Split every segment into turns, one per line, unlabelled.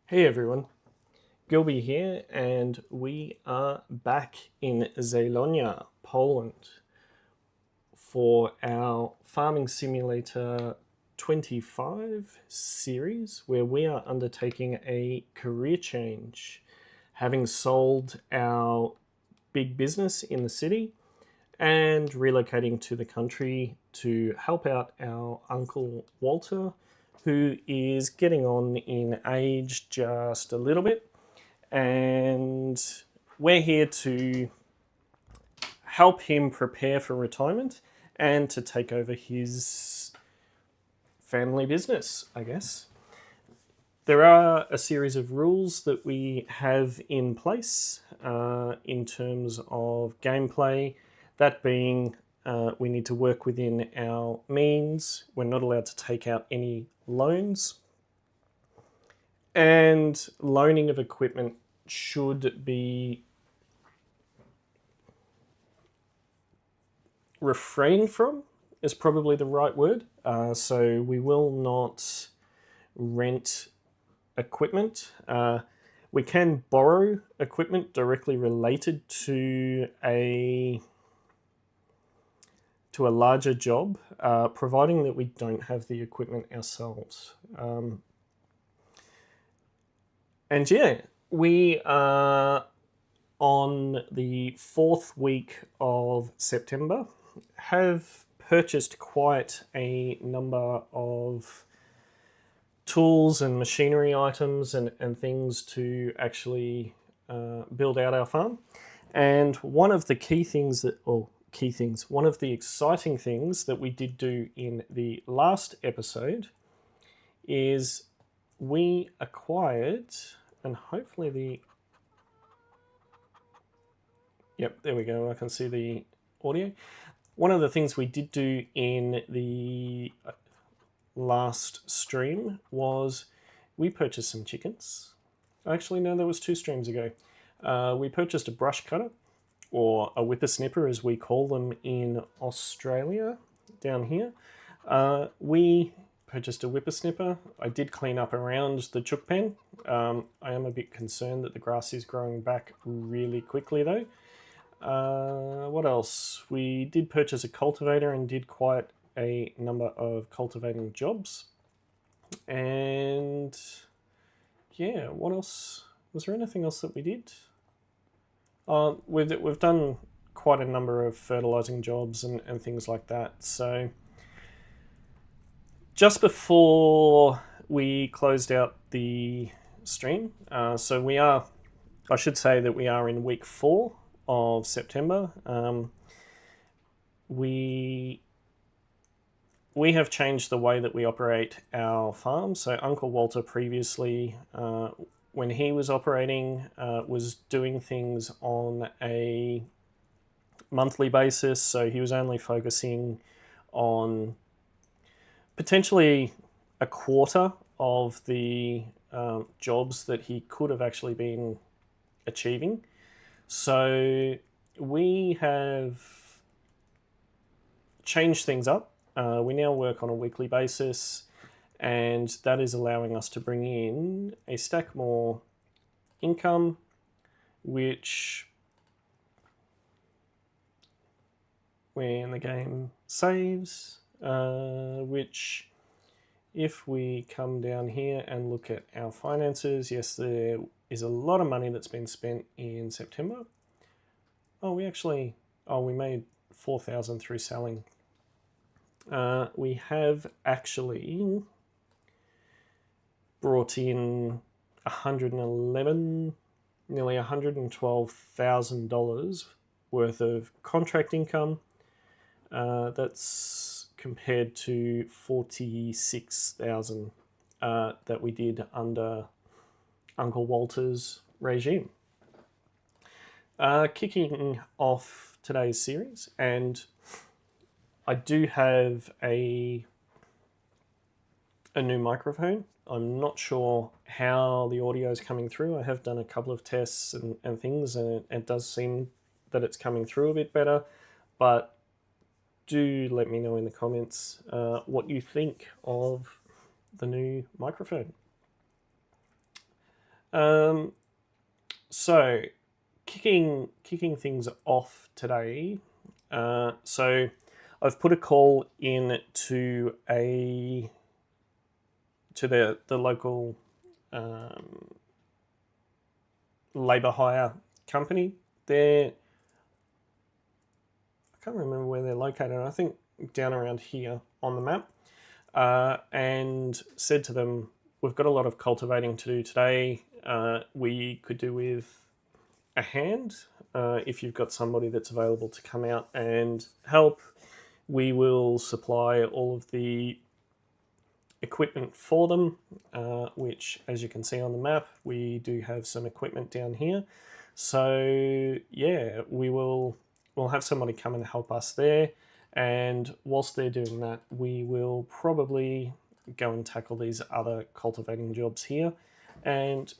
Hey everyone, Gilby here, and we are back in Zeilonka, Poland, for our Farming Simulator 25 series, where we are undertaking a career change, having sold our big business in the city and relocating to the country to help out our uncle Walter, who is getting on in age just a little bit. And we're here to help him prepare for retirement and to take over his family business, I guess. There are a series of rules that we have in place in terms of gameplay, that being we need to work within our means, we're not allowed to take out any loans, and loaning of equipment should be refrained from, is probably the right word. So we will not rent equipment. We can borrow equipment directly related to a larger job, providing that we don't have the equipment ourselves. And yeah, we are on the 4th week of September, have purchased quite a number of tools and machinery items and things to actually build out our farm. And one of the one of the exciting things that we did do in the last episode is we acquired, and hopefully yep, there we go, I can see the audio. One of the things we did do in the last stream was we purchased some chickens. Actually, no, that was 2 streams ago. We purchased a brush cutter, or a whippersnipper as we call them in Australia, down here. We purchased a whippersnipper. I did clean up around the chook pen. I am a bit concerned that the grass is growing back really quickly though. What else? We did purchase a cultivator and did quite a number of cultivating jobs. And yeah, what else? Was there anything else that we did? We've done quite a number of fertilizing jobs and things like that. So just before we closed out the stream, so I should say that we are in week 4 of September. We have changed the way that we operate our farm. So Uncle Walter previously, when he was operating, was doing things on a monthly basis. So he was only focusing on potentially a quarter of the jobs that he could have actually been achieving. So we have changed things up. We now work on a weekly basis, and that is allowing us to bring in a stack more income, which when the game saves, which if we come down here and look at our finances, yes, there is a lot of money that's been spent in September. We made 4,000 through selling. We have actually brought in 111, nearly $112,000 worth of contract income. That's compared to 46,000 that we did under Uncle Walter's regime. Kicking off today's series, and I do have a new microphone. I'm not sure how the audio is coming through. I have done a couple of tests and things, and it does seem that it's coming through a bit better, but do let me know in the comments what you think of the new microphone. So kicking things off today. So I've put a call in to the local labour hire company. I can't remember where they're located. I think down around here on the map. And said to them, we've got a lot of cultivating to do today. We could do with a hand. If you've got somebody that's available to come out and help, we will supply all of the equipment for them, which, as you can see on the map, we do have some equipment down here. So yeah, we'll have somebody come and help us there. And whilst they're doing that, we will probably go and tackle these other cultivating jobs here, and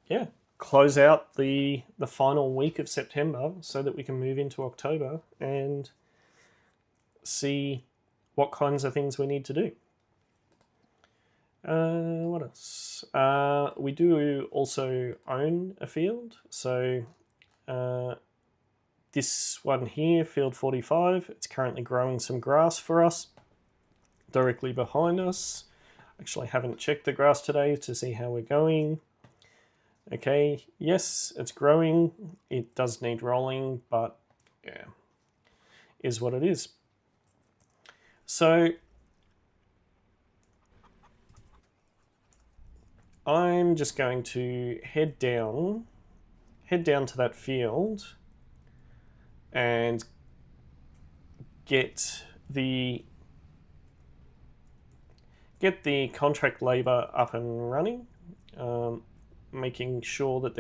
yeah, close out the final week of September so that we can move into October and see what kinds of things we need to do. What else? We do also own a field. So this one here, field 45, it's currently growing some grass for us directly behind us. Actually haven't checked the grass today to see how we're going. Okay, yes, it's growing. It does need rolling, but yeah, is what it is. So I'm just going to head down to that field and get the contract labour up and running, making sure that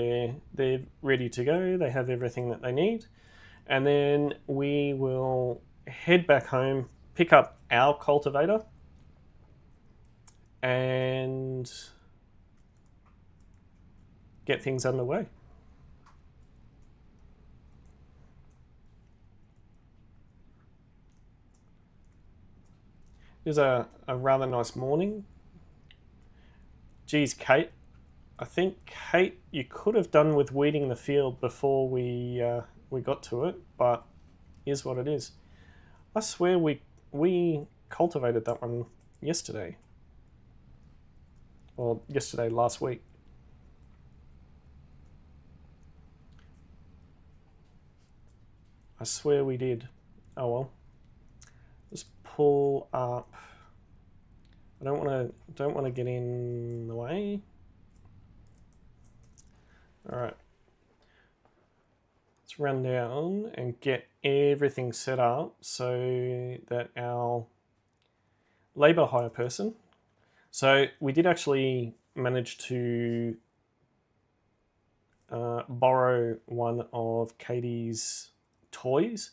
they're ready to go, they have everything that they need, and then we will head back home, pick up our cultivator, and get things underway. It was a rather nice morning. Geez, Kate, I think, Kate, you could have done with weeding the field before we got to it, but is what it is. I swear we cultivated that one yesterday. Or yesterday, last week. I swear we did. Oh well. Just pull up. I don't want to get in the way. All right. Let's run down and get everything set up so that our labour hire person. So we did actually manage to borrow one of Katie's toys.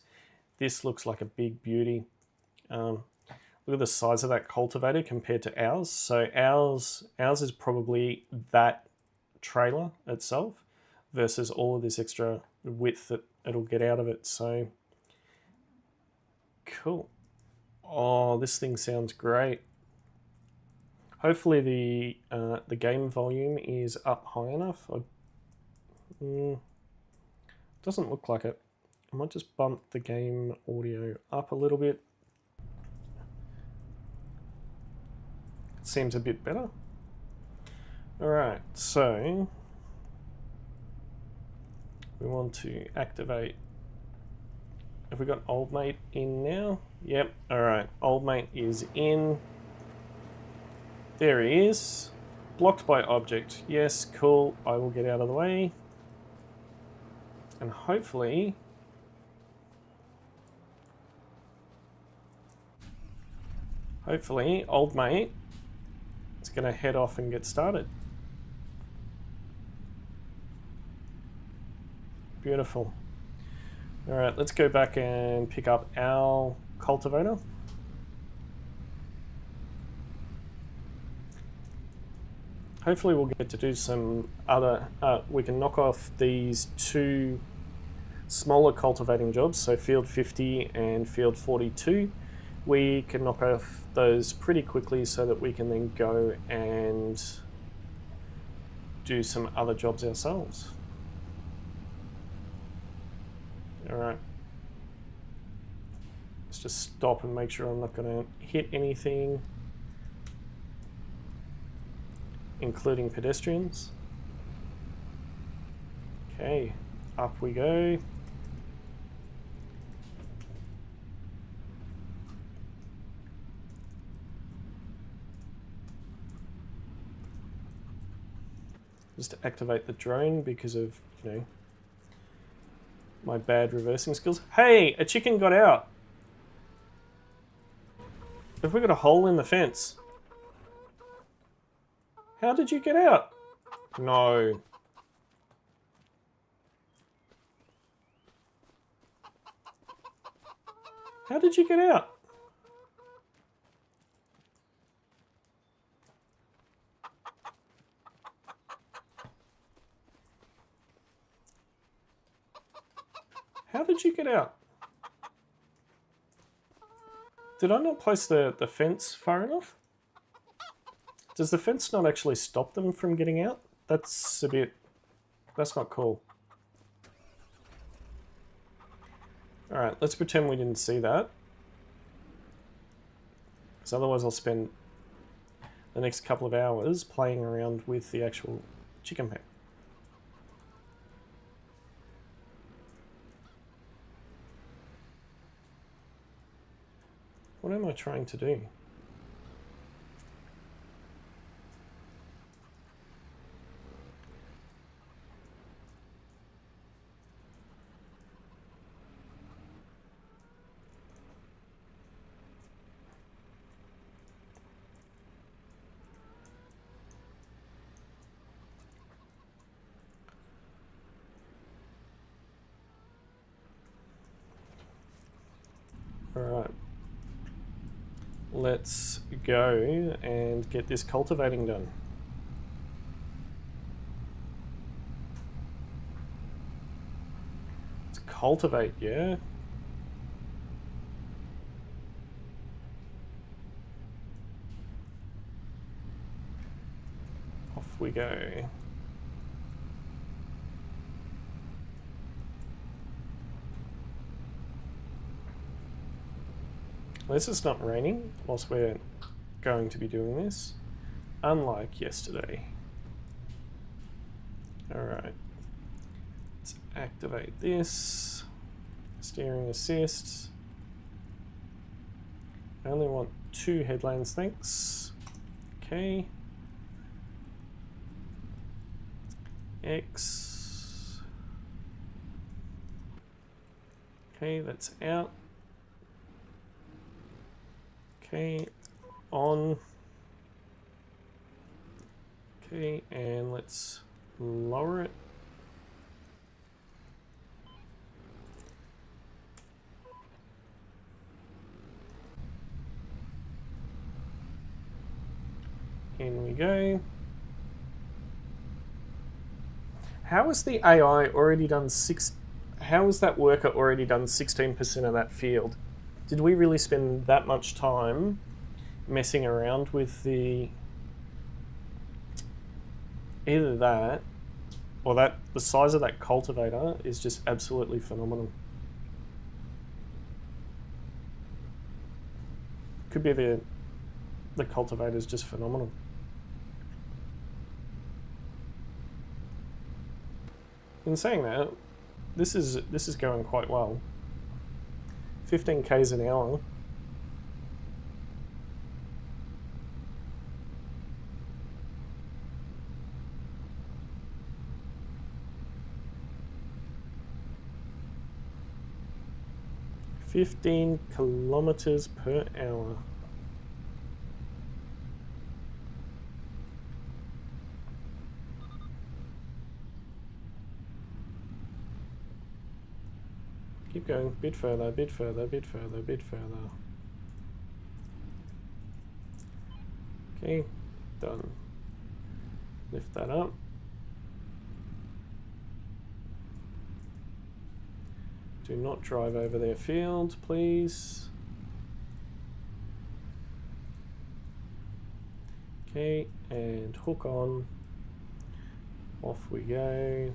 This looks like a big beauty. Look at the size of that cultivator compared to ours. So ours is probably that trailer itself versus all of this extra width that it'll get out of it. So cool. Oh, this thing sounds great. Hopefully the game volume is up high enough. Doesn't look like it. I might just bump the game audio up a little bit. It seems a bit better. Alright, so we want to activate. Have we got old mate in now? Yep, alright, old mate is in. There he is. Blocked by object. Yes, cool. I will get out of the way. And hopefully old mate is going to head off and get started. Beautiful. All right, let's go back and pick up our cultivator. Hopefully we'll get to do some other, we can knock off these two smaller cultivating jobs, so field 50 and field 42. We can knock off those pretty quickly so that we can then go and do some other jobs ourselves. Alright. Let's just stop and make sure I'm not going to hit anything, including pedestrians. Okay, up we go. Just to activate the drone because of, you know, my bad reversing skills. Hey, a chicken got out. Have we got a hole in the fence? How did you get out? No. How did you get out? How did you get out? Did I not place the fence far enough? Does the fence not actually stop them from getting out? That's a bit... that's not cool. Alright, let's pretend we didn't see that. Because otherwise I'll spend the next couple of hours playing around with the actual chicken pen. What am I trying to do? Alright. Let's go and get this cultivating done. Let's cultivate, yeah? Off we go. At least it's not raining whilst we're going to be doing this, unlike yesterday. Alright, let's activate this. Steering assist. I only want 2 headlands, thanks. Okay. X. Okay, that's out. Okay, on. Okay, and let's lower it. In we go. How is the AI already done how is that worker already done 16% of that field? Did we really spend that much time messing around with the... either that, or that the size of that cultivator is just absolutely phenomenal. Could be the cultivator is just phenomenal. In saying that, this is going quite well. 15 k's an hour. $15 kilometers per hour. Keep going, a bit further, a bit further, a bit further, a bit further. Okay, done. Lift that up. Do not drive over their field, please. Okay, and hook on. Off we go.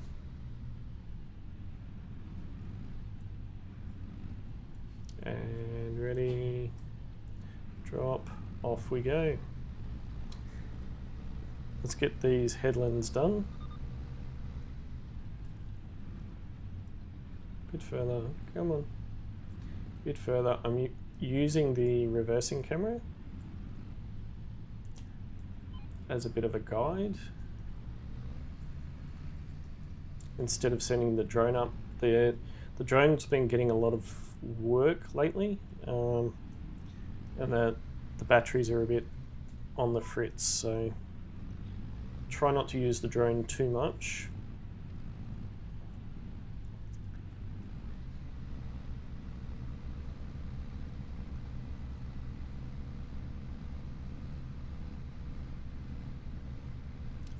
And ready, drop, off we go. Let's get these headlands done. Bit further, come on. Bit further. I'm using the reversing camera as a bit of a guide. Instead of sending the drone up, the drone's been getting a lot of work lately, and the batteries are a bit on the fritz, so try not to use the drone too much.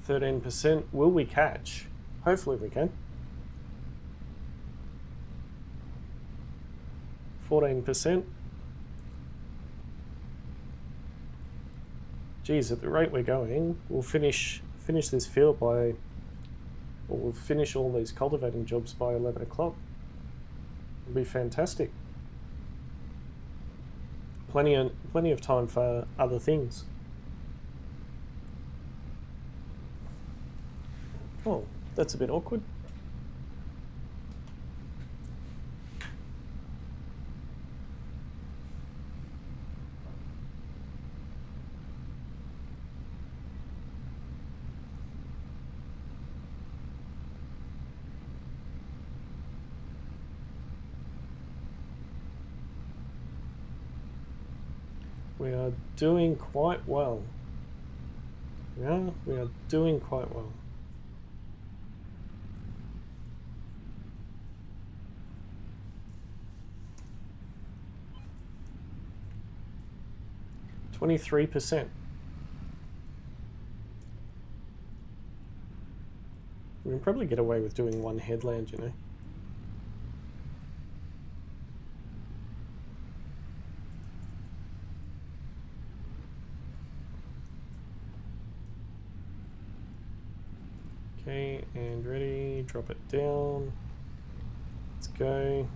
%. Will we catch? Hopefully we can. 14%. Geez, at the rate we're going, we'll finish this field by, or we'll finish all these cultivating jobs by 11 o'clock. It'll be fantastic. Plenty of time for other things. Oh, that's a bit awkward. We are doing quite well. Yeah, we are doing quite well. %. We can probably get away with doing one headland, you know. Okay, and ready, drop it down. Let's go.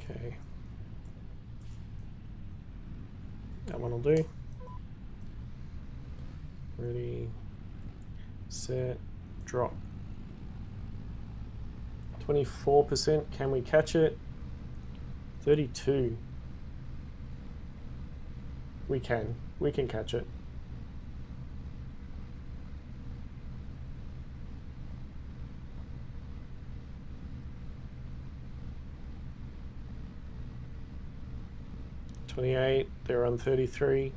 Okay. That one will do. Ready, set, drop. 24%, can we catch it? 32. We can catch it. $28, they're on 33.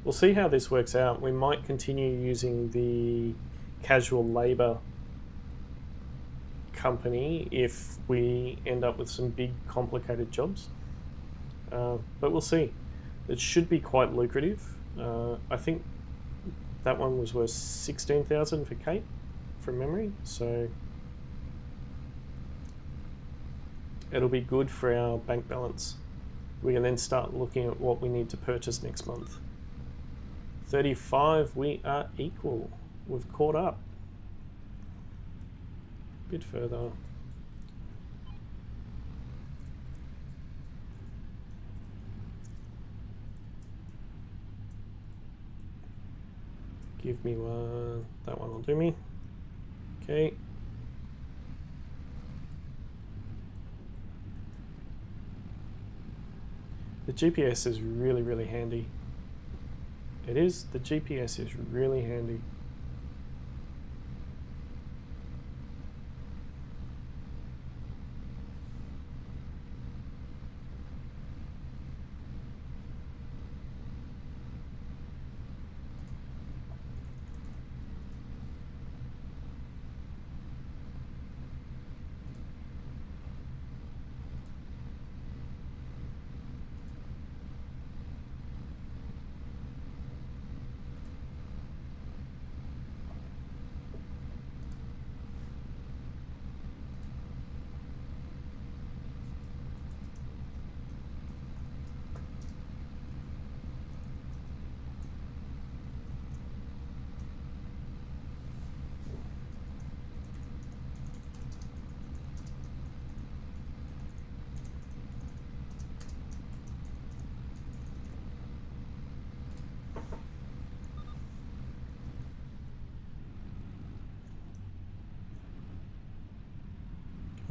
We'll see how this works out. We might continue using the casual labor company if we end up with some big complicated jobs. But we'll see. It should be quite lucrative. I think that one was worth 16,000 for Kate from memory, so it'll be good for our bank balance. We can then start looking at what we need to purchase next month. 35, we are equal. We've caught up. A bit further. Give me one. That one will do me. Okay. The GPS is really, really handy. It is. The GPS is really handy.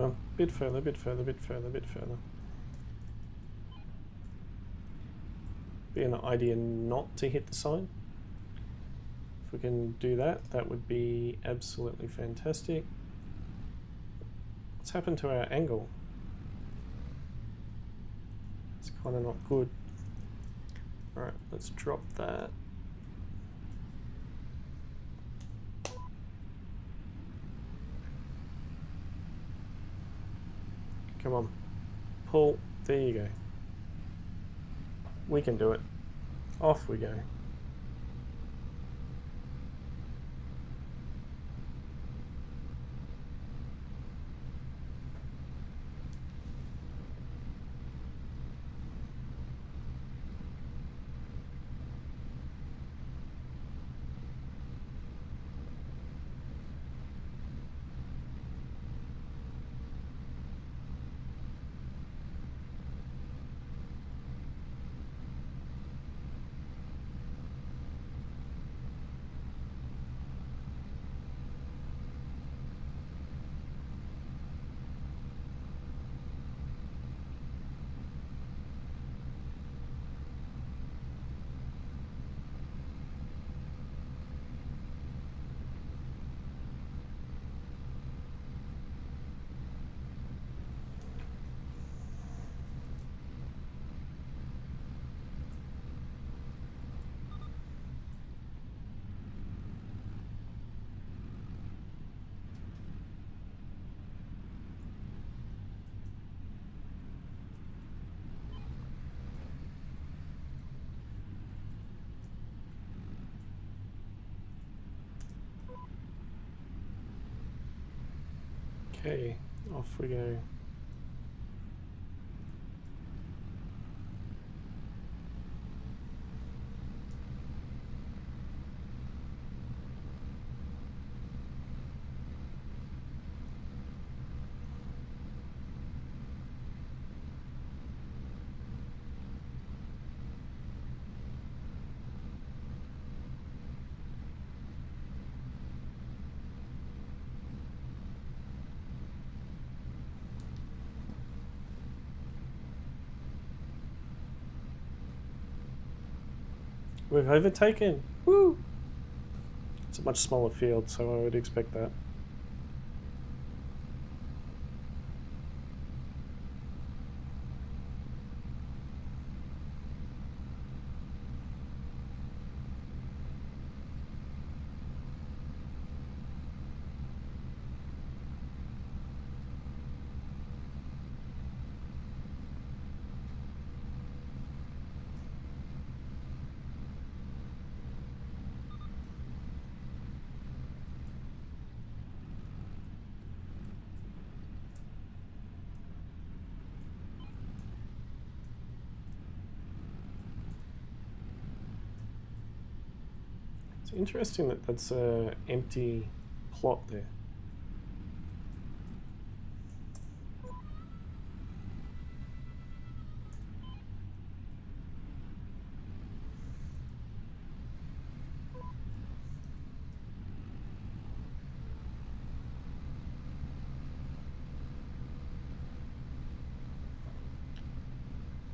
Well, bit further, bit further, bit further, bit further. Be an idea not to hit the sign. If we can do that, that would be absolutely fantastic. What's happened to our angle? It's kind of not good. Alright, let's drop that. Come on. Pull. There you go. We can do it. Off we go. Okay, off we go. We've overtaken. Woo! It's a much smaller field, so I would expect that. It's interesting that that's an empty plot there.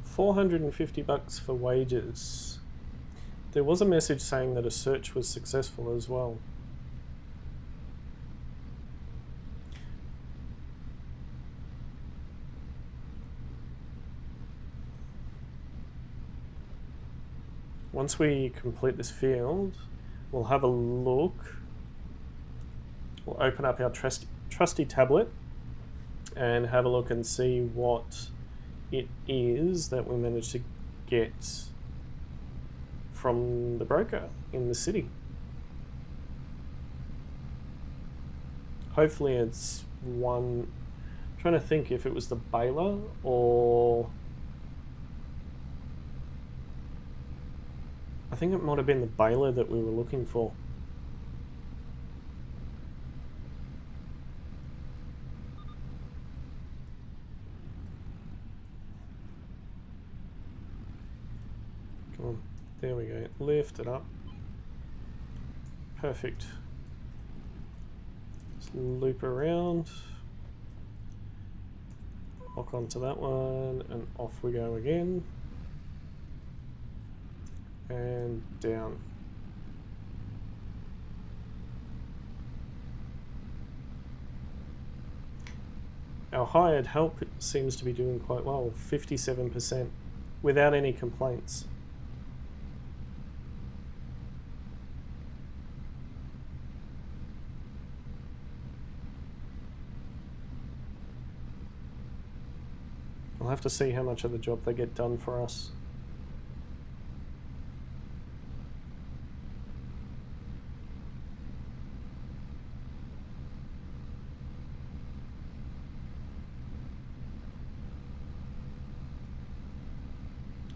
$450 for wages. There was a message saying that a search was successful as well. Once we complete this field, we'll have a look. We'll open up our trusty tablet and have a look and see what it is that we managed to get from the broker in the city. Hopefully it's one. I'm trying to think if it was the Baler or I think it might have been the Baler that we were looking for. Come on. There we go. Lift it up. Perfect. Just loop around. Lock onto that one, and off we go again. And down. Our hired help seems to be doing quite well, 57%, without any complaints. I'll have to see how much of the job they get done for us.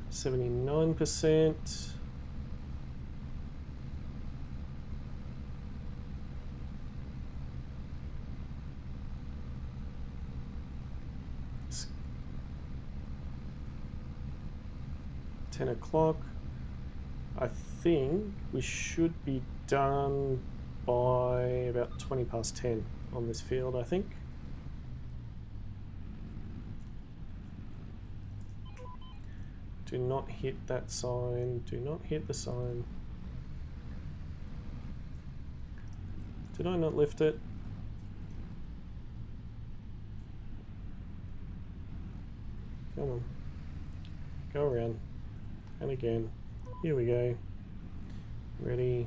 %79%. It's 10 o'clock. I think we should be done by about 20 past 10 on this field, I think. Do not hit that sign. Do not hit the sign. Did I not lift it? Come on. Go around. And again. Here we go. Ready.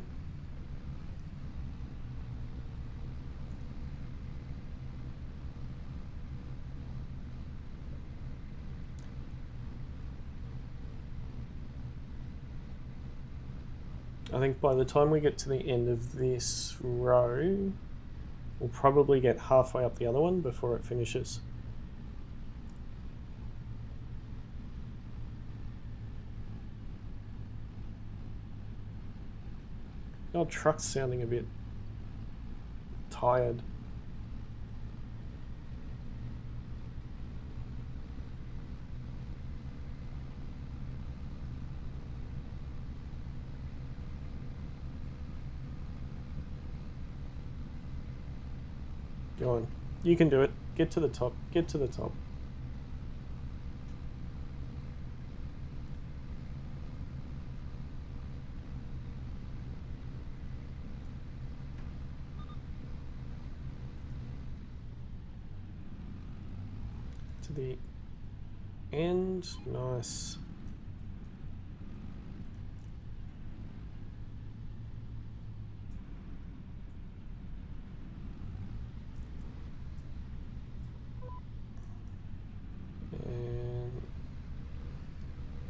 I think by the time we get to the end of this row, we'll probably get halfway up the other one before it finishes. Our truck's sounding a bit tired. Go on. You can do it. Get to the top. Get to the top. To the end. Nice.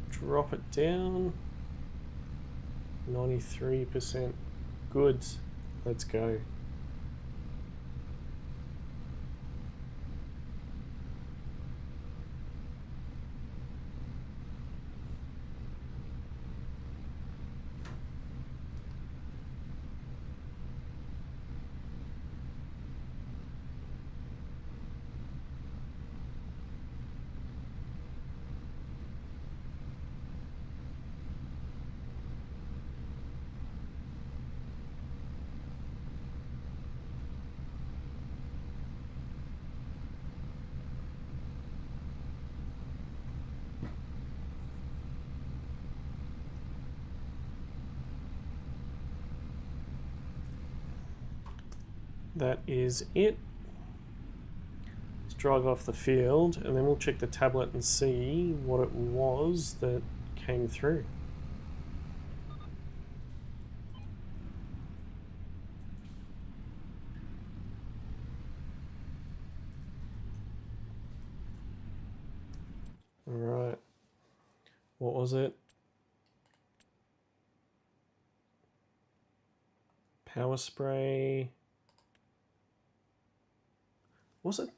Drop it down. 93%. Good. Let's go. That is it. Let's drive off the field and then we'll check the tablet and see what it was that came through. All right. What was it? Power spray. Was it?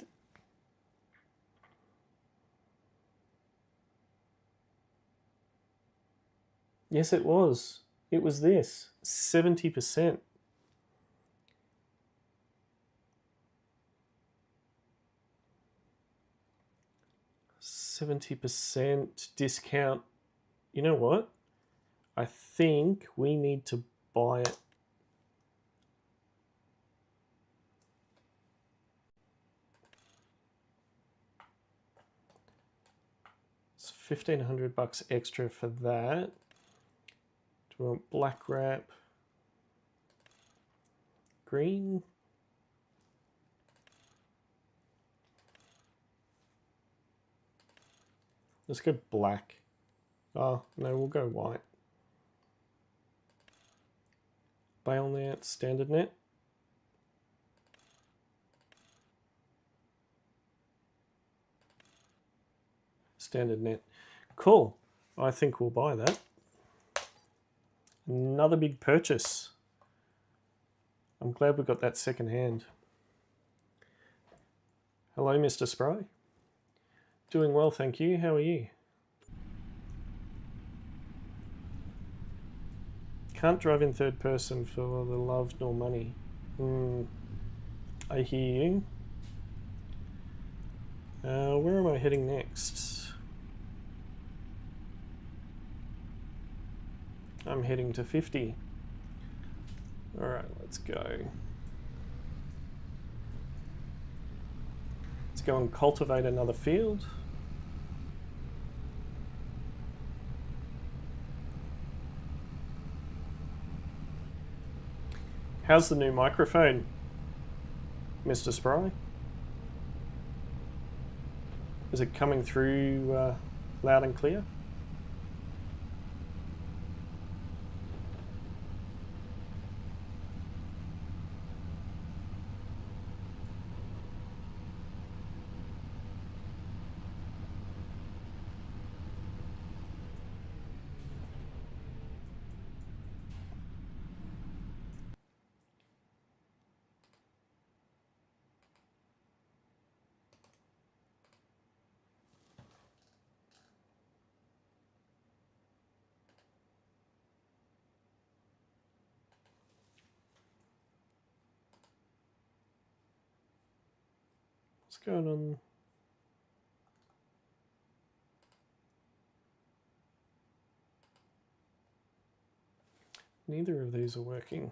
Yes, it was. It was this. 70%. %70 discount. You know what? I think we need to buy it. $1,500 extra for that. Do we want black wrap? Green? Let's go black. Oh, no, we'll go white. Bale net, standard net. Standard net. Cool. I think we'll buy that. Another big purchase. I'm glad we got that second hand. Hello, Mr. Spry. Doing well, thank you. How are you? Can't drive in third person for the love nor money. I hear you. Where am I heading next? I'm heading to 50. Alright, let's go. Let's go and cultivate another field. How's the new microphone, Mr. Spry? Is it coming through loud and clear? What's going on? Neither of these are working.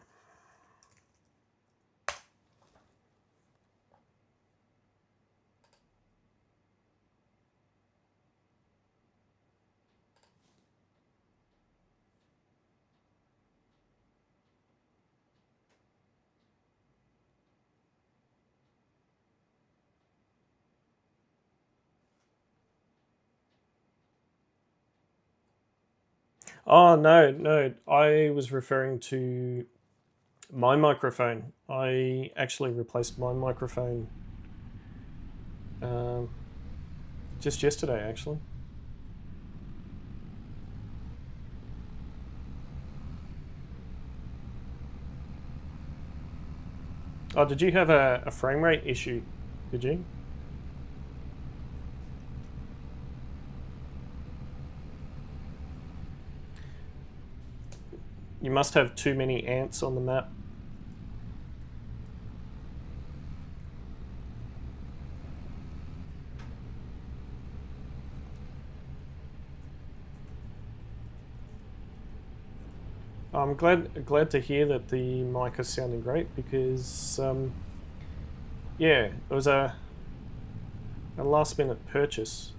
Oh, no, I was referring to my microphone. I actually replaced my microphone just yesterday, actually. Oh, did you have a frame rate issue? Did you? You must have too many ants on the map. I'm glad to hear that the mic is sounding great because, yeah, it was a last minute purchase.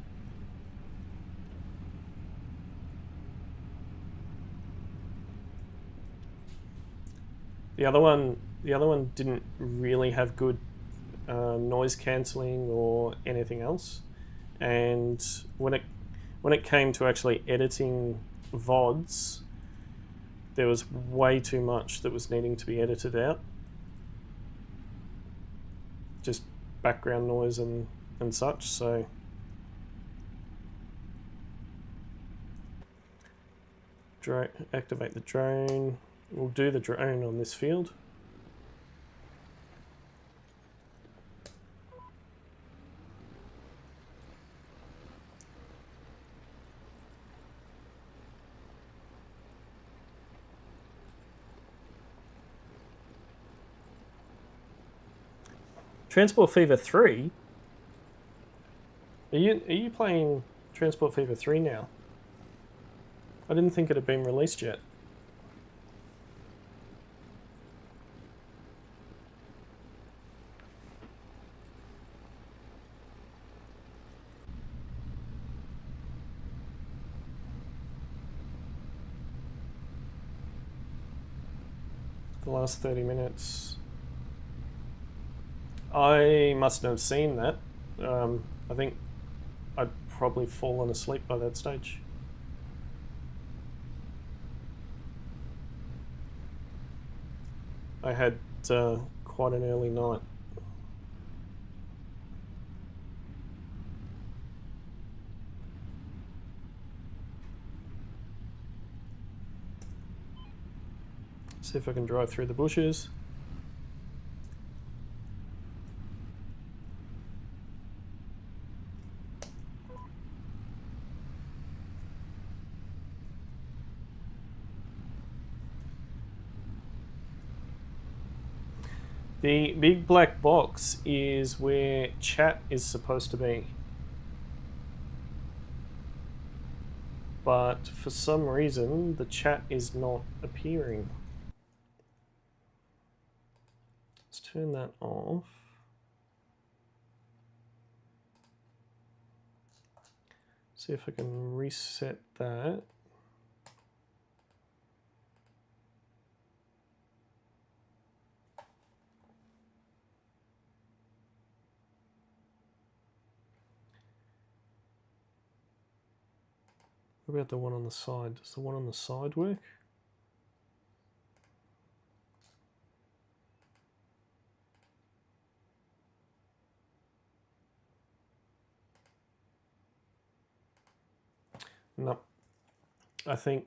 The other one didn't really have good noise cancelling or anything else, and when it came to actually editing VODs, there was way too much that was needing to be edited out. Just background noise and such, so activate the drone. We'll do the drone on this field. Transport Fever 3? Are you playing Transport Fever 3 now? I didn't think it had been released yet. the last 30 minutes. I must have seen that. I think I'd probably fallen asleep by that stage. I had quite an early night. See if I can drive through the bushes. The big black box is where chat is supposed to be. But for some reason, the chat is not appearing. Let's turn that off. See if I can reset that. What about the one on the side? Does the one on the side work? No. I think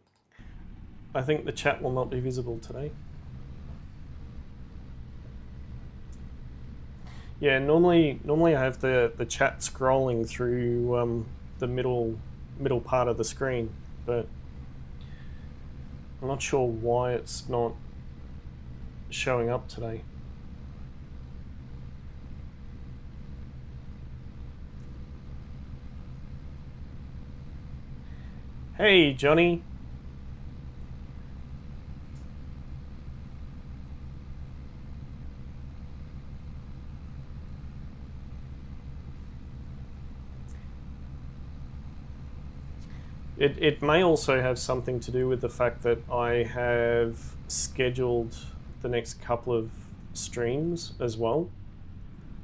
the chat will not be visible today. Yeah, normally I have the chat scrolling through the middle part of the screen, but I'm not sure why it's not showing up today. Hey, Johnny. It may also have something to do with the fact that I have scheduled the next couple of streams as well.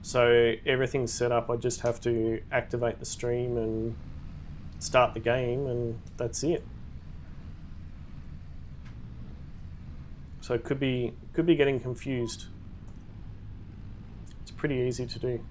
So everything's set up. I just have to activate the stream and start the game, and that's it. So it could be getting confused. It's pretty easy to do.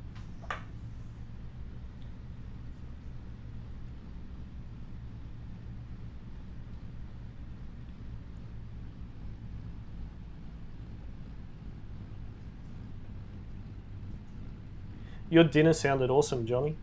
Your dinner sounded awesome, Johnny.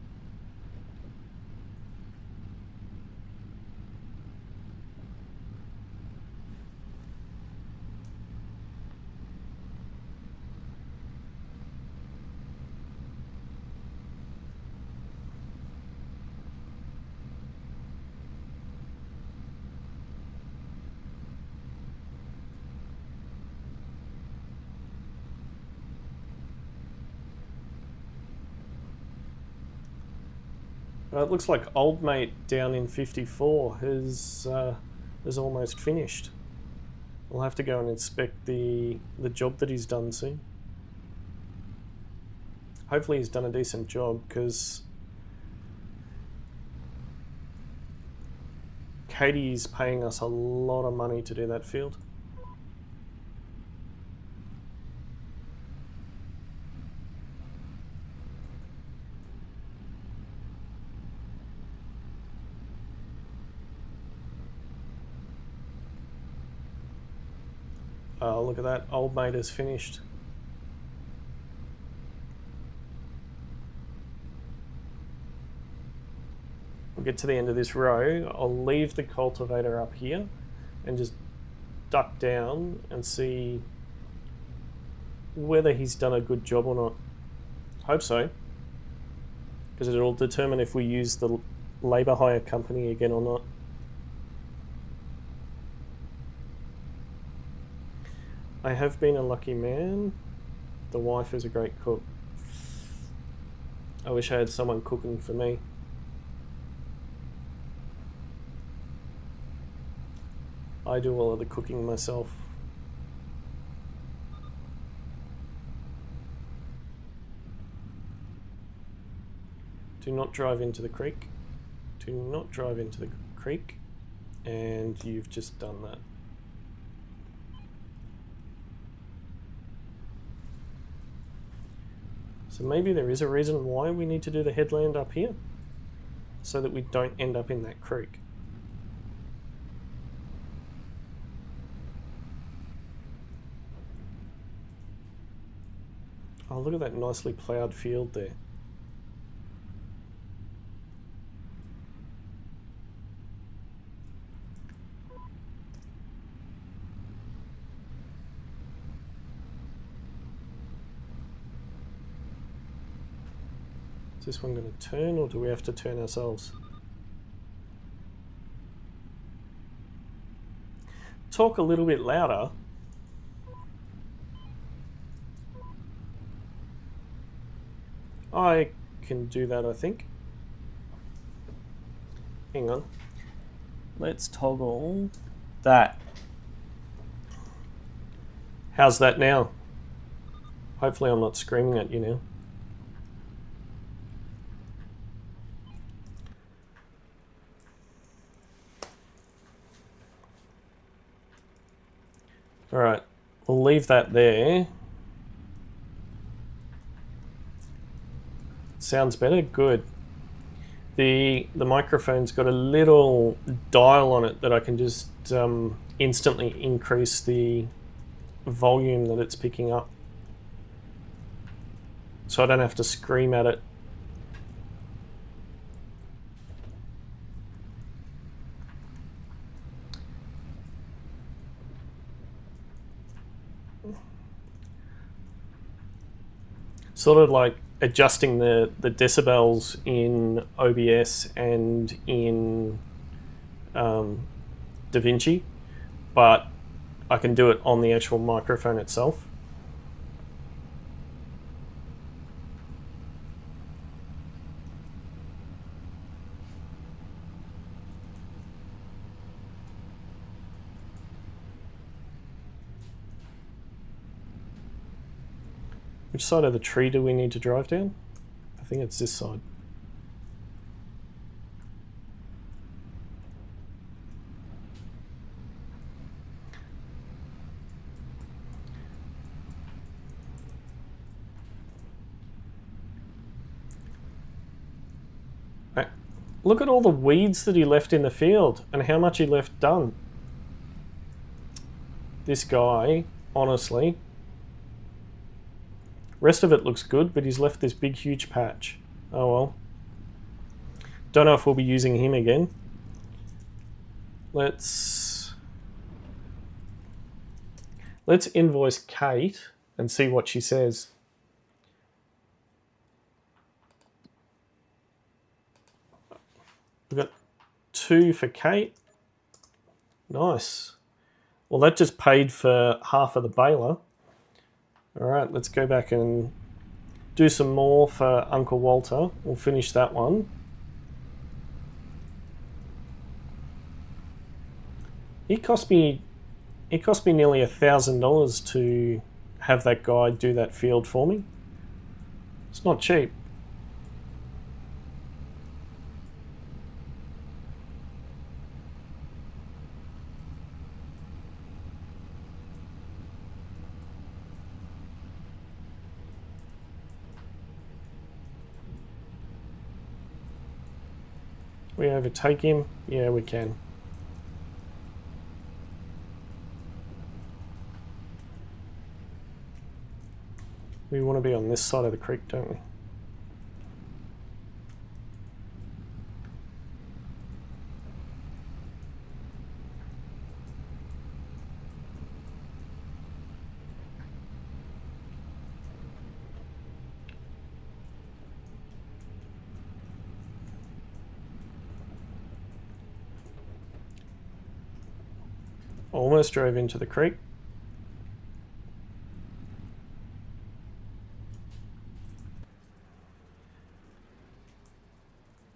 It looks like old mate down in 54 has almost finished. I'll have to go and inspect the job that he's done soon. Hopefully he's done a decent job, because Katie's paying us a lot of money to do that field. Oh, look at that, old mate is finished. We'll get to the end of this row. I'll leave the cultivator up here and just duck down and see whether he's done a good job or not. Hope so, because it'll determine if we use the labour hire company again or not. I have been a lucky man. The wife is a great cook. I wish I had someone cooking for me. I do all of the cooking myself. Do not drive into the creek. Do not drive into the creek. And you've just done that. So maybe there is a reason why we need to do the headland up here, so that we don't end up in that creek. Oh, look at that nicely ploughed field there. Is this one going to turn, or do we have to turn ourselves? Talk a little bit louder. I can do that, I think. Hang on. Let's toggle that. How's that now? Hopefully I'm not screaming at you now. Alright, we'll leave that there. Sounds better? Good. The microphone's got a little dial on it that I can just instantly increase the volume that it's picking up. So I don't have to scream at it. Sort of like adjusting the decibels in OBS and in DaVinci, but I can do it on the actual microphone itself. Which side of the tree do we need to drive down? I think it's this side. Right. Look at all the weeds that he left in the field and how much he left done. This guy, honestly. Rest of it looks good, but he's left this big, huge patch. Oh well. Don't know if we'll be using him again. Let's invoice Kate and see what she says. We've got 2 for Kate. Nice. Well, that just paid for half of the baler. All right, let's go back and do some more for Uncle Walter. We'll finish that one. It cost me nearly $1,000 to have that guy do that field for me. It's not cheap. We overtake him? Yeah, we can. We want to be on this side of the creek, don't we? Almost drove into the creek.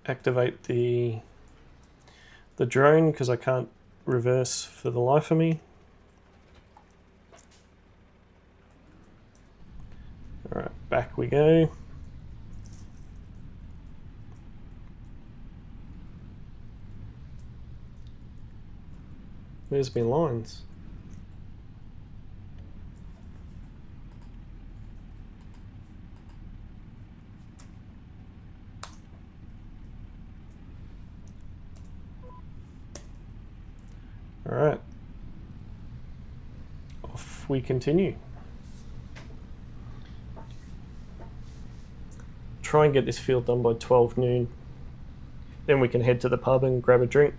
Activate the drone because I can't reverse for the life of me. All right, back we go. Where's my lines? Alright. Off we continue. Try and get this field done by 12 noon. Then we can head to the pub and grab a drink.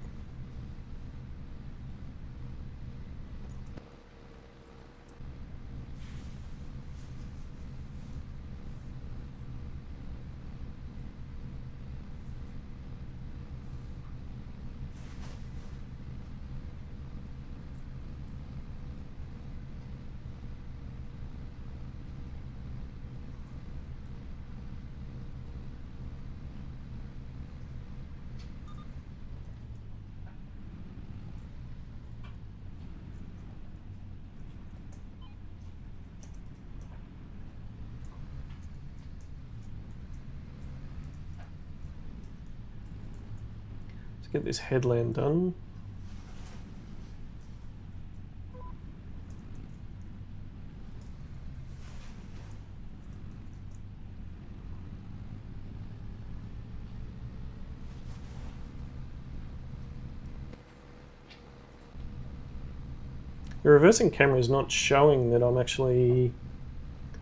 Let's get this headland done. The reversing camera is not showing that I'm actually...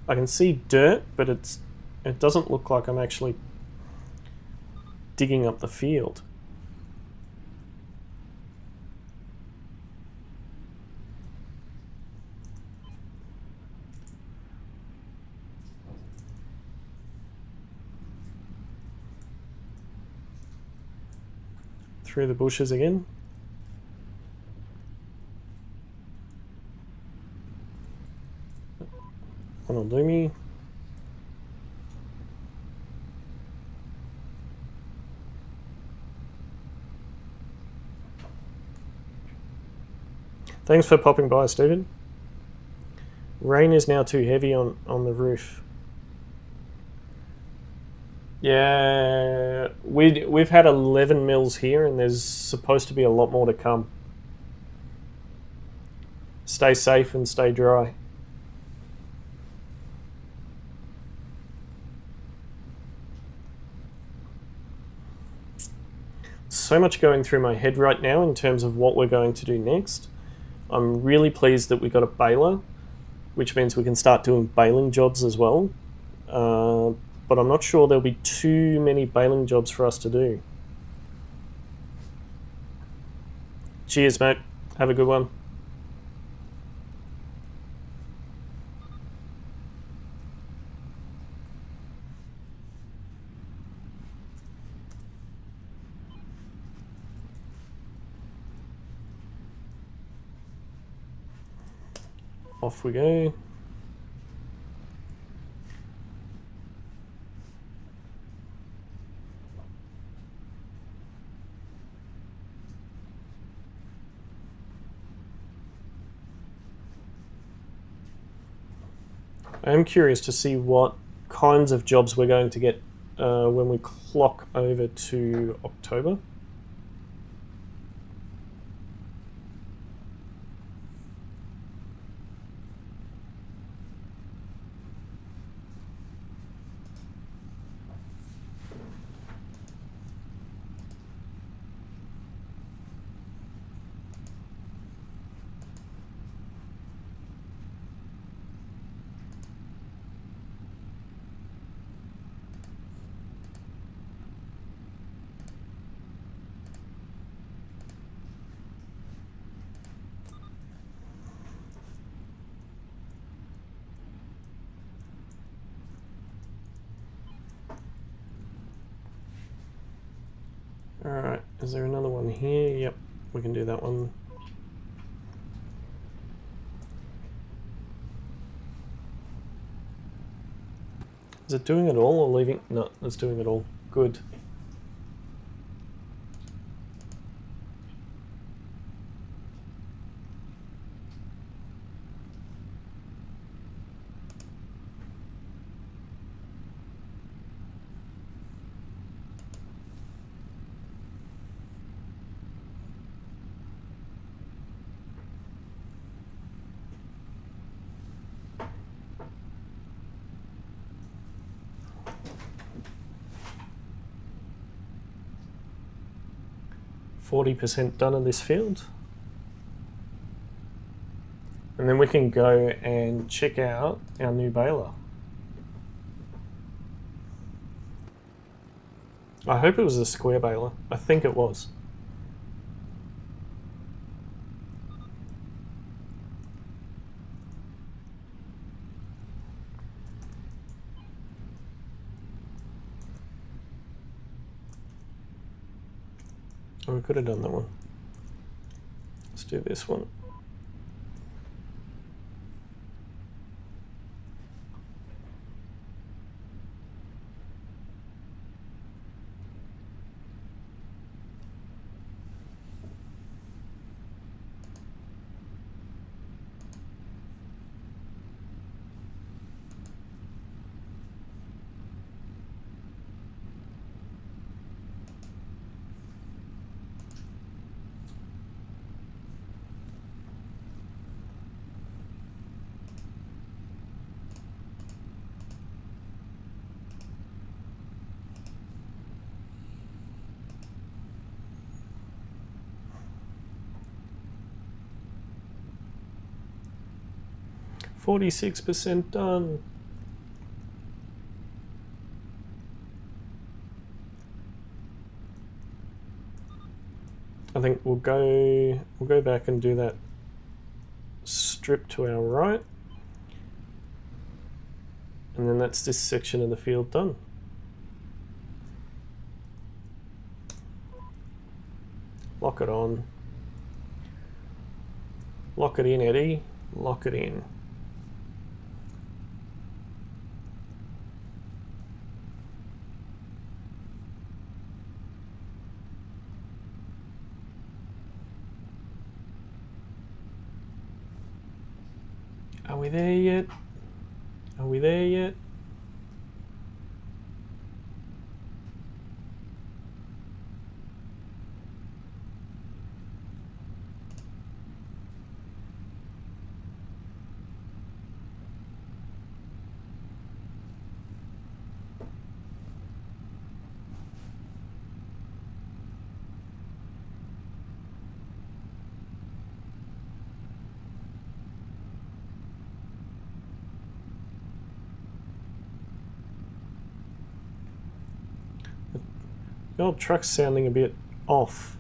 I can see dirt, but it doesn't look like I'm actually digging up the field. Through the bushes again. That'll do me. Thanks for popping by, Stephen. Rain is now too heavy on the roof. Yeah, we've had 11 mils here, and there's supposed to be a lot more to come. Stay safe and stay dry. So much going through my head right now in terms of what we're going to do next. I'm really pleased that we got a baler, which means we can start doing baling jobs as well. But I'm not sure there'll be too many baling jobs for us to do. Cheers, mate. Have a good one. Off we go. I am curious to see what kinds of jobs we're going to get when we clock over to October. Alright, is there another one here? Yep, we can do that one. Is it doing it all or leaving? No, it's doing it all. Good. 40% done of this field. And then we can go and check out our new baler. I hope it was a square baler. I think it was. Oh, we could have done that one. Let's do this one. %46 done. I think we'll go back and do that strip to our right. And then that's this section of the field done. Lock it on. Lock it in, Eddie. Lock it in. Are we there yet? Are we there yet? The old truck's sounding a bit off.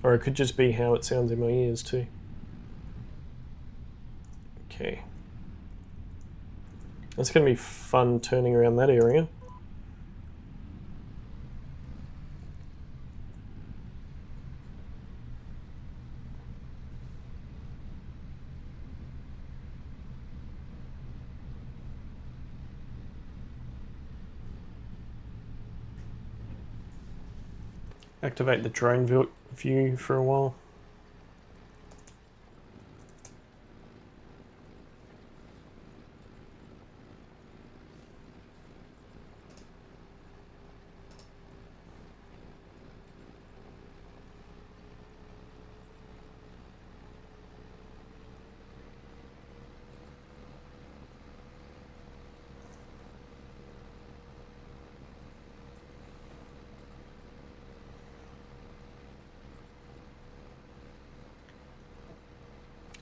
Or it could just be how it sounds in my ears too. Okay. That's going to be fun turning around that area. Activate the drone view for a while.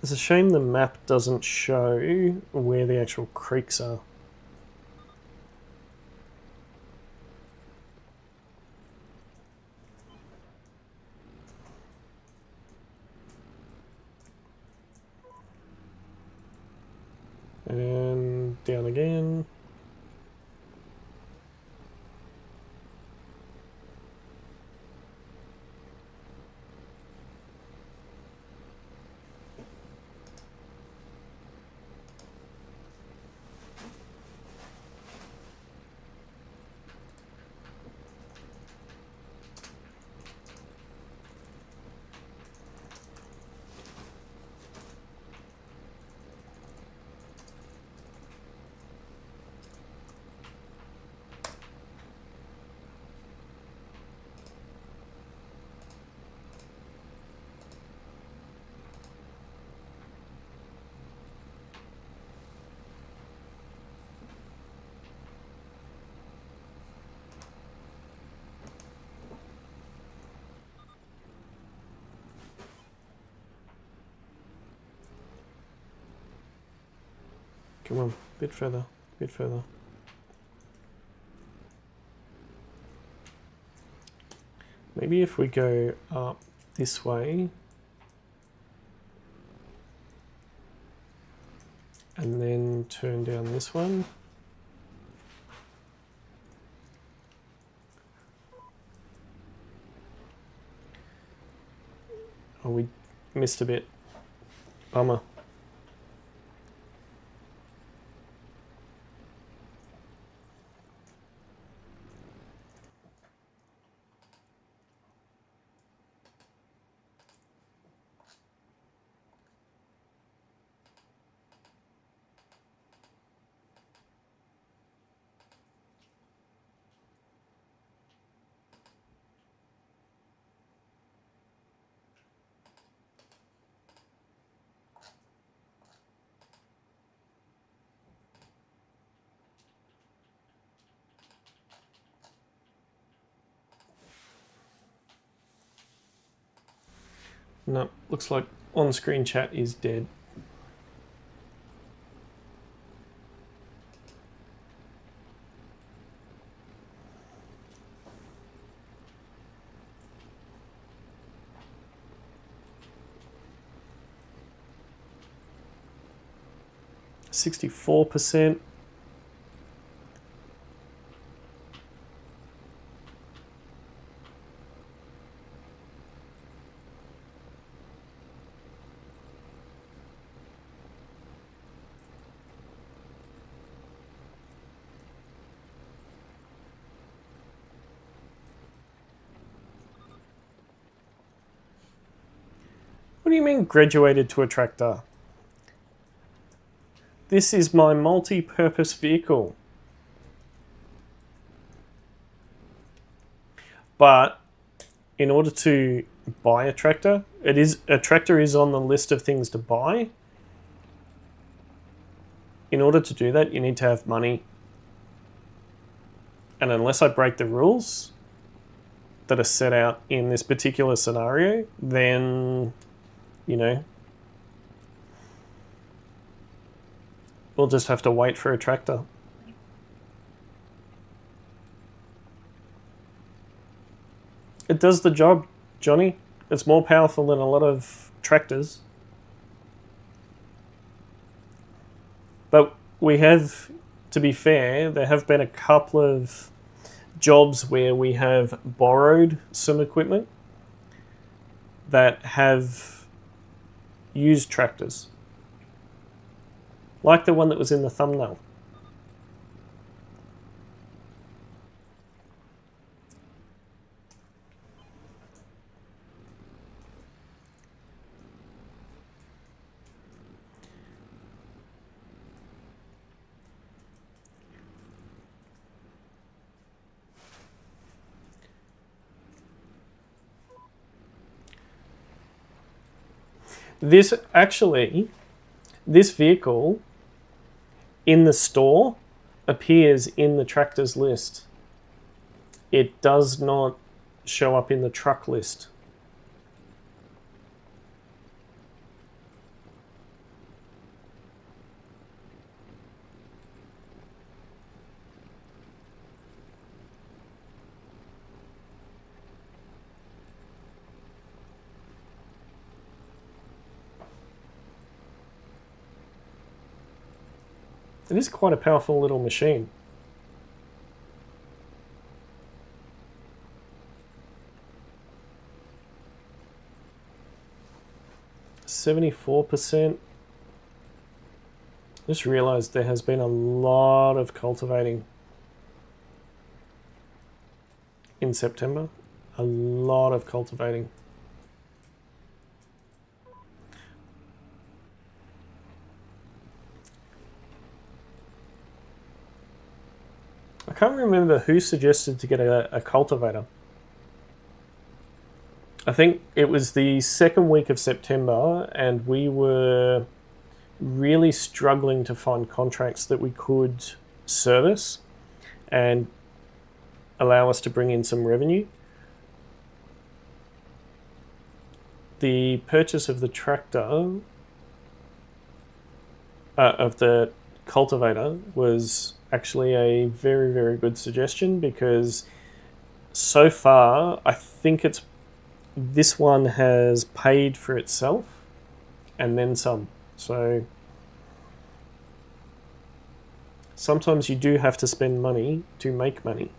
It's a shame the map doesn't show where the actual creeks are. And down again. Come on, bit further, bit further. Maybe if we go up this way and then turn down this one. Oh, we missed a bit. Bummer. No, looks like on-screen chat is dead. %64%. What do you mean graduated to a tractor? This is my multi-purpose vehicle. But in order to buy a tractor, a tractor is on the list of things to buy. In order to do that, you need to have money. And unless I break the rules that are set out in this particular scenario, then, you know, we'll just have to wait for a tractor. It does the job, Johnny. It's more powerful than a lot of tractors. But we have, to be fair, there have been a couple of jobs where we have borrowed some equipment that have used tractors. Like the one that was in the thumbnail. This vehicle in the store appears in the tractors list. It does not show up in the truck list. It is quite a powerful little machine. %74%. Just realized there has been a lot of cultivating in September. A lot of cultivating. I can't remember who suggested to get a cultivator. I think it was the second week of September, and we were really struggling to find contracts that we could service and allow us to bring in some revenue. The purchase of the tractor, of the cultivator was actually a very, very good suggestion, because so far I think this one has paid for itself and then some. So sometimes you do have to spend money to make money.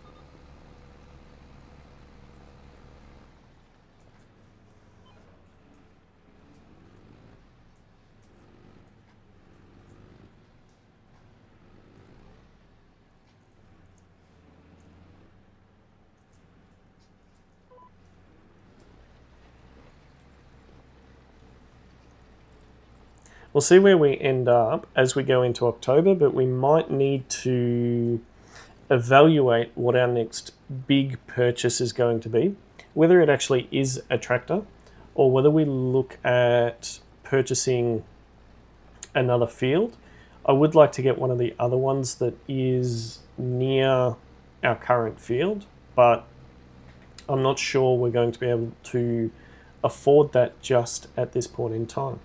We'll see where we end up as we go into October, but we might need to evaluate what our next big purchase is going to be, whether it actually is a tractor or whether we look at purchasing another field. I would like to get one of the other ones that is near our current field, but I'm not sure we're going to be able to afford that just at this point in time.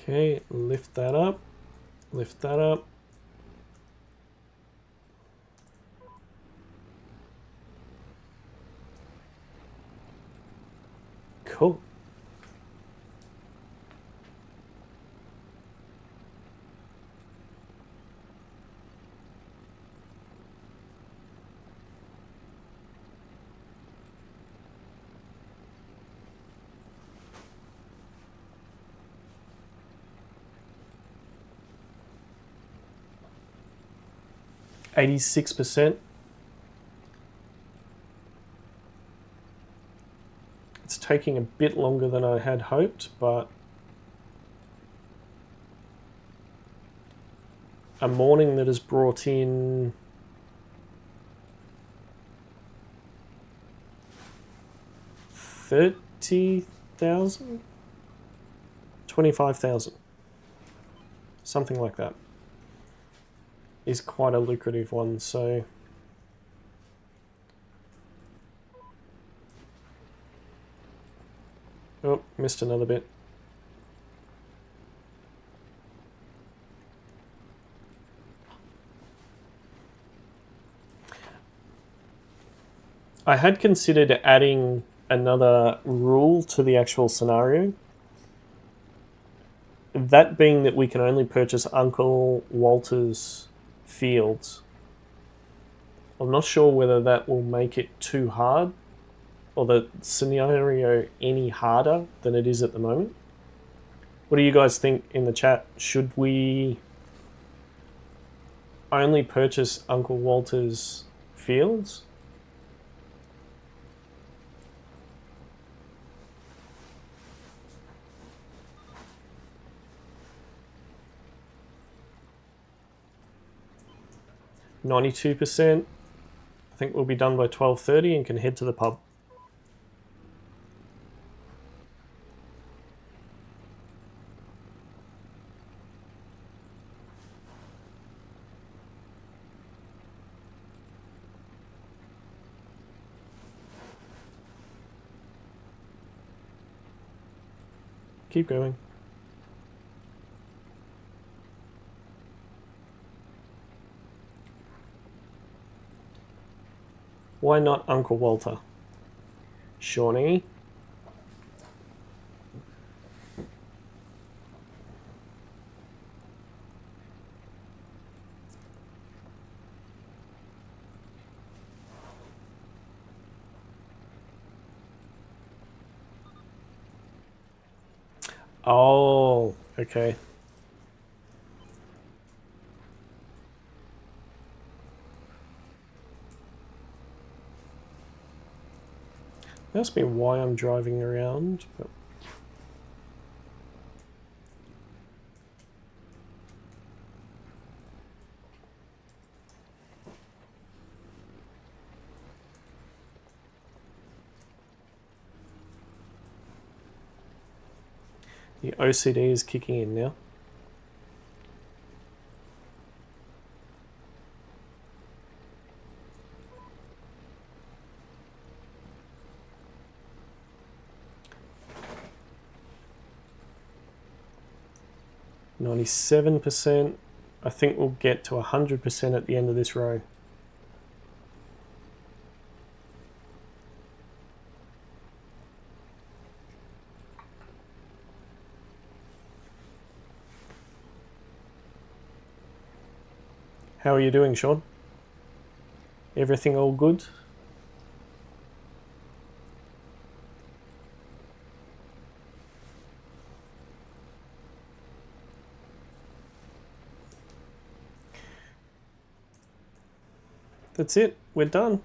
Okay, lift that up, lift that up. Cool. %86%. It's taking a bit longer than I had hoped, but a morning that has brought in $30,000, $25,000, something like that, is quite a lucrative one. So oh, missed another bit. I had considered adding another rule to the actual scenario. That being that we can only purchase Uncle Walter's fields. I'm not sure whether that will make it too hard or the scenario any harder than it is at the moment. What do you guys think in the chat? Should we only purchase Uncle Walter's fields? %. I think we'll be done by 12:30 and can head to the pub. Keep going. Why not Uncle Walter? Shawnee. Oh, okay. That must be why I'm driving around. But The OCD is kicking in now. %. I think we'll get to 100% at the end of this row. How are you doing, Sean? Everything all good? That's it. We're done.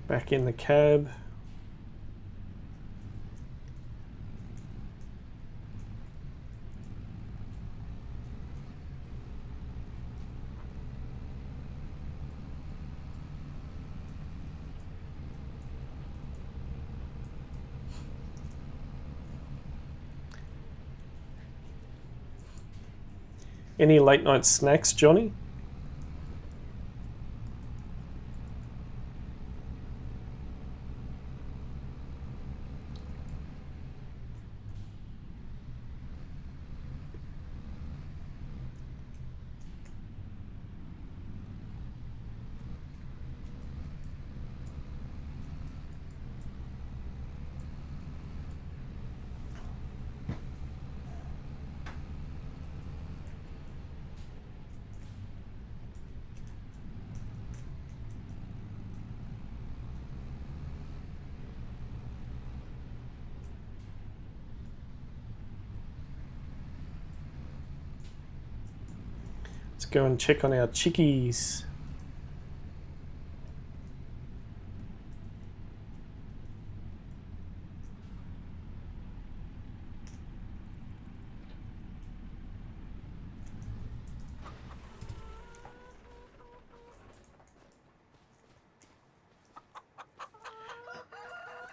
Back in the cab. Any late night snacks, Johnny? Let's go and check on our chickies.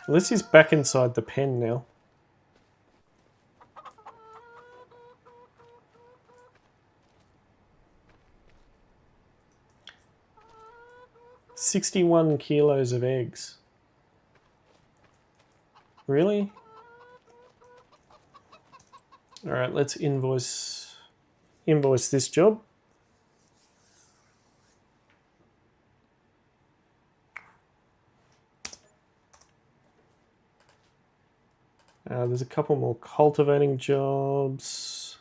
Alicia's back inside the pen now. $61 kilos of eggs. Really? All right, let's invoice this job. There's a couple more cultivating jobs.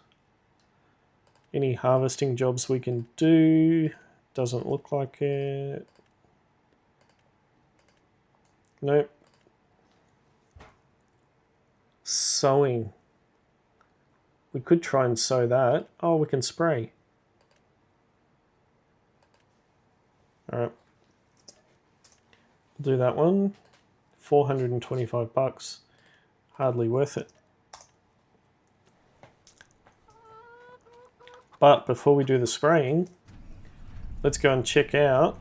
Any harvesting jobs we can do? Doesn't look like it. Nope. Sowing. We could try and sow that. Oh, we can spray. All right. We'll do that one. $425. Hardly worth it. But before we do the spraying, let's go and check out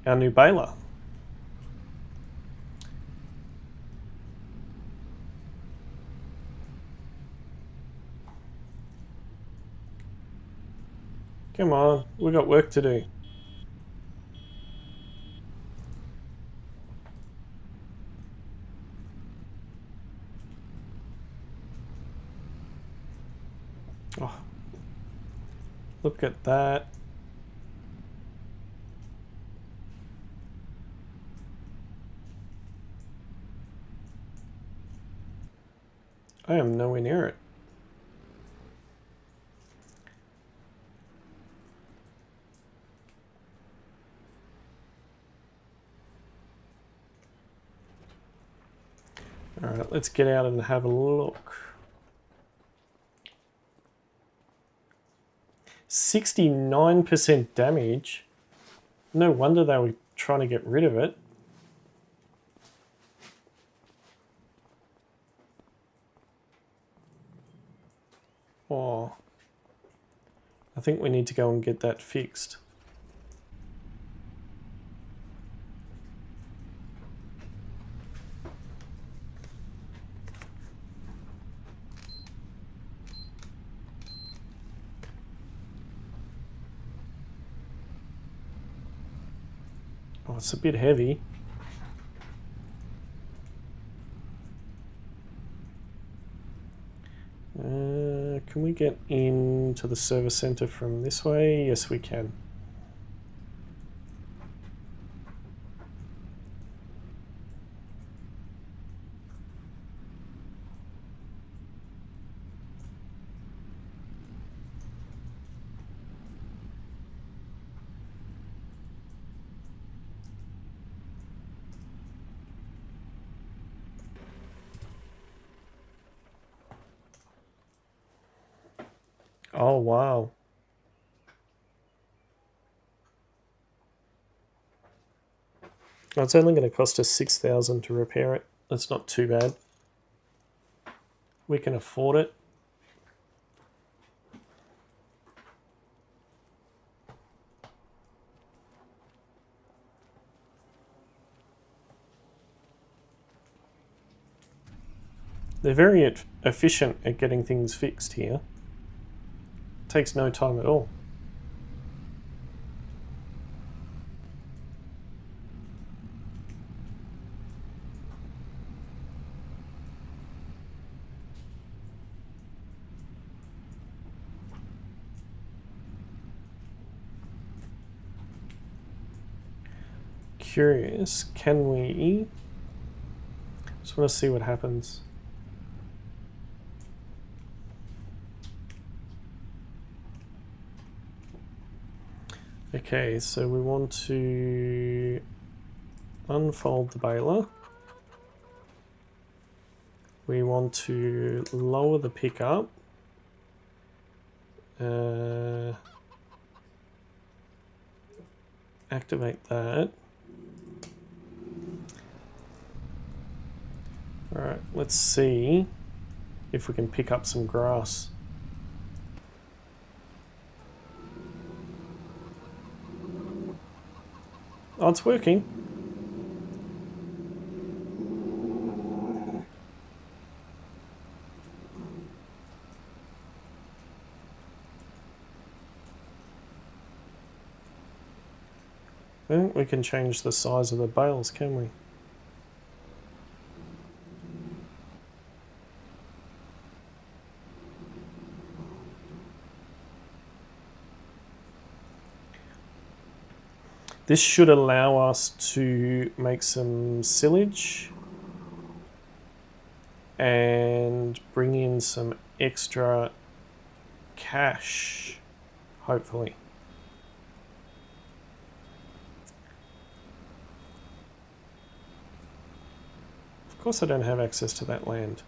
our new baler. Come on, we've got work to do. Oh, look at that. I am nowhere near it. All right, let's get out and have a look. 69% damage. No wonder they were trying to get rid of it. Oh, I think we need to go and get that fixed. it's a bit heavy. Can we get into the service center from this way? Yes, we can. Oh, wow. It's only going to cost us 6,000 to repair it. That's not too bad. We can afford it. They're very efficient at getting things fixed here. Takes no time at all. Curious, can we... Just want to see what happens. Okay, so we want to unfold the baler. We want to lower the pickup. Activate that. Alright, let's see if we can pick up some grass. Oh, it's working. I think we can change the size of the bales, can we? This should allow us to make some silage and bring in some extra cash, hopefully. Of course I don't have access to that land.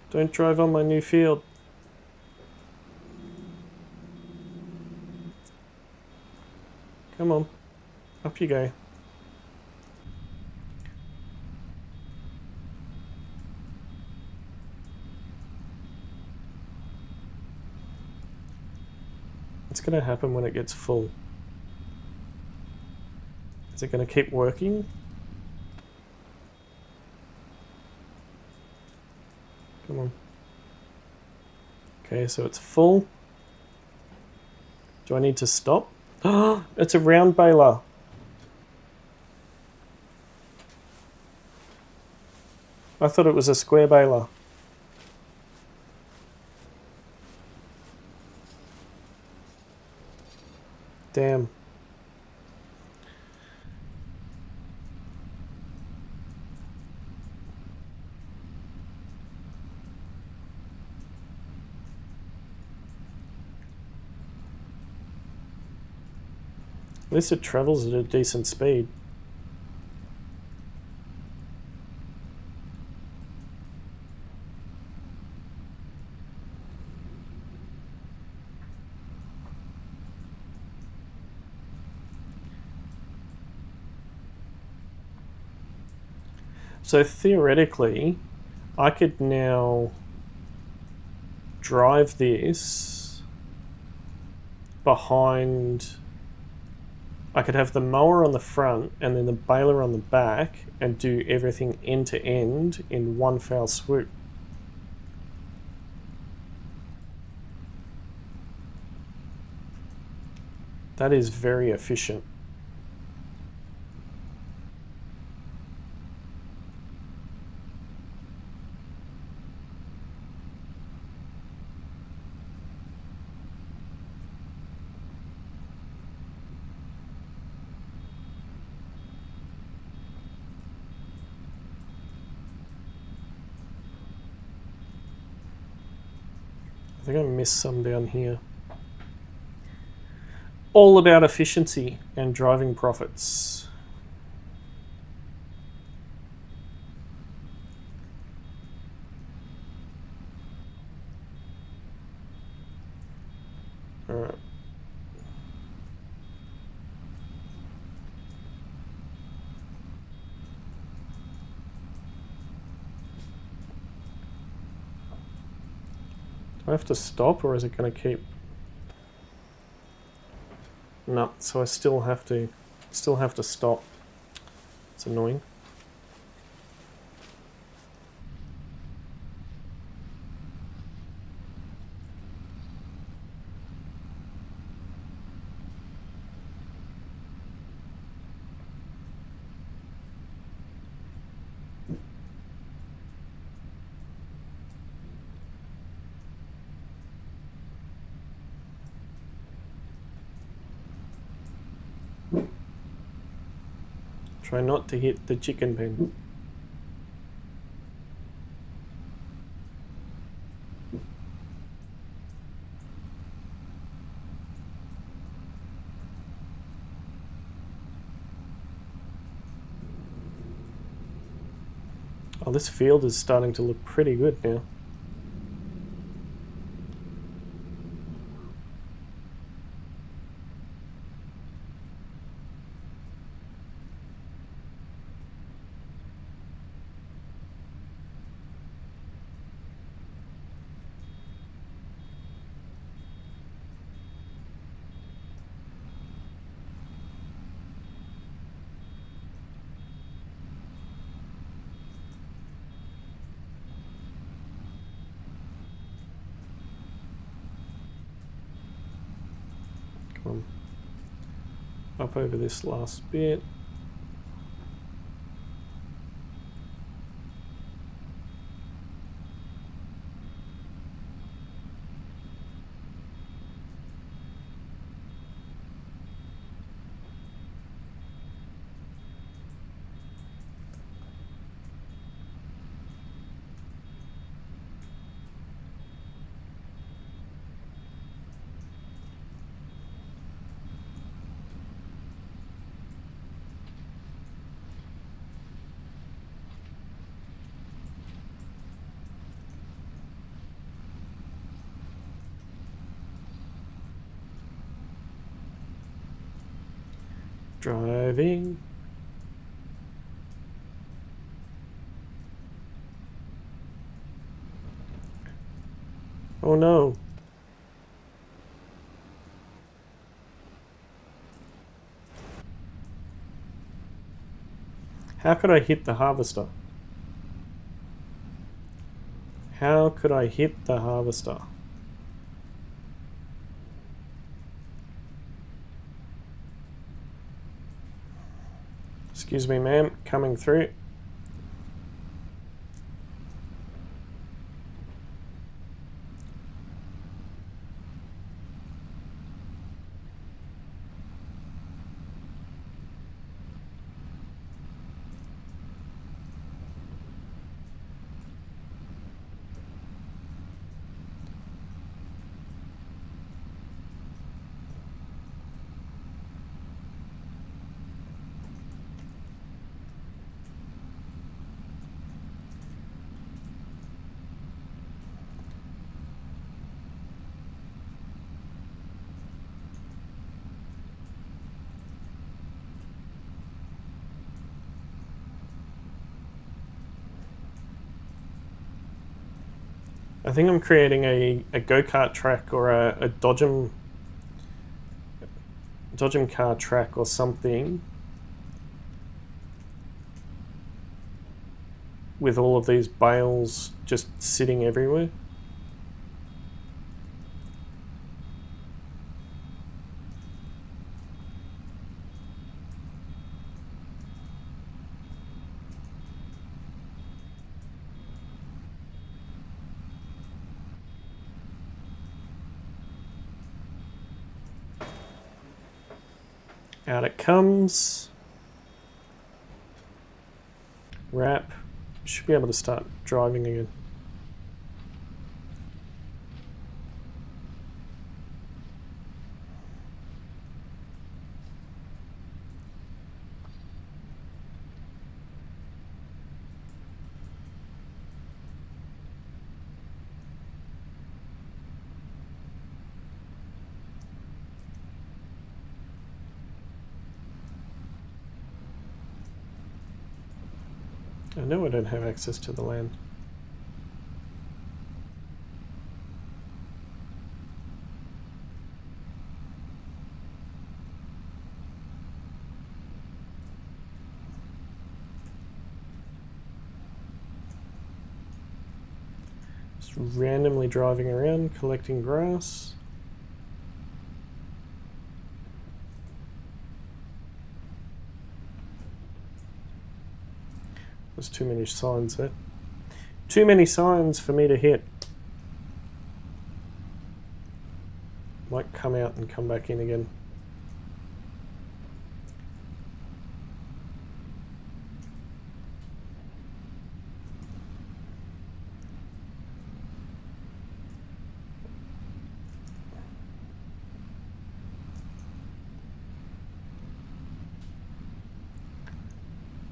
Don't drive on my new field. Come on, up you go. What's going to happen when it gets full? Is it going to keep working? Come on. Okay, so it's full. Do I need to stop? Oh, it's a round baler. I thought it was a square baler. Damn. At least it travels at a decent speed. So theoretically, I could now drive this behind. I could have the mower on the front and then the baler on the back and do everything end to end in one foul swoop. That is very efficient. I think I missed some down here. All about efficiency and driving profits. All right. Do I have to stop, or is it going to keep? No, so I still have to stop. It's annoying. Try not to hit the chicken pen. Oh, this field is starting to look pretty good now. Up over this last bit. Driving. Oh no. How could I hit the harvester? How could I hit the harvester? Excuse me, ma'am, coming through. I think I'm creating a go-kart track or a dodgem car track or something with all of these bales just sitting everywhere. Out it comes. Wrap. Should be able to start driving again. I know I don't have access to the land. Just randomly driving around, collecting grass. There's too many signs there. Too many signs for me to hit. Might come out and come back in again.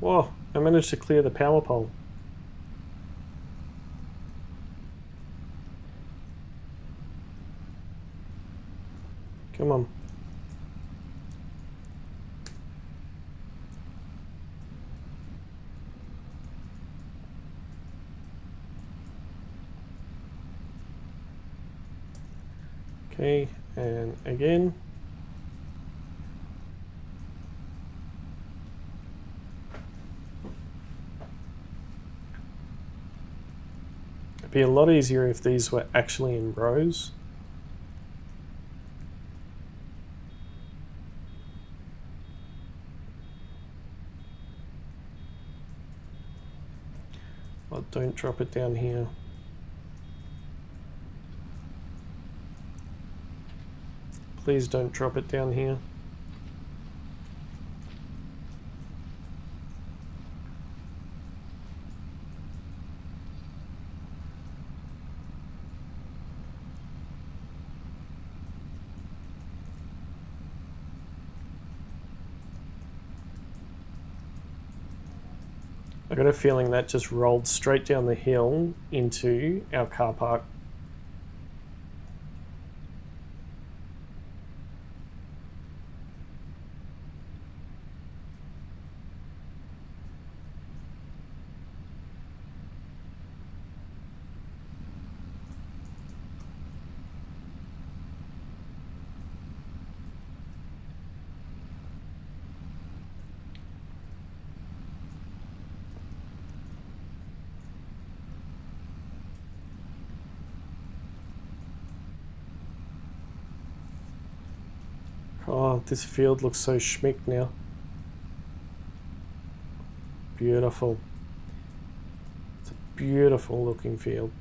Whoa, I managed to clear the power pole. Come on. Okay, and again. It'd be a lot easier if these were actually in rows. Oh, don't drop it down here. Please don't drop it down here. I got a feeling that just rolled straight down the hill into our car park. Oh, this field looks so schmick now. Beautiful. It's a beautiful looking field.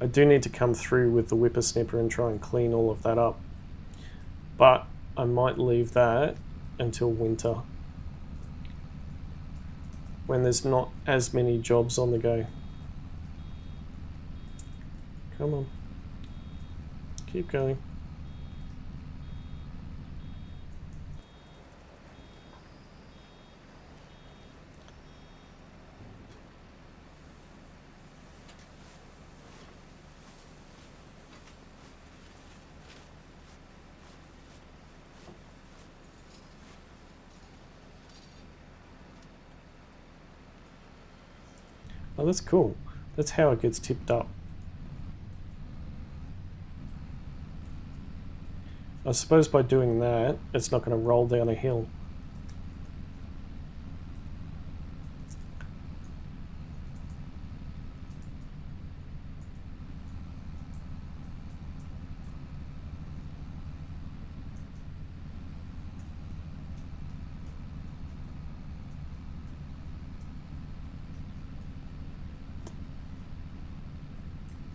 I do need to come through with the whippersnipper and try and clean all of that up. But I might leave that until winter, when there's not as many jobs on the go. Come on. Keep going. Oh, that's cool. That's how it gets tipped up. I suppose by doing that, it's not going to roll down a hill.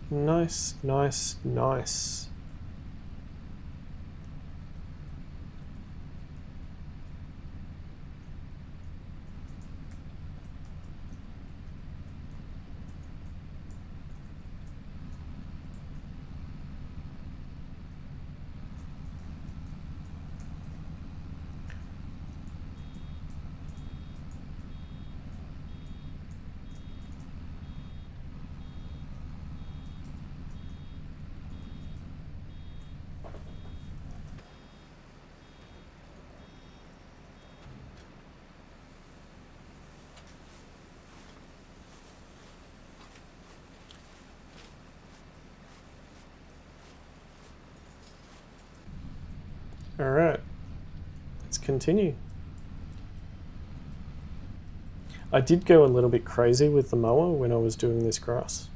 Nice, nice, nice. All right, let's continue. I did go a little bit crazy with the mower when I was doing this grass.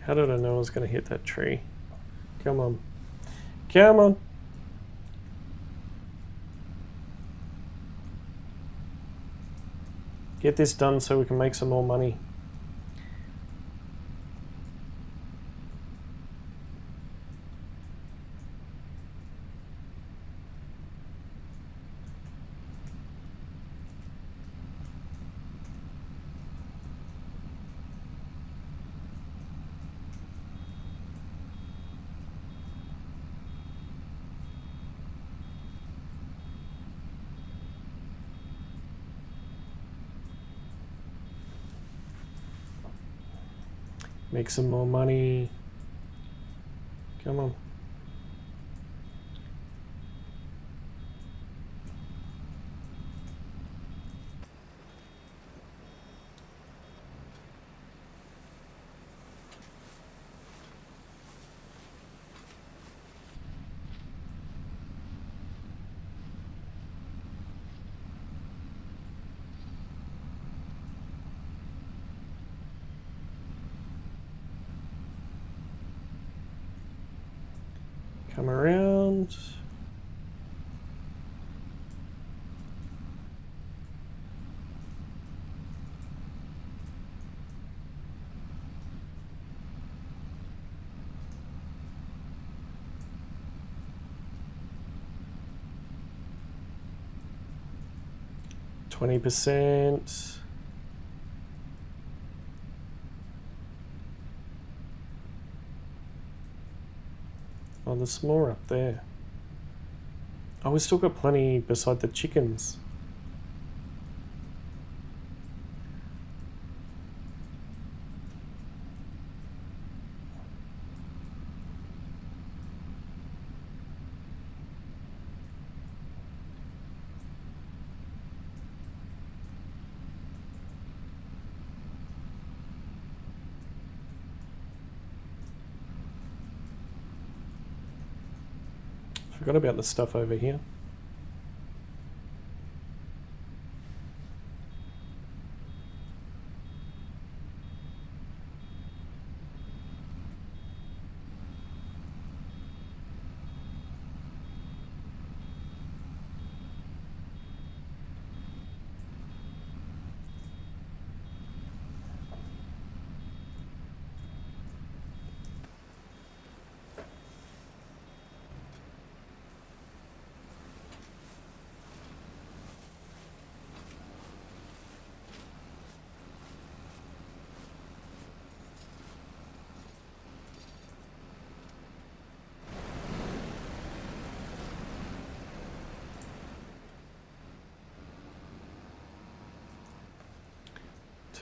How did I know I was going to hit that tree? Come on. Come on. Get this done so we can make some more money. Make some more money. Come on. Come around. %. Oh, there's more up there. Oh, we still got plenty beside the chickens. Forgot about the stuff over here.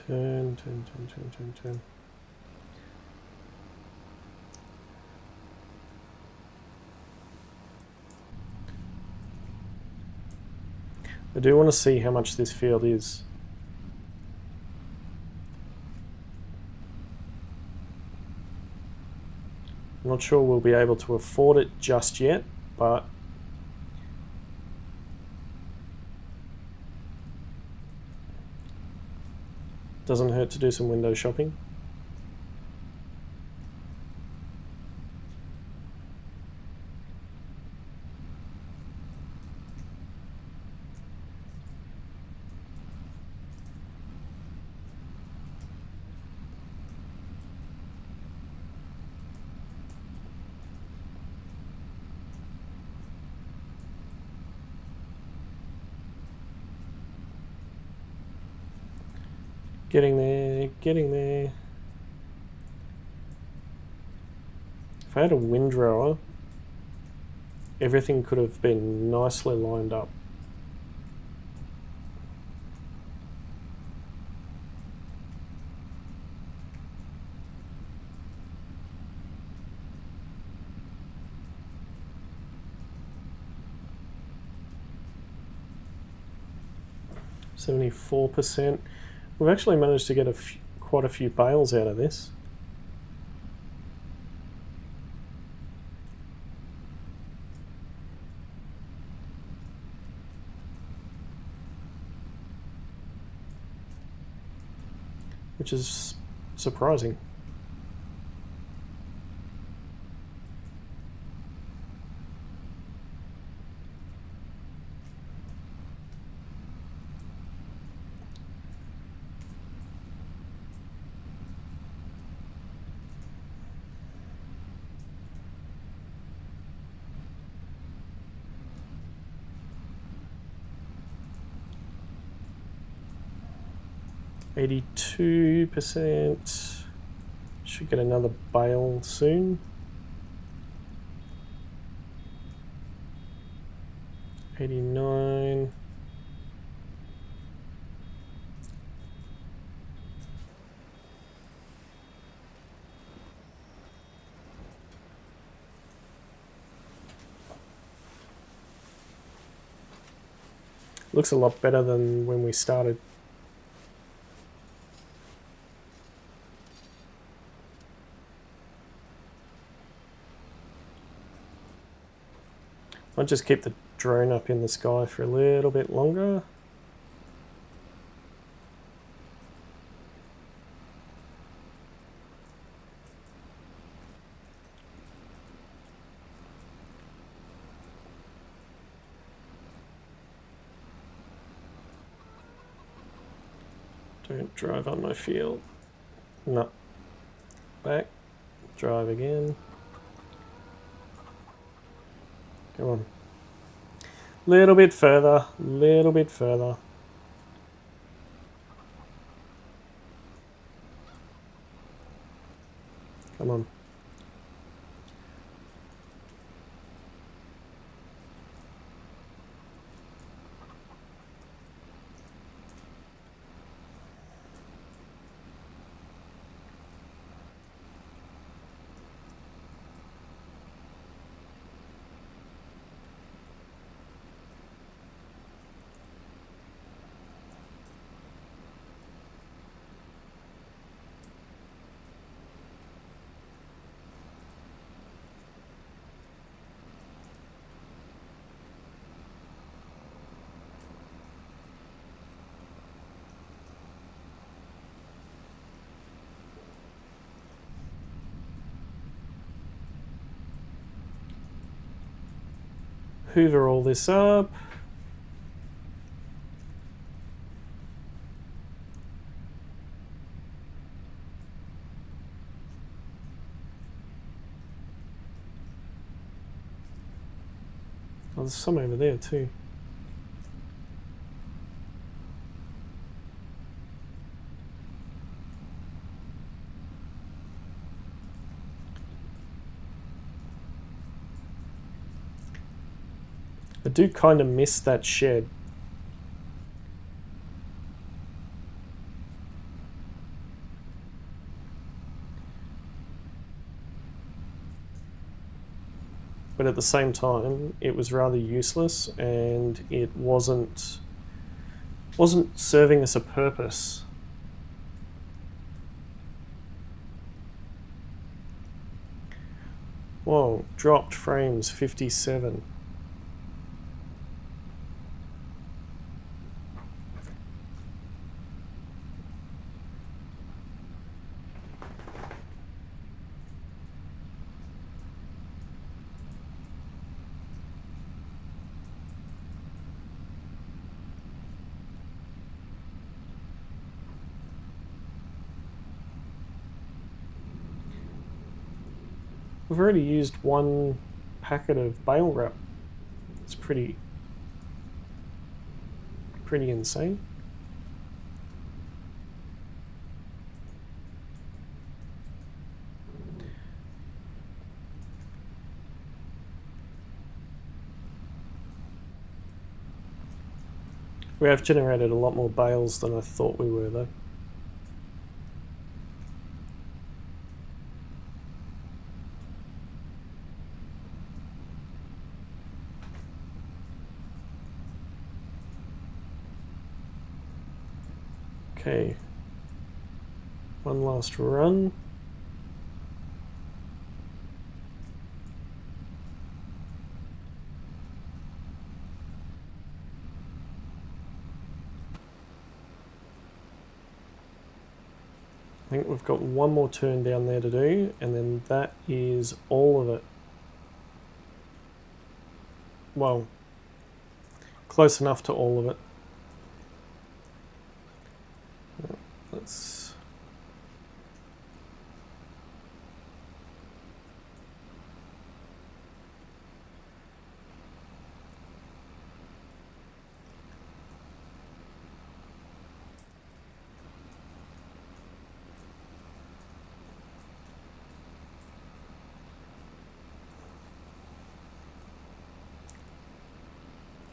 Turn. I do want to see how much this field is. I'm not sure we'll be able to afford it just yet, but doesn't hurt to do some window shopping. Getting there, getting there. If I had a windrower, everything could have been nicely lined up. %. We've actually managed to get quite a few bales out of this. Which is surprising. %. Should get another bale soon. 89. Looks a lot better than when we started. I'll just keep the drone up in the sky for a little bit longer. Don't drive on my field. No. Back. Drive again. Come on. Little bit further, little bit further. Come on. Hoover all this up. Oh, there's some over there too. I do kind of miss that shed. But at the same time, it was rather useless and it wasn't serving us a purpose. Whoa, dropped frames 57. We've already used one packet of bale wrap. It's pretty insane. We have generated a lot more bales than I thought we were though. Okay, one last run. I think we've got one more turn down there to do, and then that is all of it. Well, close enough to all of it. Let's...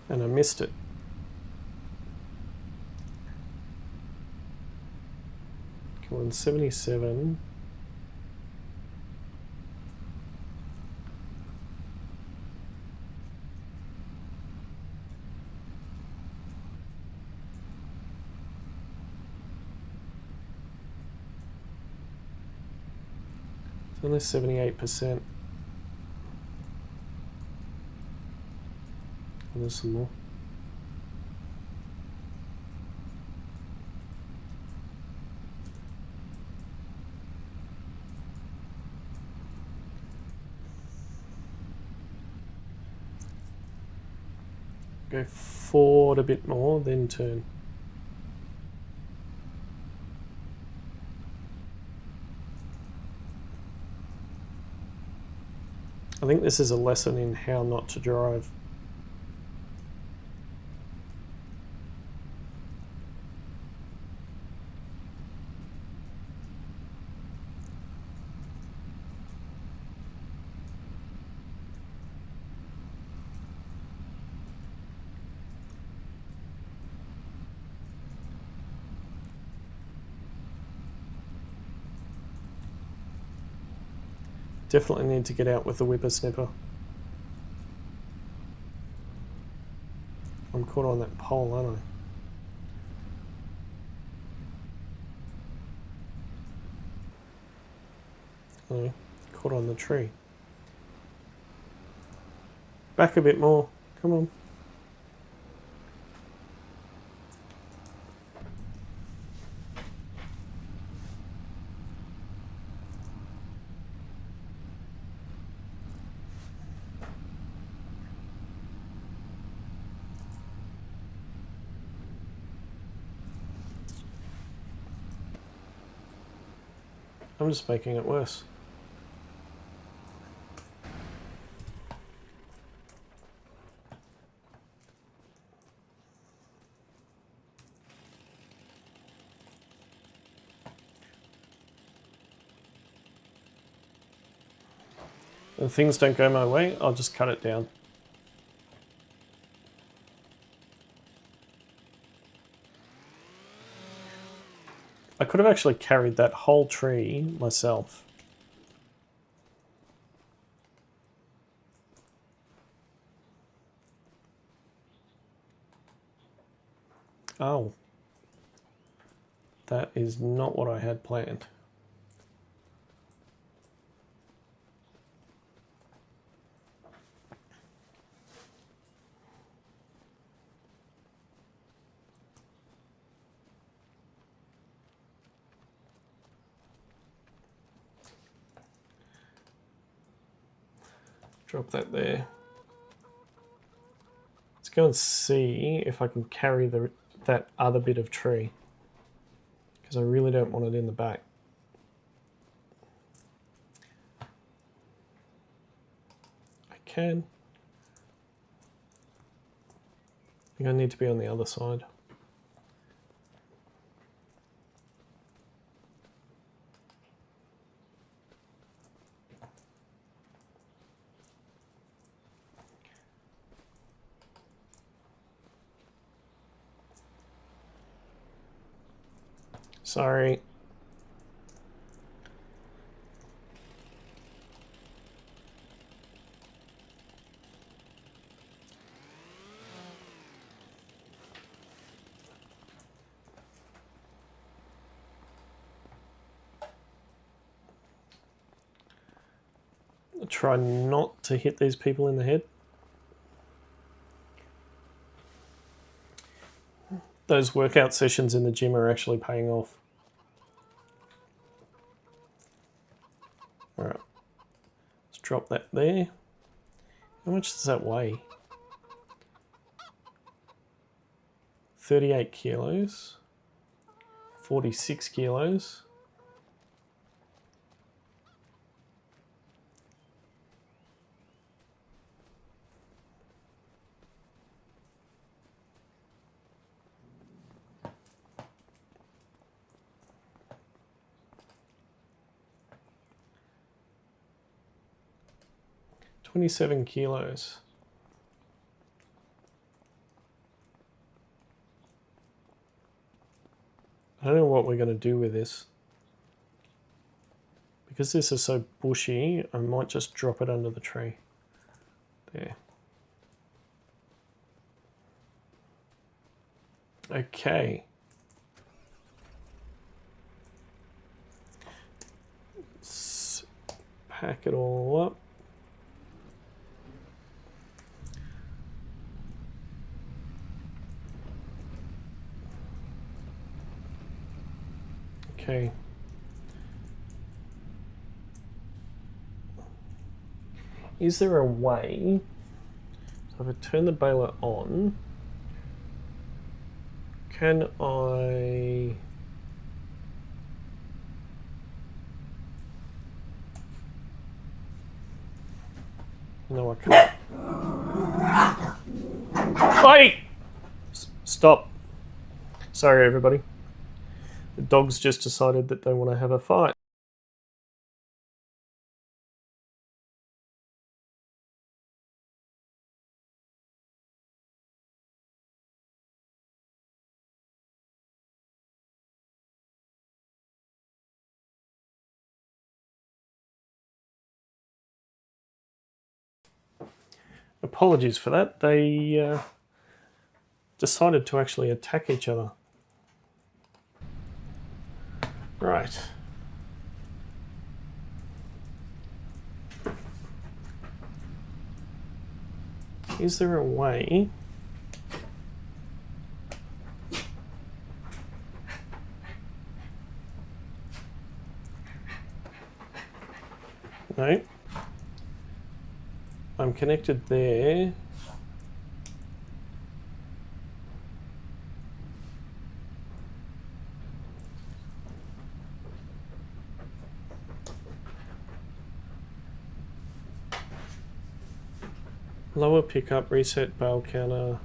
and I missed it. Come on, 77. It's only 78%. And there's some more. Go forward a bit more, then turn. I think this is a lesson in how not to drive. Definitely need to get out with the whippersnipper. I'm caught on that pole, aren't I? No, caught on the tree. Back a bit more. Come on. I'm just making it worse. If things don't go my way, I'll just cut it down. I could have actually carried that whole tree myself. Oh. That is not what I had planned. Drop that there. Let's go and see if I can carry that other bit of tree, because I really don't want it in the back. I can. I think I need to be on the other side. Sorry. I'll try not to hit these people in the head. Those workout sessions in the gym are actually paying off. All right, let's drop that there. How much does that weigh? 38 kilos, 46 kilos. $27 kilos. I don't know what we're going to do with this. Because this is so bushy, I might just drop it under the tree. There. Okay. Let's pack it all up. Okay. Is there a way, so if I turn the baler on, can I... No, I can't. Wait! Stop. Sorry, everybody. The dogs just decided that they want to have a fight. Apologies for that. They decided to actually attack each other. Right. Is there a way no? I'm connected there. Lower pickup, reset bale counter.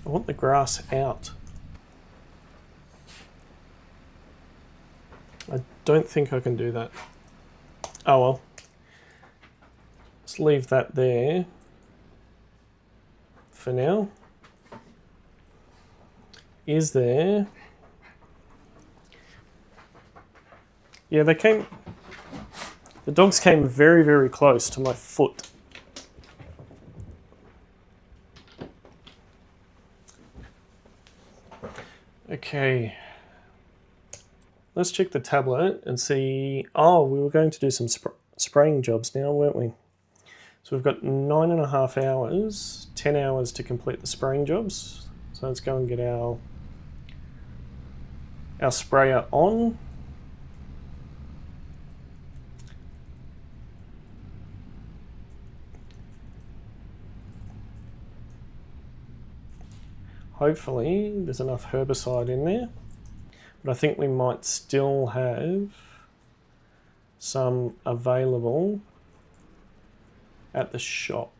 I want the grass out. I don't think I can do that. Oh well. Let's leave that there for now. Is there... Yeah, they came... The dogs came very, very close to my foot. Okay. Let's check the tablet and see... Oh, we were going to do some spraying jobs now, weren't we? So we've got 9.5 hours, 10 hours to complete the spraying jobs. So let's go and get our sprayer on. hopefully there's enough herbicide in there, but I think we might still have some available at the shop.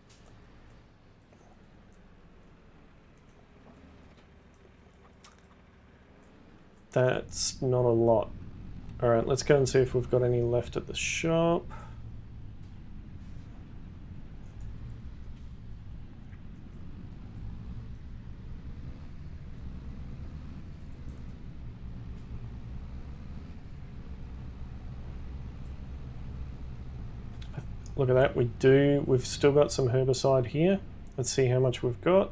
That's not a lot. All right, let's go and see if we've got any left at the shop. Look at that, we've still got some herbicide here. Let's see how much we've got.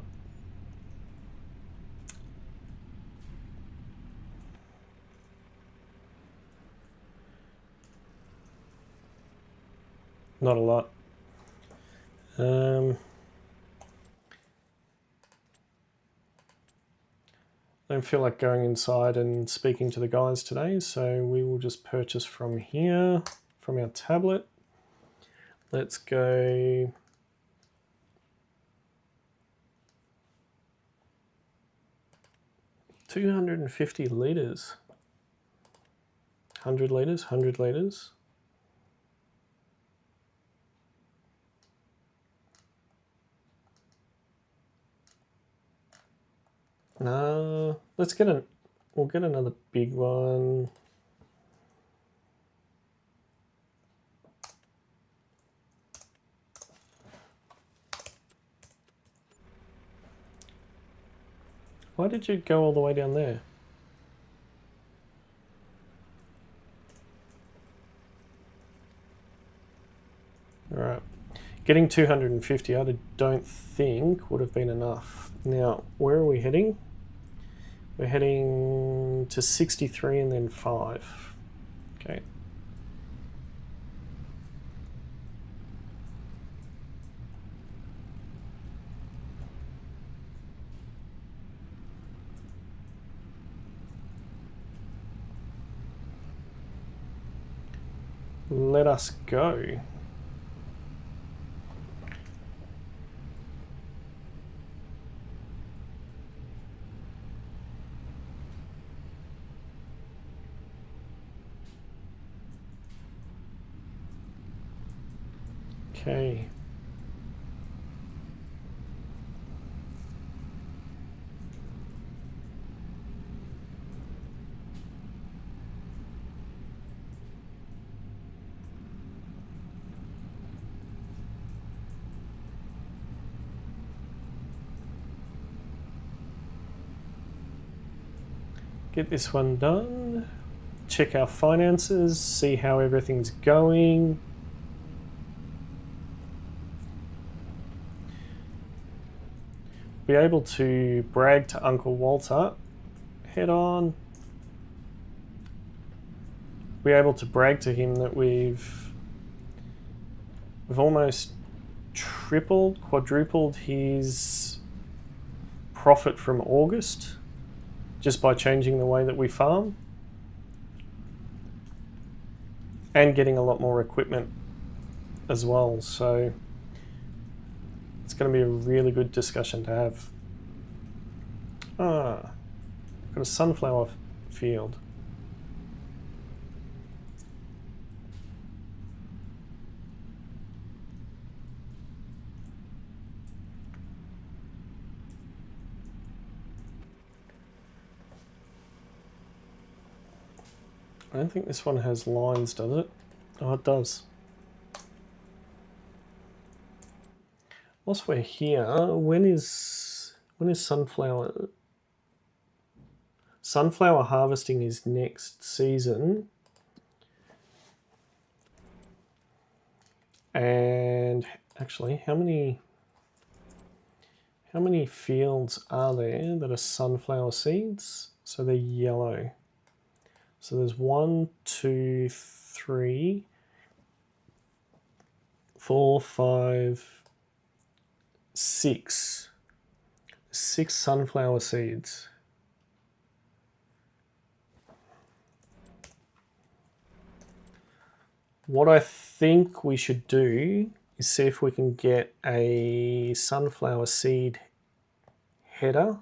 Not a lot. Don't feel like going inside and speaking to the guys today, so we will just purchase from here, from our tablet. Let's go 250 litres. 100 litres, 100 litres. No, we'll get another big one. Why did you go all the way down there? All right, getting 250 I don't think would have been enough. Now, where are we heading? We're heading to 63 and then 5. Okay. Let us go. Okay. Get this one done. Check our finances, see how everything's going. Be able to brag to Uncle Walter. Head on. Be able to brag to him that we've almost tripled, quadrupled his profit from August just by changing the way that we farm and getting a lot more equipment as well. So it's going to be a really good discussion to have. Got a sunflower field. I don't think this one has lines, does it? Oh, it does. Whilst we're here, when is sunflower? Sunflower harvesting is next season. And actually, how many fields are there that are sunflower seeds? So they're yellow. So there's 1, 2, 3, 4, 5, 6. 6 sunflower seeds. What I think we should do is see if we can get a sunflower seed header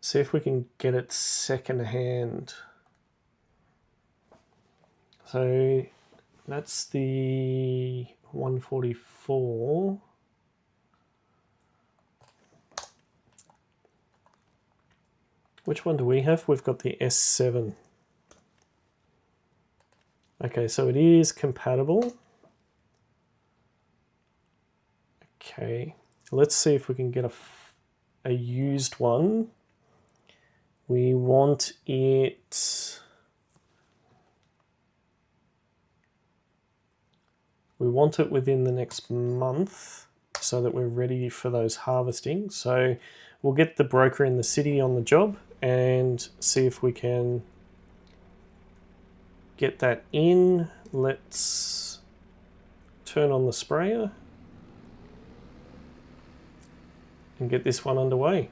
See if we can get it second hand. So that's the 144. Which one do we have? We've got the S7. Okay, so it is compatible. Okay, let's see if we can get a used one. We want it... We want it within the next month so that we're ready for those harvesting. So we'll get the broker in the city on the job and see if we can get that in. Let's turn on the sprayer and get this one underway.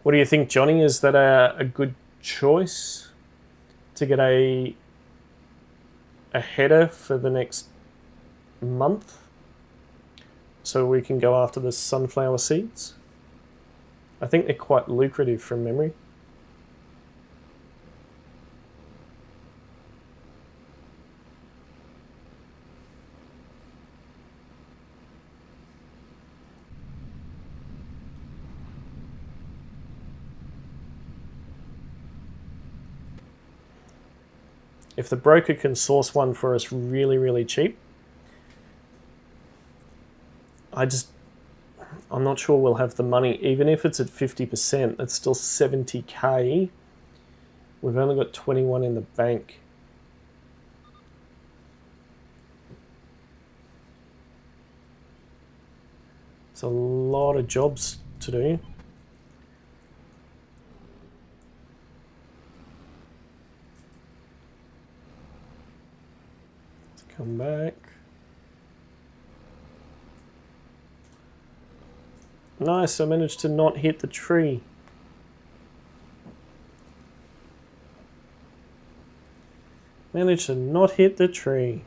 What do you think, Johnny? Is that a good choice to get a header for the next month so we can go after the sunflower seeds? I think they're quite lucrative from memory. If the broker can source one for us really, really cheap, I'm not sure we'll have the money. Even if it's at 50%, that's still 70k. We've only got 21 in the bank. It's a lot of jobs to do. Let's come back. Nice, I managed to not hit the tree. Managed to not hit the tree.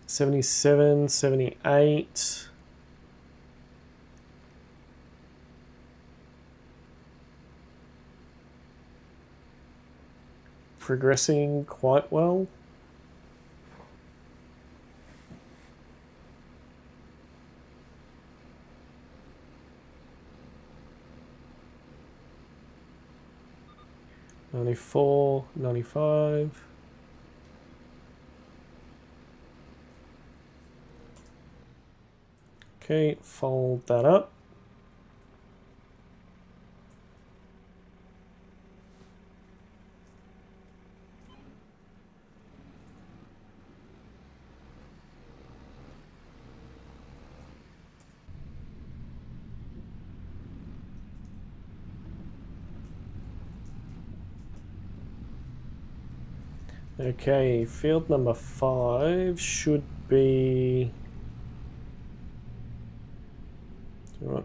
$77, $78. Progressing quite well. $94, $95. Okay, fold that up. Okay, field number 5 should be... Right.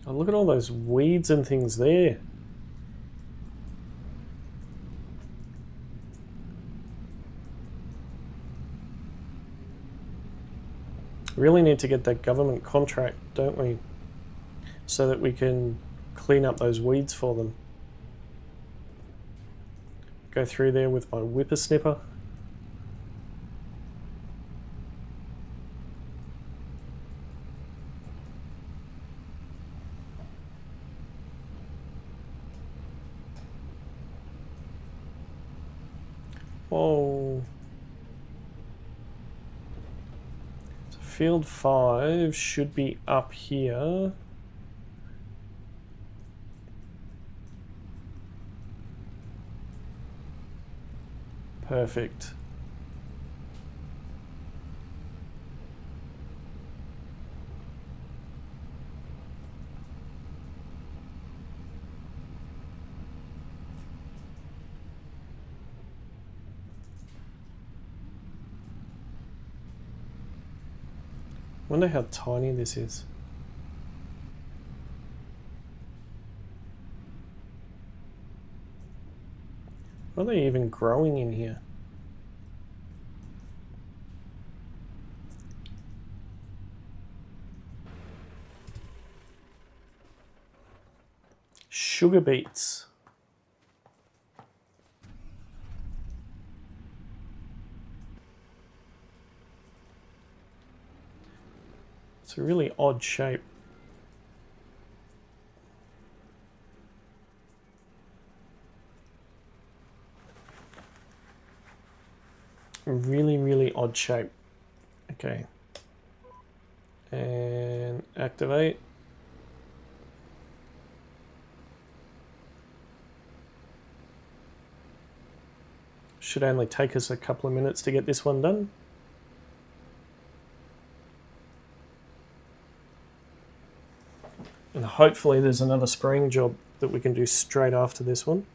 Oh, look at all those weeds and things there. Really need to get that government contract, don't we? So that we can clean up those weeds for them. Go through there with my whippersnipper. Oh. So field 5 should be up here. Perfect. Wonder how tiny this is. Are they even growing in here? Sugar beets. It's a really odd shape. Really, really odd shape. Okay. And activate. Should only take us a couple of minutes to get this one done. And hopefully there's another spraying job that we can do straight after this one.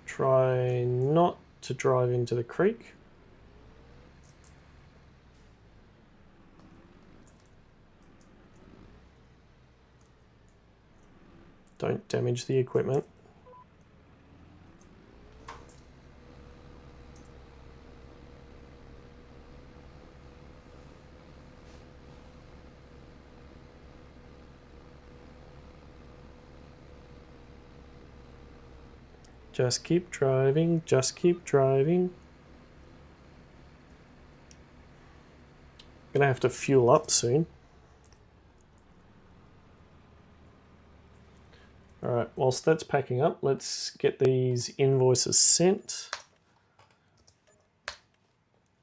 Try not to drive into the creek. Don't damage the equipment. Just keep driving, just keep driving. Gonna have to fuel up soon. Alright, whilst that's packing up, let's get these invoices sent.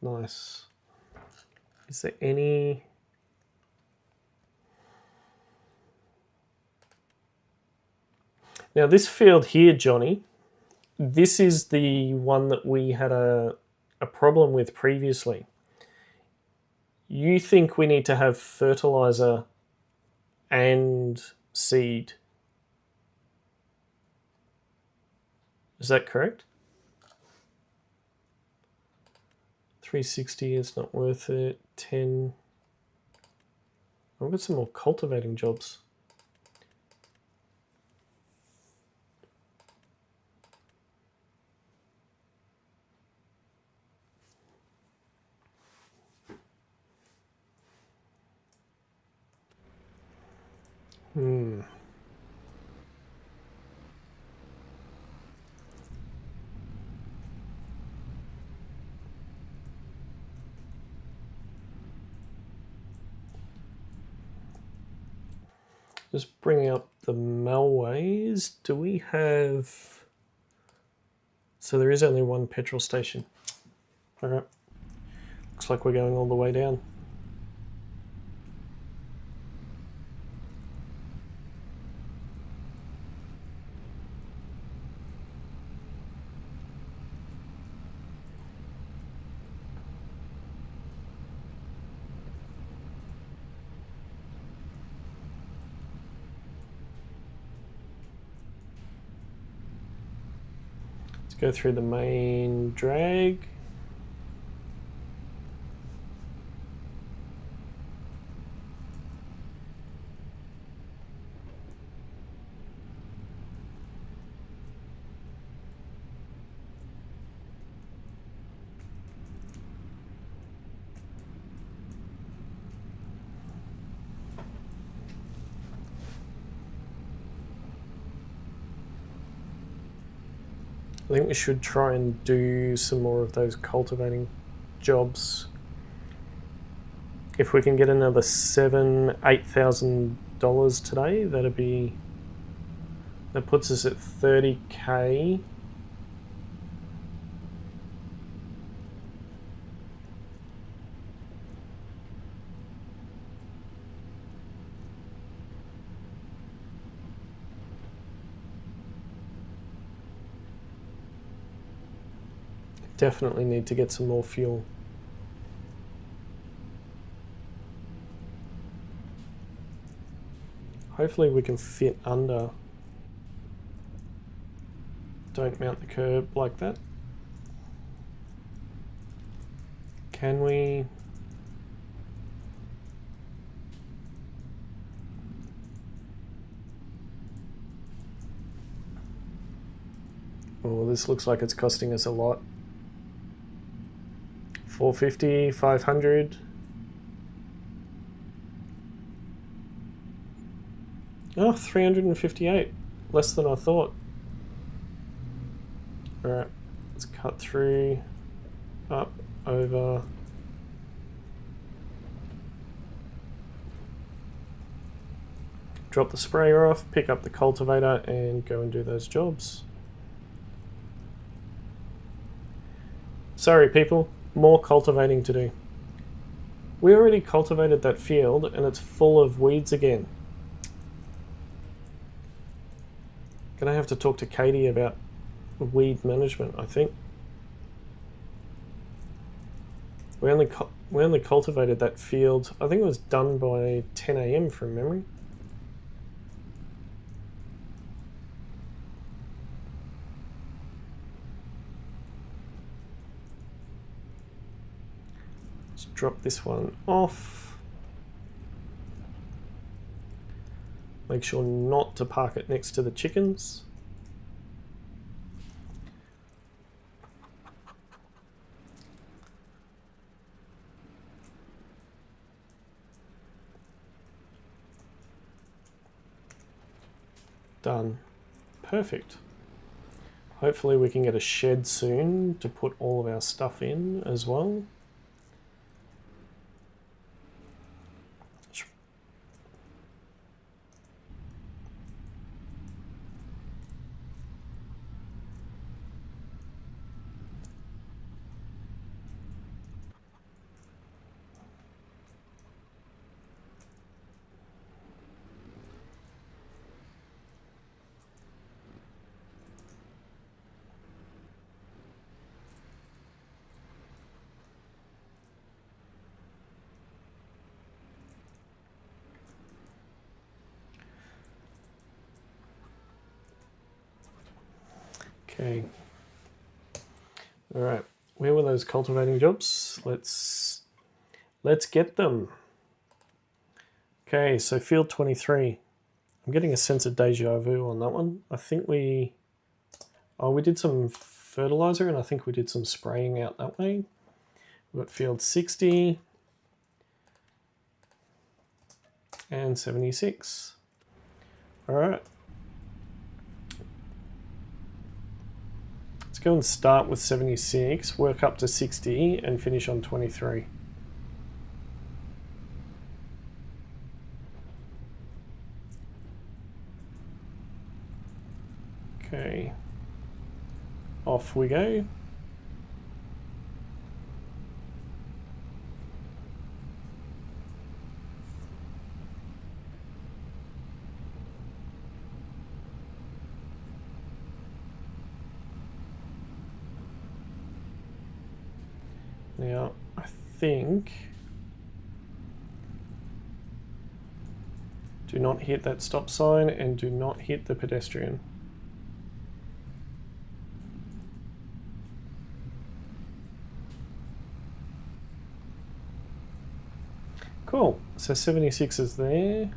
Nice. Is there any... Now this field here, Johnny, this is the one that we had a problem with previously. You think we need to have fertilizer and seed. Is that correct? 360, it's not worth it. 10. I've got some more cultivating jobs. Just bringing up the Melways. Do we have... So there is only one petrol station. Okay. Looks like we're going all the way down. Go through the main drag. I think we should try and do some more of those cultivating jobs. If we can get another $8,000 today, that puts us at 30k. Definitely need to get some more fuel. Hopefully we can fit under. Don't mount the curb like that. Can we? Oh, this looks like it's costing us a lot. 450, 500. Oh, 358. Less than I thought. Alright, let's cut through, up, over. Drop the sprayer off, pick up the cultivator, and go and do those jobs. Sorry people, more cultivating to do. We already cultivated that field and it's full of weeds again. Gonna have to talk to Katie about weed management, I think. We only cultivated that field, I think it was done by 10 AM from memory. Let's drop this one off. Make sure not to park it next to the chickens. Done. Perfect. Hopefully we can get a shed soon to put all of our stuff in as well. Okay. All right. Where were those cultivating jobs? Let's get them. Okay, so field 23. I'm getting a sense of deja vu on that one. I think we did some fertilizer and I think we did some spraying out that way. We've got field 60 and 76. All right. Let's go and start with 76, work up to 60 and finish on 23. Okay, off we go. Now, I think do not hit that stop sign and do not hit the pedestrian. Cool, so 76 is there.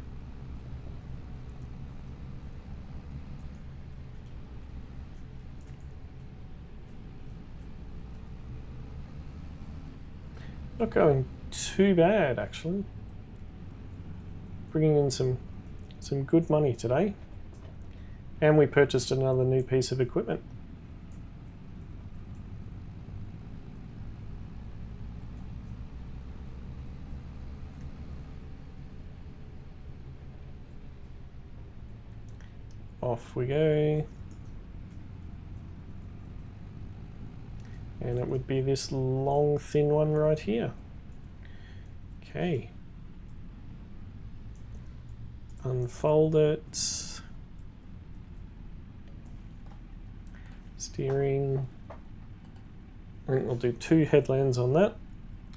Not going too bad actually. Bringing in some good money today. And we purchased another new piece of equipment. Off we go. And it would be this long thin one right here. Okay. Unfold it. Steering. I think we'll do 2 headlands on that.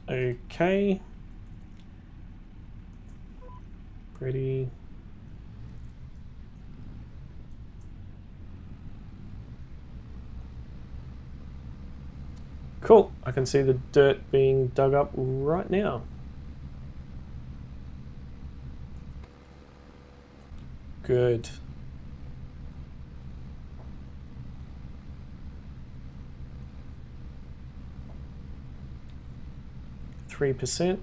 Okay. Pretty. Cool, I can see the dirt being dug up right now. Good. %.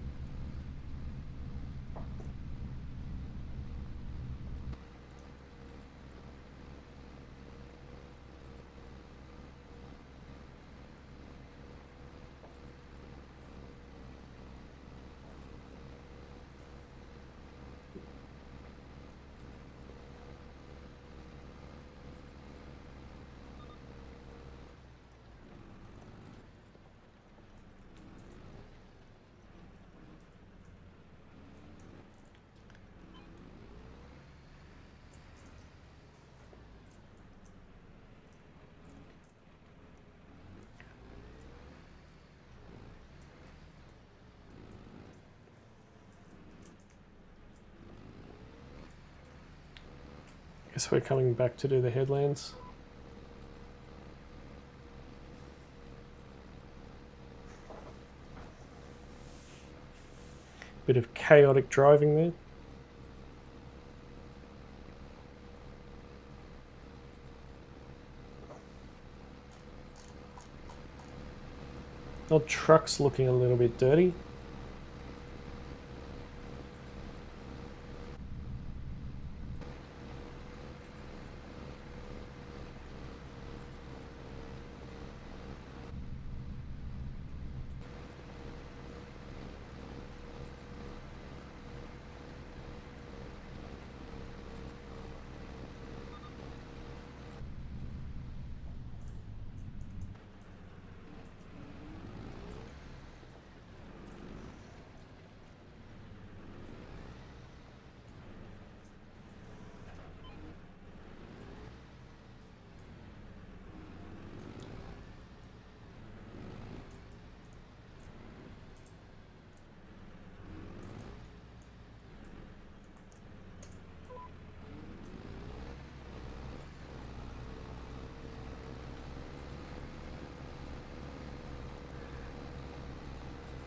Guess we're coming back to do the Headlands. Bit of chaotic driving there. Old truck's looking a little bit dirty.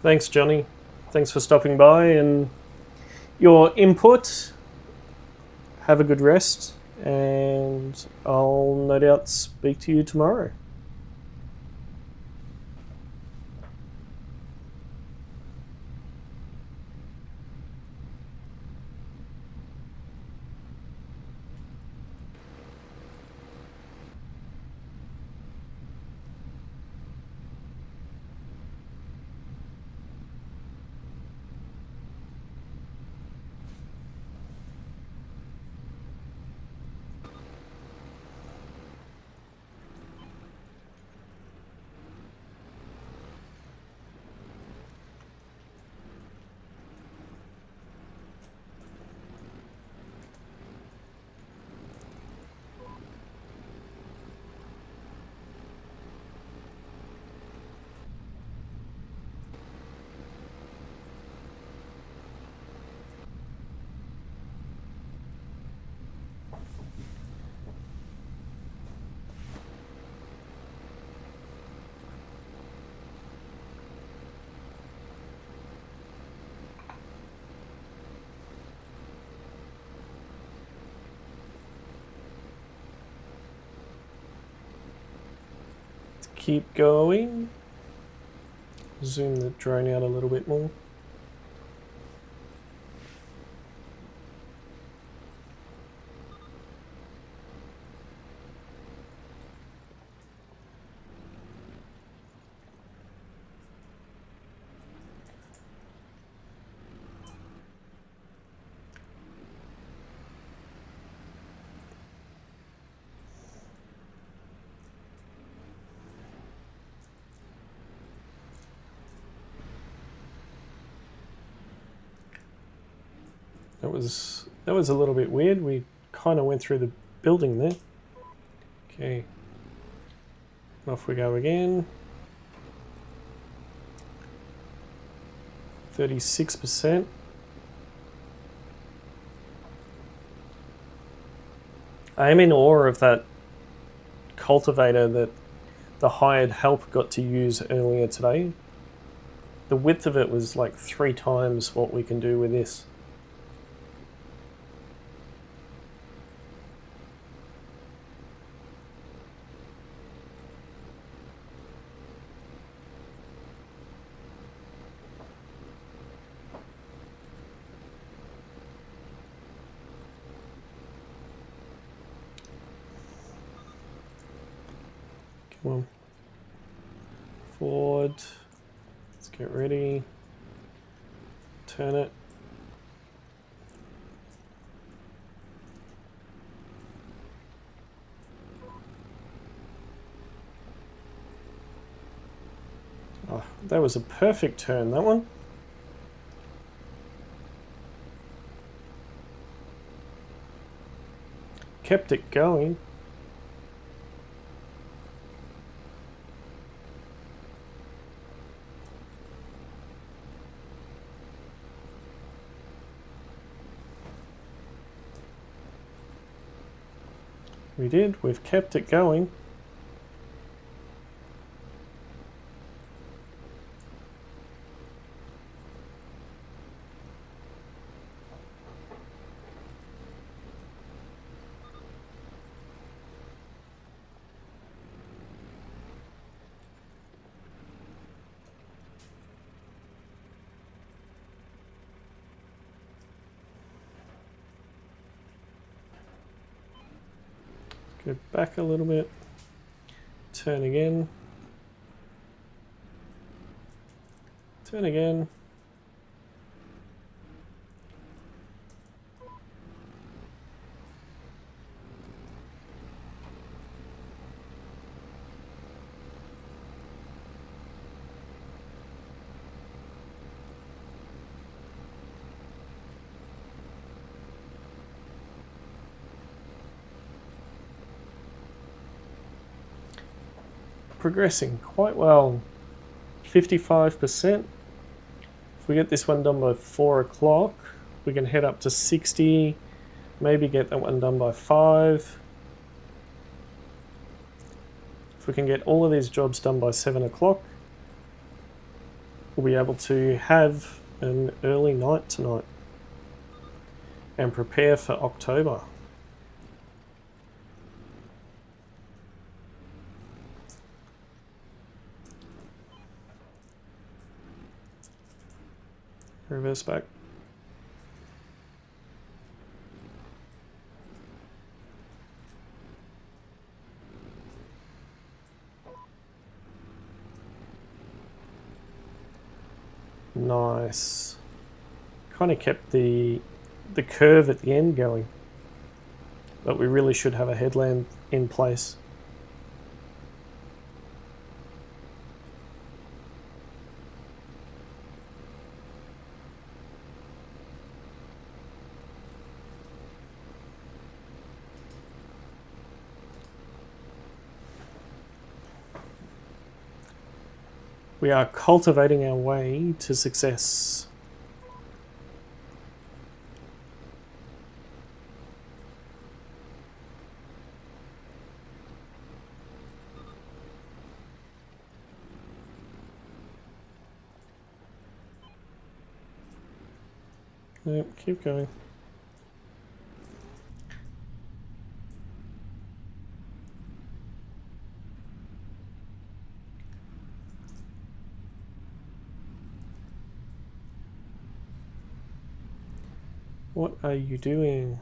Thanks, Johnny. Thanks for stopping by and your input. Have a good rest, and I'll no doubt speak to you tomorrow. Keep going. Zoom the drone out a little bit more. That was a little bit weird. We kind of went through the building there. Okay. Off we go again. 36%. I am in awe of that cultivator that the hired help got to use earlier today. The width of it was like 3 times what we can do with this. Come on. Forward. Let's get ready. Turn it. Oh, that was a perfect turn, that one. Kept it going. We did, we've kept it going. Go back a little bit, turn again, turn again. Progressing quite well, 55%. If we get this one done by 4 o'clock, we can head up to 60, maybe get that one done by 5. If we can get all of these jobs done by 7 o'clock, we'll be able to have an early night tonight and prepare for October. Reverse back. Nice. Kind of kept the curve at the end going, but we really should have a headland in place. We are cultivating our way to success. Yep, keep going. What are you doing?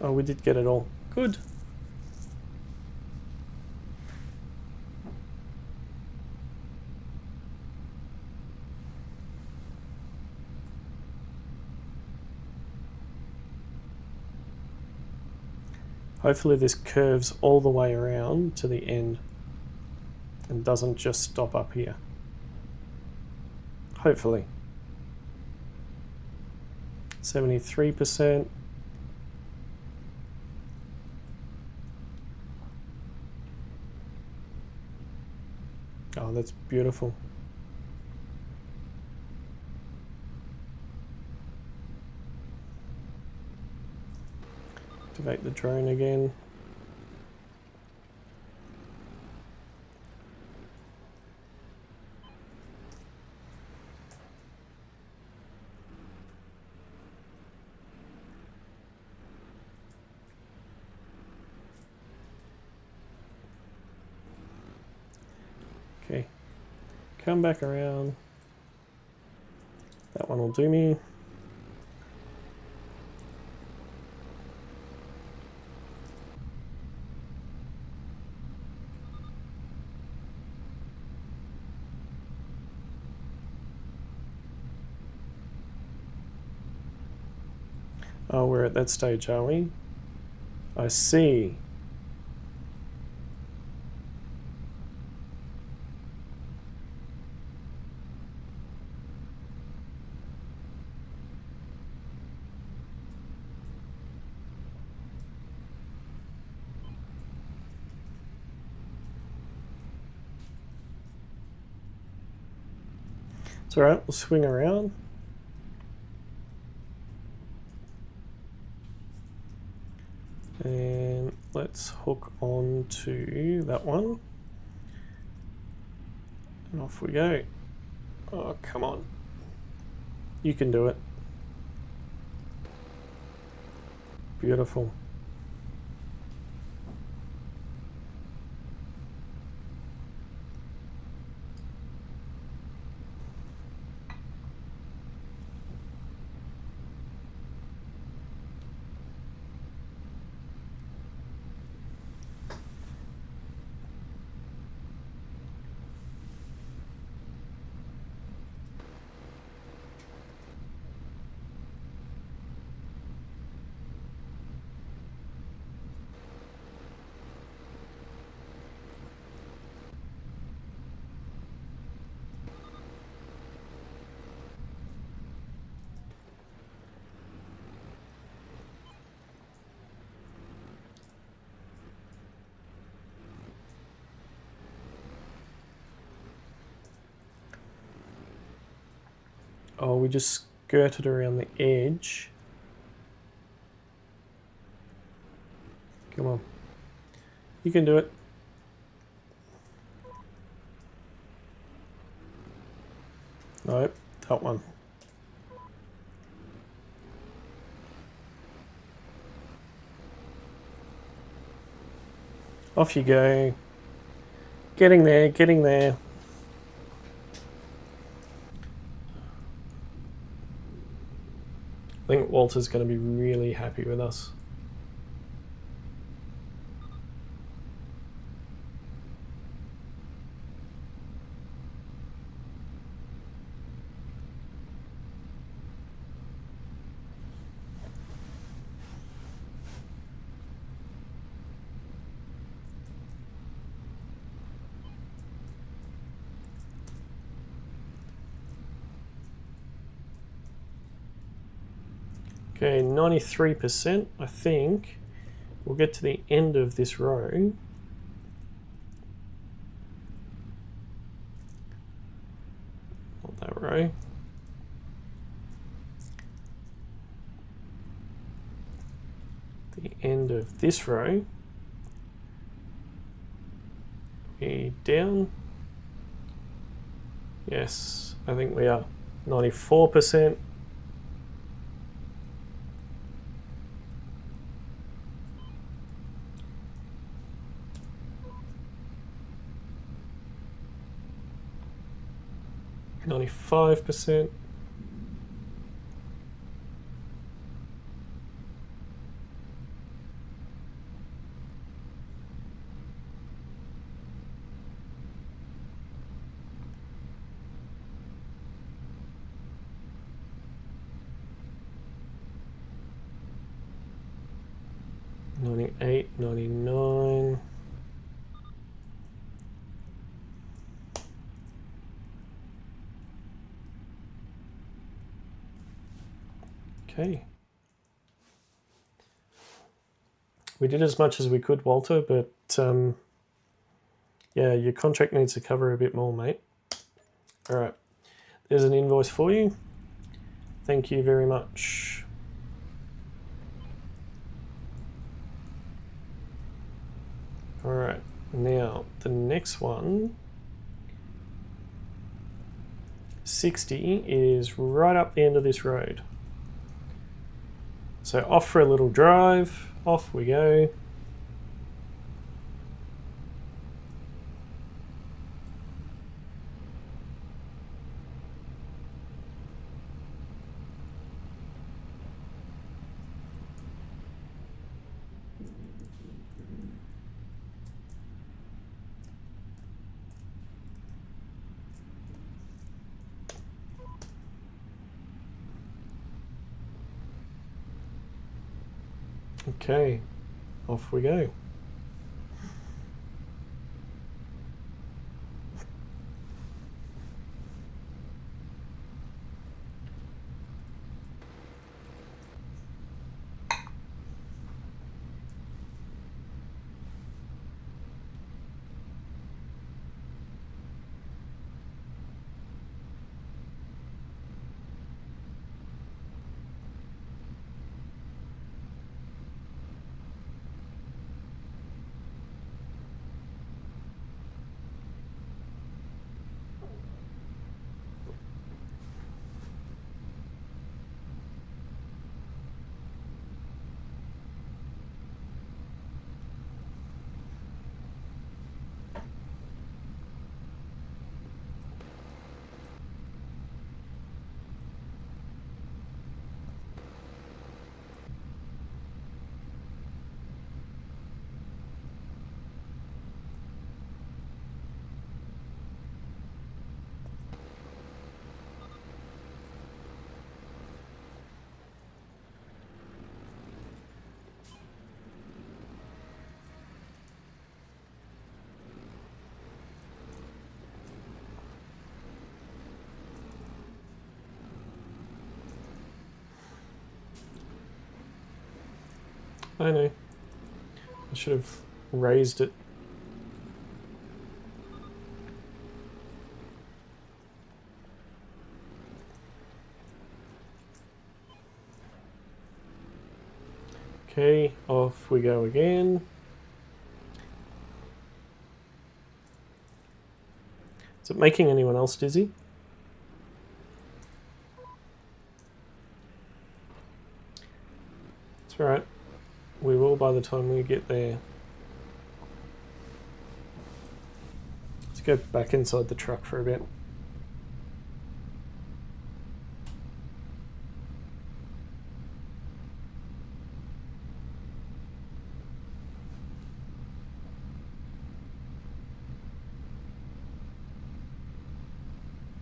Oh, we did get it all. Good. Hopefully this curves all the way around to the end and doesn't just stop up here. Hopefully. 73%. Oh, that's beautiful. Activate the drone again. Okay, come back around. That one will do me. Oh, we're at that stage, are we? I see. It's alright, we'll swing around. And let's hook on to that one. And off we go. Oh, come on. You can do it. Beautiful. Oh, we just skirted around the edge. Come on. You can do it. Nope, that one. Off you go. Getting there, getting there. I think Walter's going to be really happy with us. Okay, 93%, I think. We'll get to the end of this row. Not that row. The end of this row. We down? Yes, I think we are. 94%. %. $98, $99. Okay. We did as much as we could, Walter, but yeah, your contract needs to cover a bit more, mate. All right, there's an invoice for you. Thank you very much. Alright, now the next one, 60, is right up the end of this road. So off for a little drive, off we go. Okay, off we go. I know. I should have raised it. Okay, off we go again. Is it making anyone else dizzy? It's alright. We will by the time we get there. Let's go back inside the truck for a bit.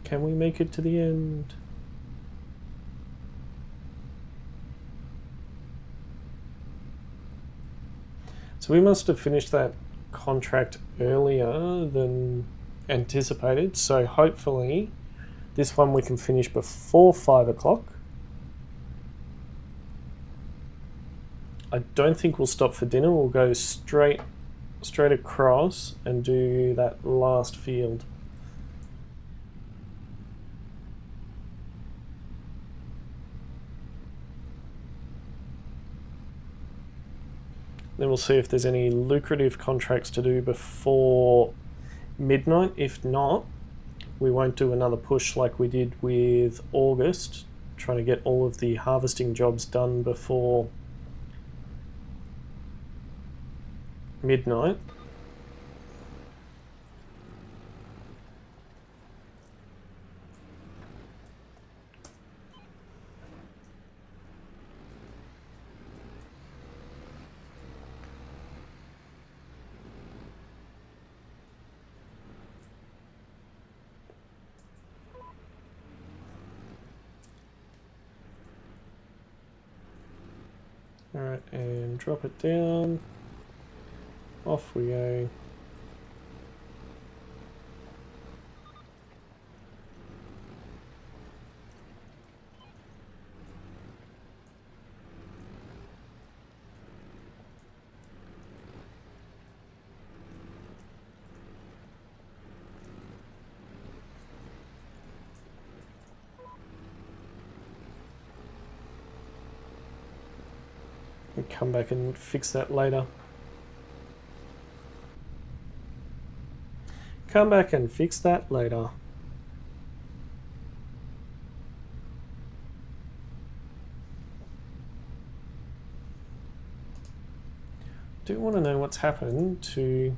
Can we make it to the end? So we must have finished that contract earlier than anticipated, so hopefully this one we can finish before 5 o'clock. I don't think we'll stop for dinner. We'll go straight across and do that last field. Then we'll see if there's any lucrative contracts to do before midnight. If not, we won't do another push like we did with August, trying to get all of the harvesting jobs done before midnight. Alright, and drop it down. Off we go. And come back and fix that later. come back and fix that later. Do want to know what's happened to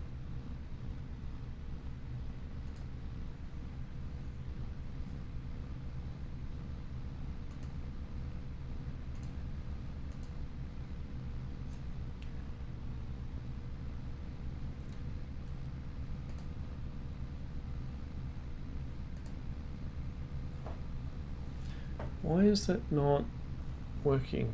why is that not working?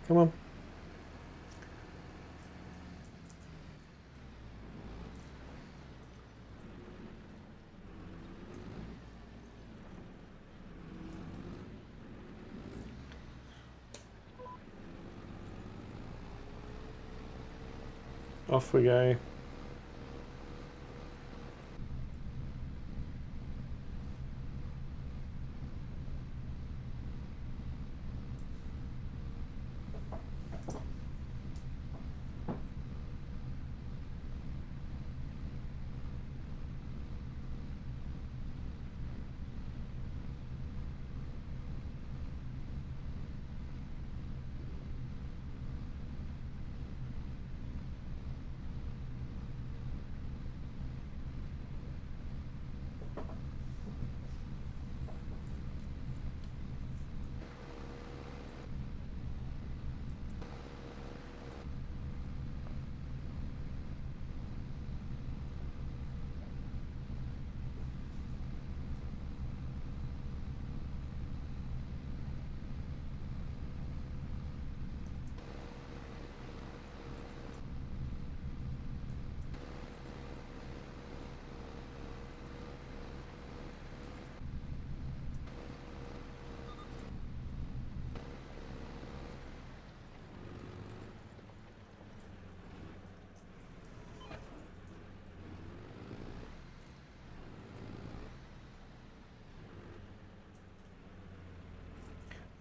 Come on. Off we go.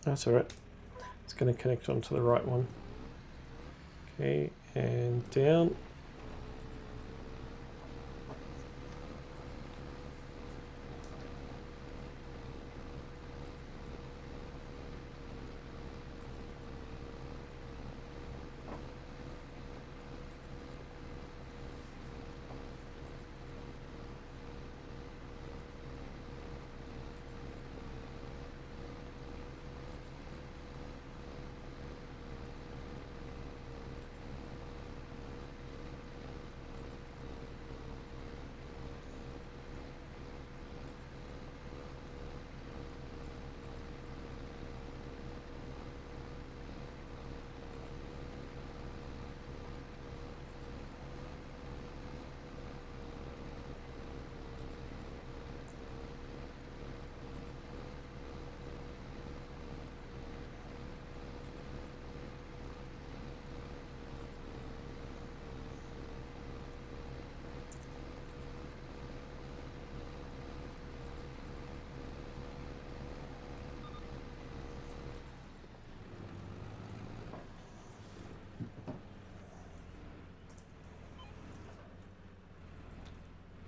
That's all right. It's going to connect onto the right one. Okay, and down.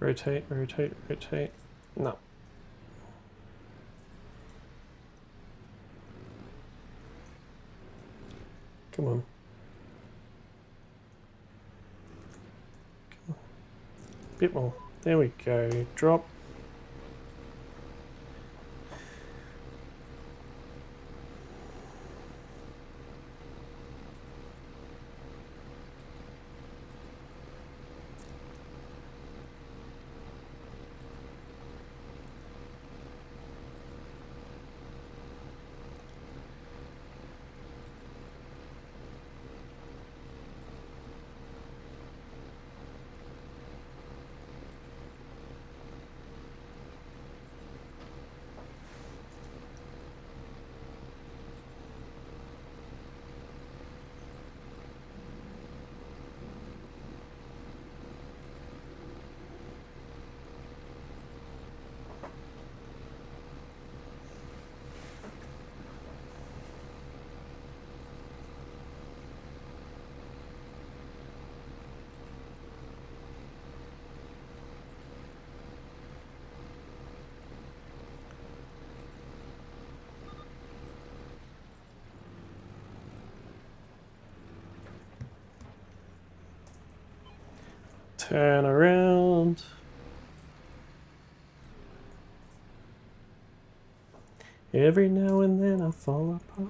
Rotate, rotate, rotate. No. Come on. Come on. Bit more. There we go. Drop. Turn around. Every now and then I fall apart.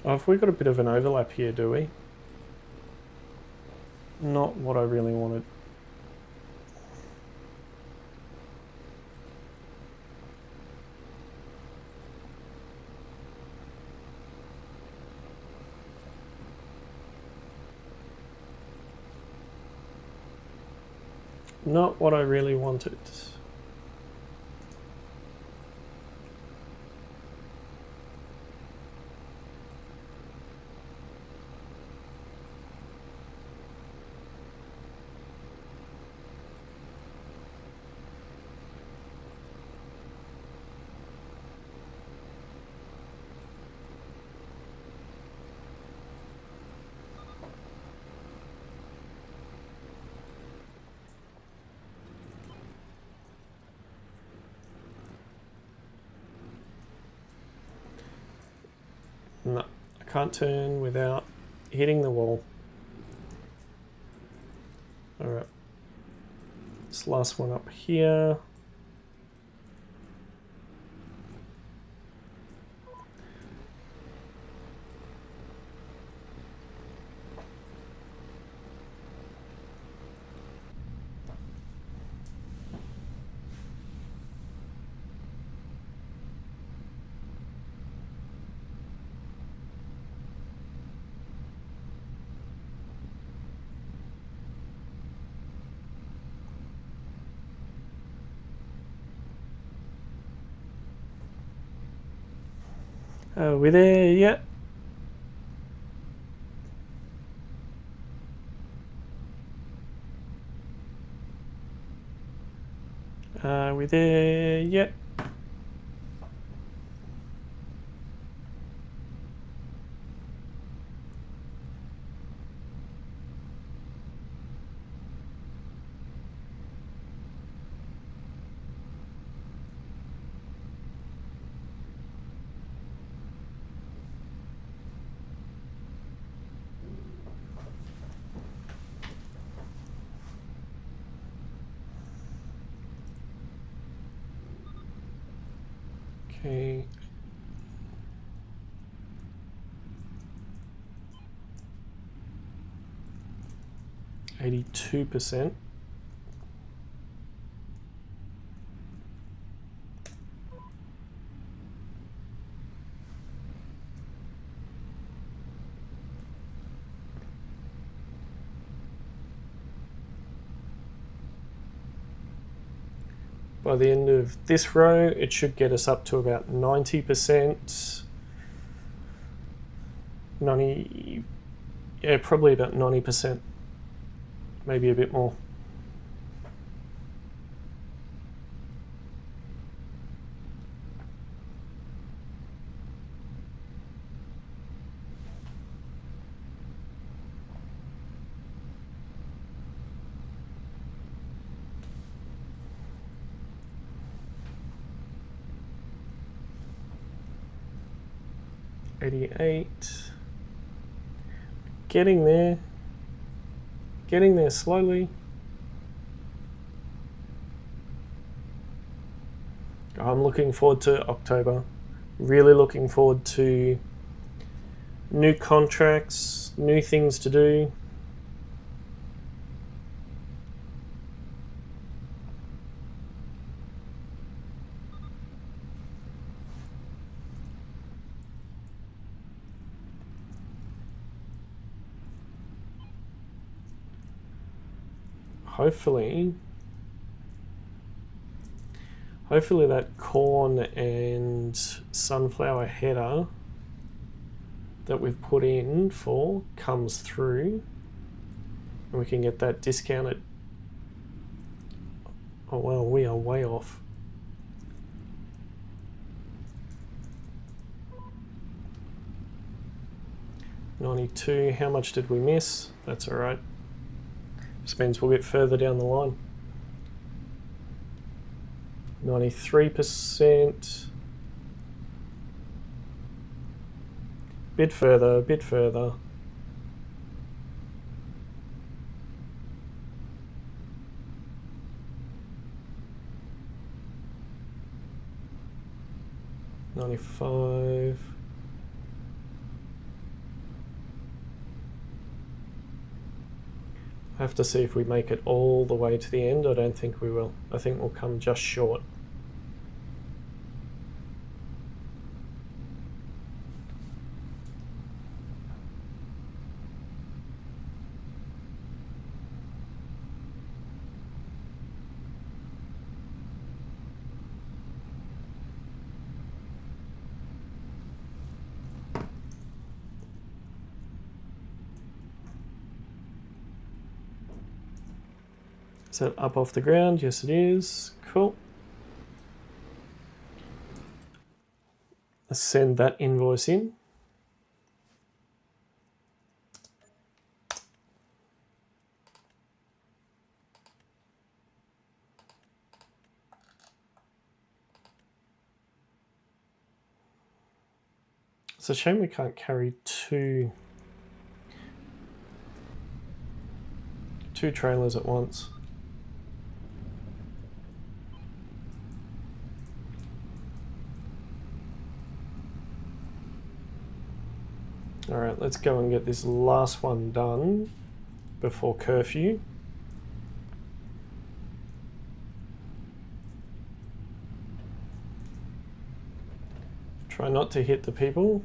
Oh, have we got a bit of an overlap here, do we? Not what I really wanted. Not what I really wanted. No, I can't turn without hitting the wall. Alright. This last one up here. Are we there yet? Are we there yet? Okay. %82%. By the end of this row, it should get us up to about 90%. 90, yeah, probably about 90%, maybe a bit more. $88. Getting there slowly. I'm looking forward to October. Really looking forward to new contracts, new things to do. Hopefully that corn and sunflower header that we've put in for comes through and we can get that discounted. Oh well, we are way off. 92, how much did we miss? That's alright. Just means we'll get further down the line. 93%. Bit further, bit further. $95. I have to see if we make it all the way to the end. I don't think we will. I think we'll come just short. Is that up off the ground? Yes, it is. Cool. Let's send that invoice in. It's a shame we can't carry two trailers at once. All right, let's go and get this last one done before curfew. Try not to hit the people.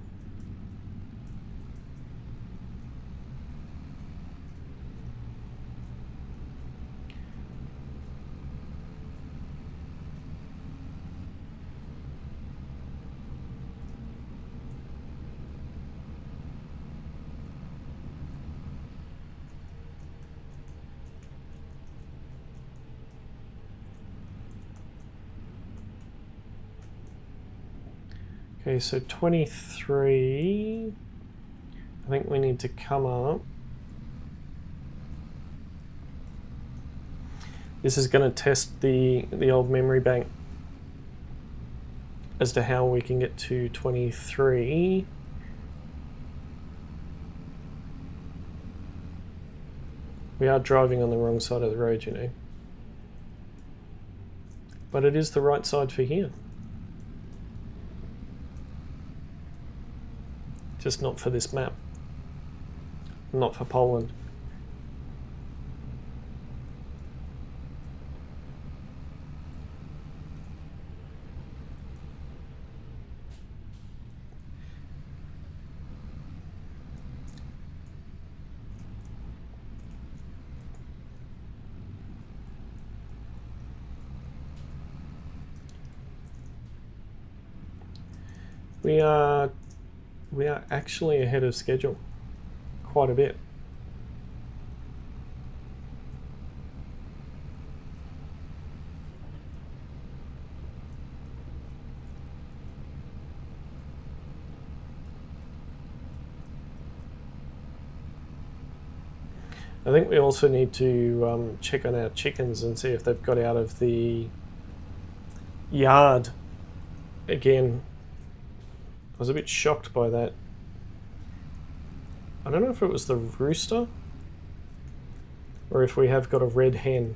Okay, so 23, I think we need to come up. This is going to test the old memory bank as to how we can get to 23. We are driving on the wrong side of the road, you know. But it is the right side for here. Just not for this map. Not for Poland. We are actually ahead of schedule, quite a bit. I think we also need to check on our chickens and see if they've got out of the yard again. I was a bit shocked by that. I don't know if it was the rooster or if we have got a red hen.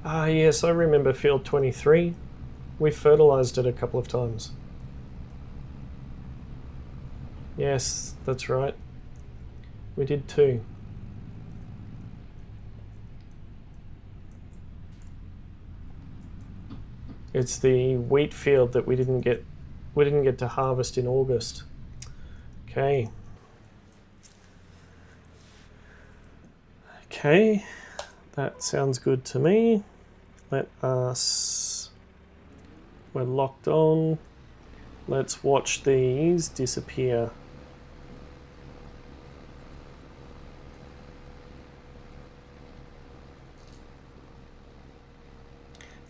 Ah, yes, I remember field 23. We fertilized it a couple of times. Yes, that's right. We did too. It's the wheat field that we didn't get to harvest in August. Okay. Okay, that sounds good to me. Let us, we're locked on. Let's watch these disappear.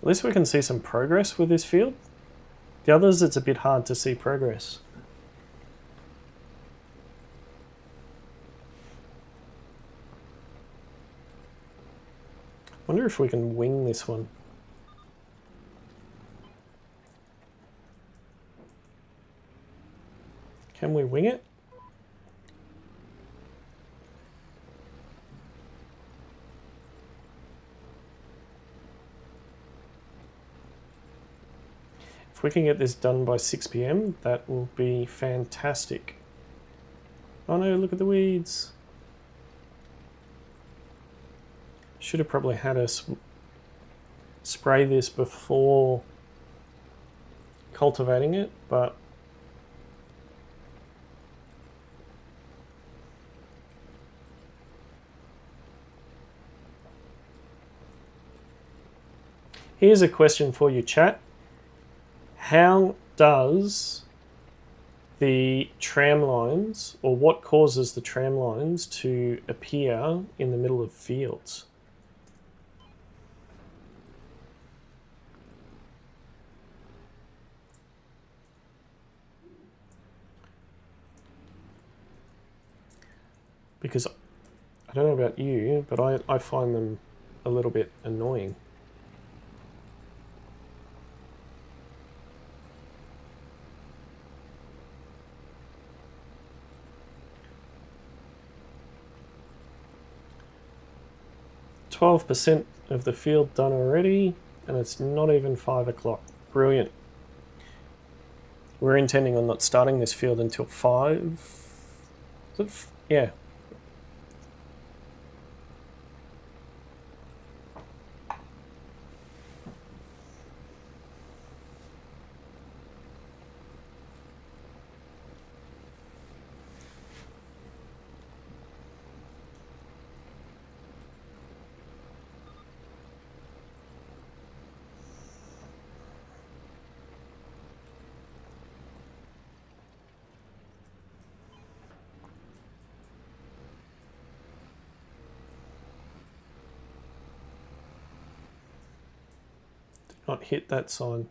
At least we can see some progress with this field. The others, it's a bit hard to see progress. Wonder if we can wing this one. Can we wing it? If we can get this done by 6 PM, that will be fantastic. Oh no, look at the weeds. Should have probably had us spray this before cultivating it, but here's a question for you, chat. How does the tram lines, or what causes the tram lines to appear in the middle of fields? Because I don't know about you, but I find them a little bit annoying. %, of the field done already, and it's not even 5 o'clock. Brilliant. We're intending on not starting this field until 5. Yeah. Not hit that sign.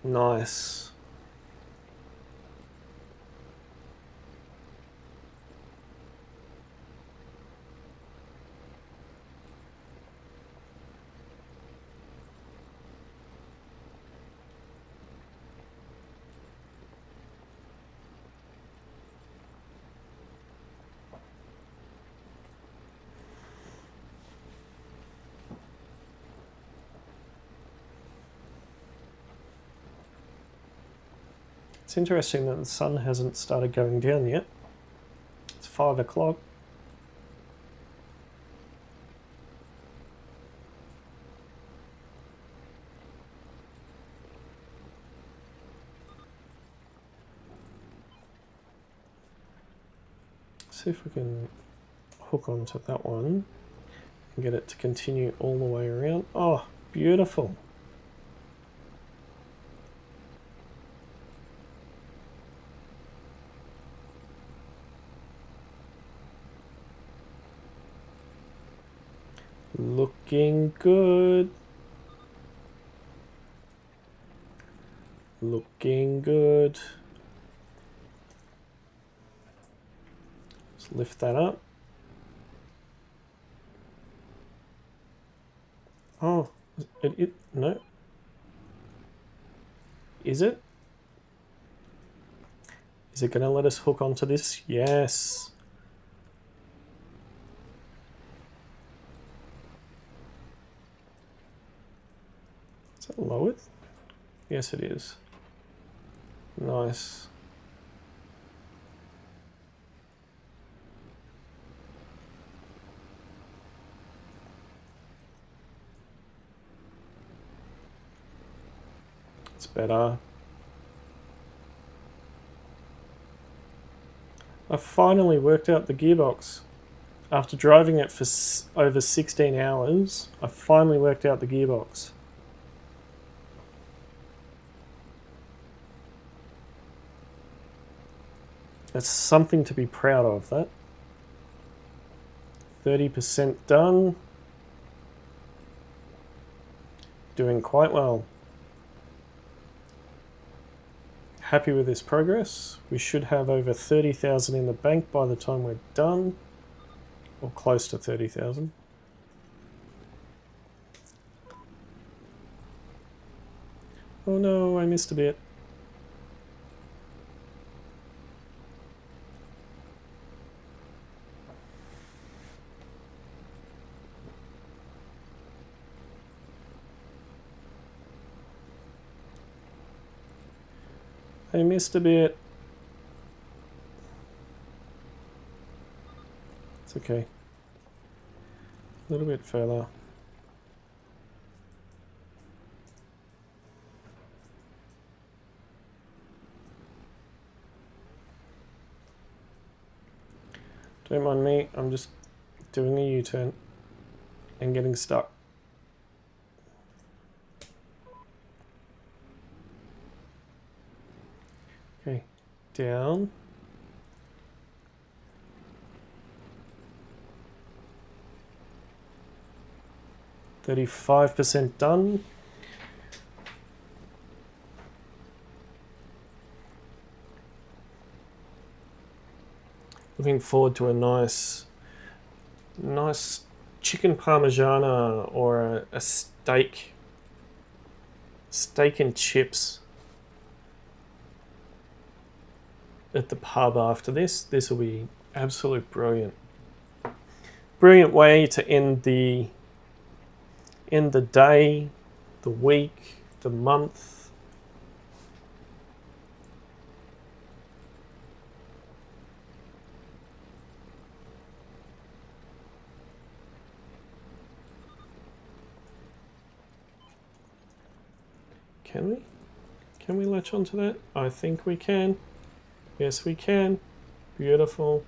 Nice. It's interesting that the sun hasn't started going down yet. It's 5 o'clock. See if we can hook onto that one and get it to continue all the way around. Oh, beautiful. Looking good. Looking good. Let's lift that up. Oh, no. Is it? Is it going to let us hook onto this? Yes. Is that lowered? Yes, it is. Nice. It's better. I finally worked out the gearbox. After driving it for over 16 hours, I finally worked out the gearbox. That's something to be proud of, that. 30% done. Doing quite well. Happy with this progress. We should have over 30,000 in the bank by the time we're done, or close to 30,000. Oh no, I missed a bit. I missed a bit. It's okay. A little bit further. Don't mind me, I'm just doing a U-turn and getting stuck. Okay, down. %35 done. Looking forward to a nice chicken parmigiana or a steak and chips at the pub after this. This will be absolute brilliant way to end the day, the week, the month. Can we latch onto that? I think we can. Yes, we can. Beautiful.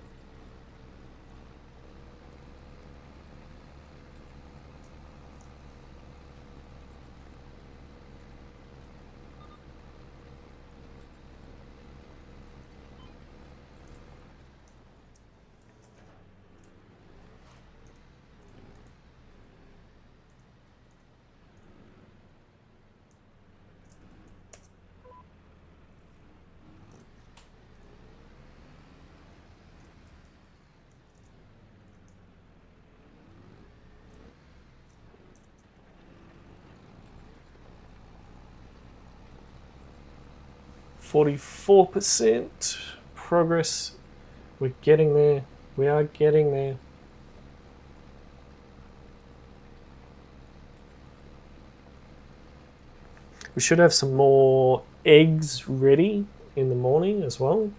%44 progress. We're getting there. We are getting there. We should have some more eggs ready in the morning as well.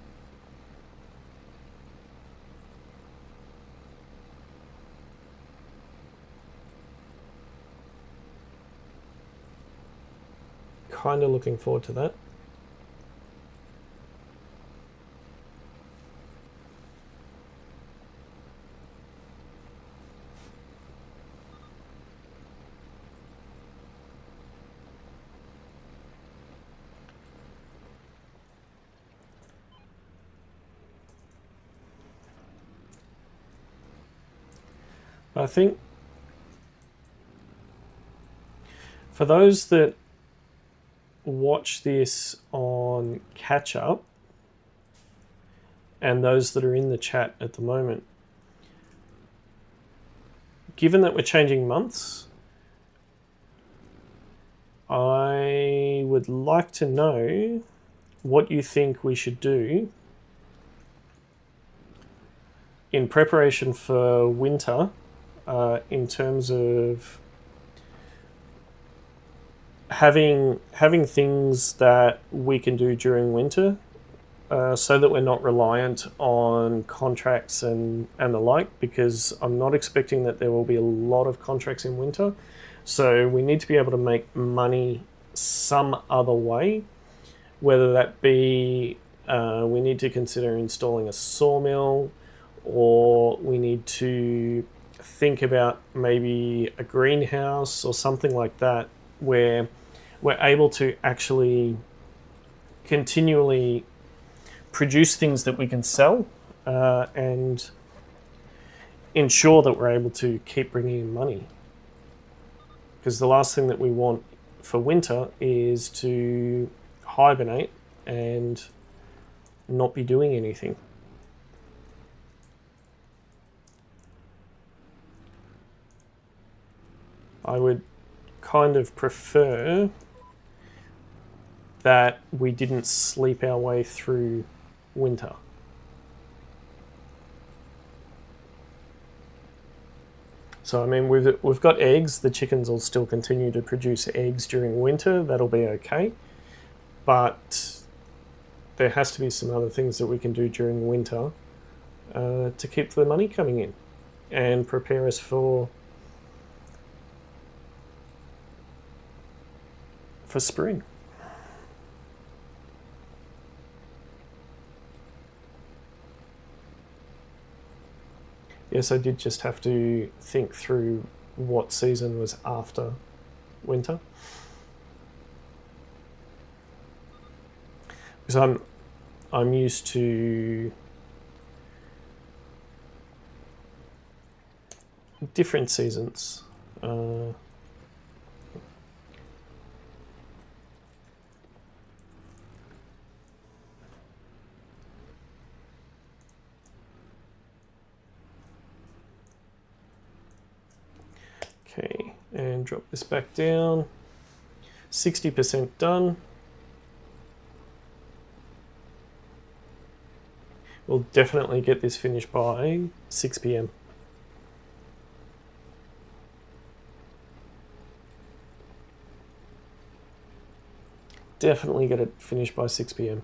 Kind of looking forward to that. I think for those that watch this on catch up and those that are in the chat at the moment, given that we're changing months, I would like to know what you think we should do in preparation for winter, in terms of having things that we can do during winter, so that we're not reliant on contracts and the like, because I'm not expecting that there will be a lot of contracts in winter. So we need to be able to make money some other way, whether that be we need to consider installing a sawmill, or we need to think about maybe a greenhouse or something like that, where we're able to actually continually produce things that we can sell and ensure that we're able to keep bringing in money. Because the last thing that we want for winter is to hibernate and not be doing anything. I would kind of prefer that we didn't sleep our way through winter. So I mean, we've got eggs. The chickens will still continue to produce eggs during winter. That'll be okay. But there has to be some other things that we can do during winter to keep the money coming in and prepare us for spring. Yes, I did just have to think through what season was after winter. Because I'm used to different seasons. Okay, and drop this back down. 60% done. We'll definitely get this finished by 6 p.m. Definitely get it finished by 6 p.m.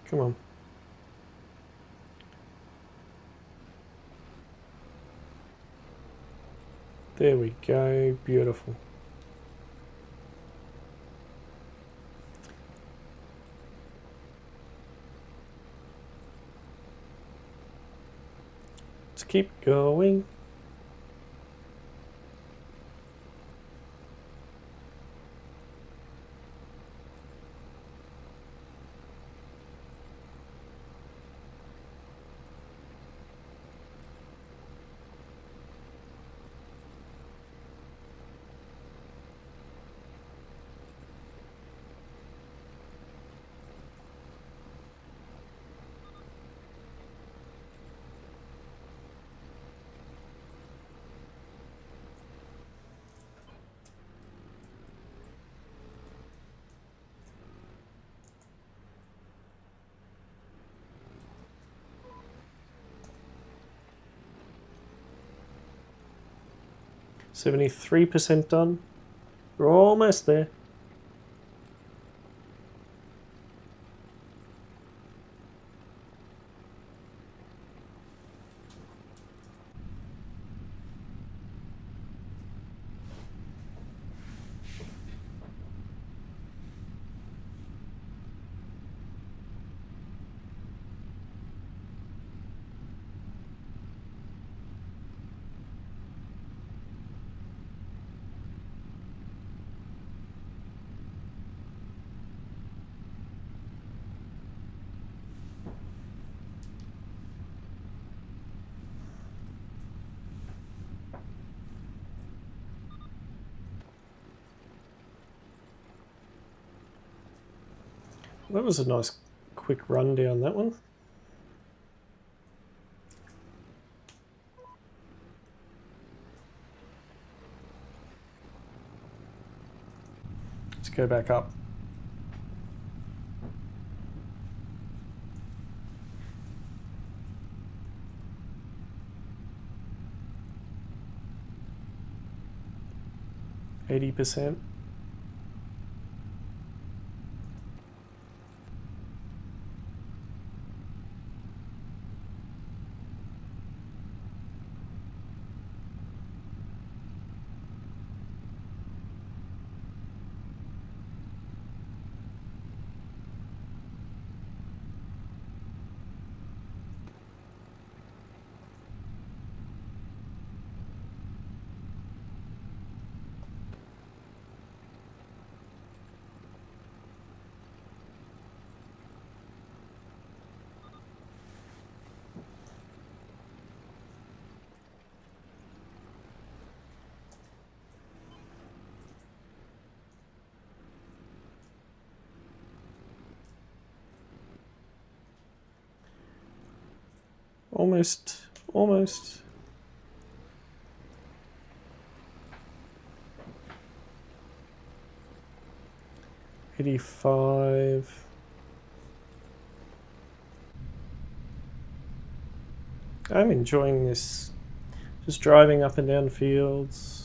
Come on. There we go. Beautiful. Let's keep going. %73 done. We're almost there. That was a nice quick run down that one. Let's go back up. 80%. Almost. 85. I'm enjoying this. Just driving up and down fields.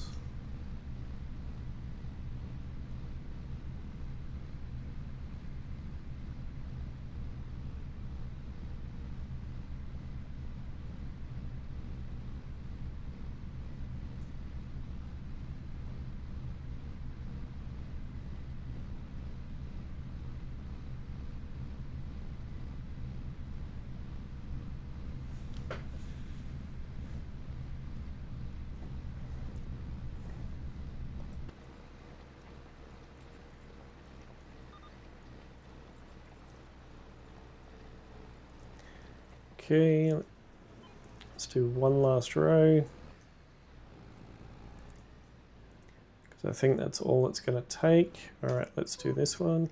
Okay, let's do one last row, because I think that's all it's going to take. All right, let's do this one.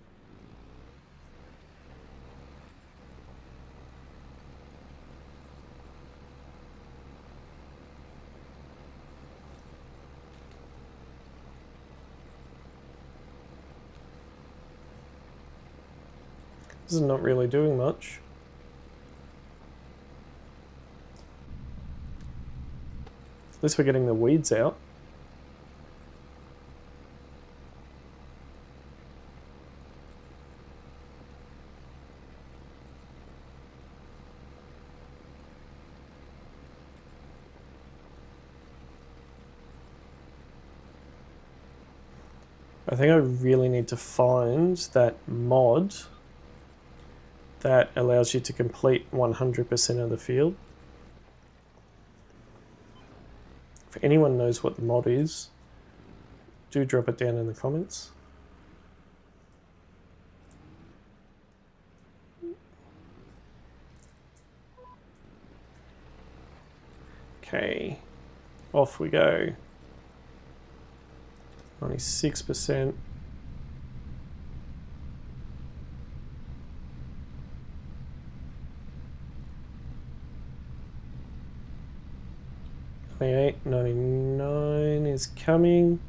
This is not really doing much. At least we're getting the weeds out. I think I really need to find that mod that allows you to complete 100% of the field. If anyone knows what the mod is, do drop it down in the comments. Okay, off we go. 96%. $98.99 is coming.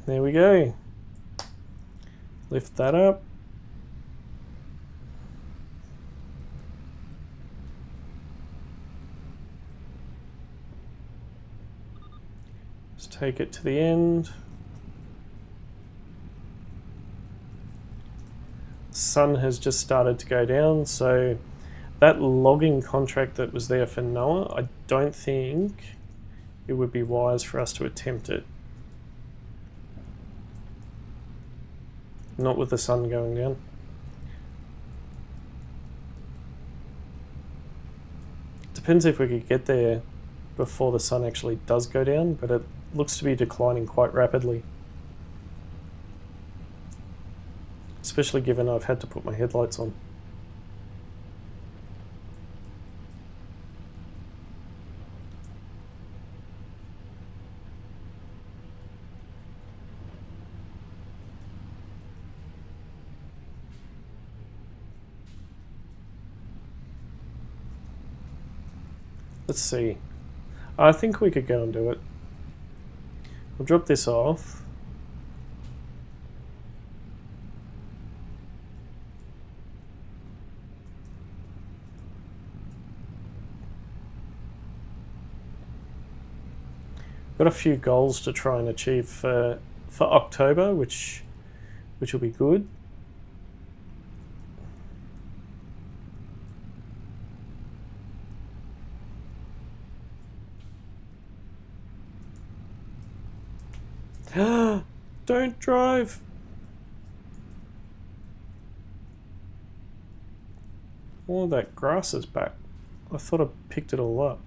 There we go. Lift that up. Just take it to the end. Sun has just started to go down, so that logging contract that was there for Noah, I don't think it would be wise for us to attempt it. Not with the sun going down. Depends if we could get there before the sun actually does go down, but it looks to be declining quite rapidly. Especially given I've had to put my headlights on. Let's see. I think we could go and do it. We'll drop this off. Got a few goals to try and achieve for October, which will be good. Don't drive. All that grass is back. I thought I picked it all up.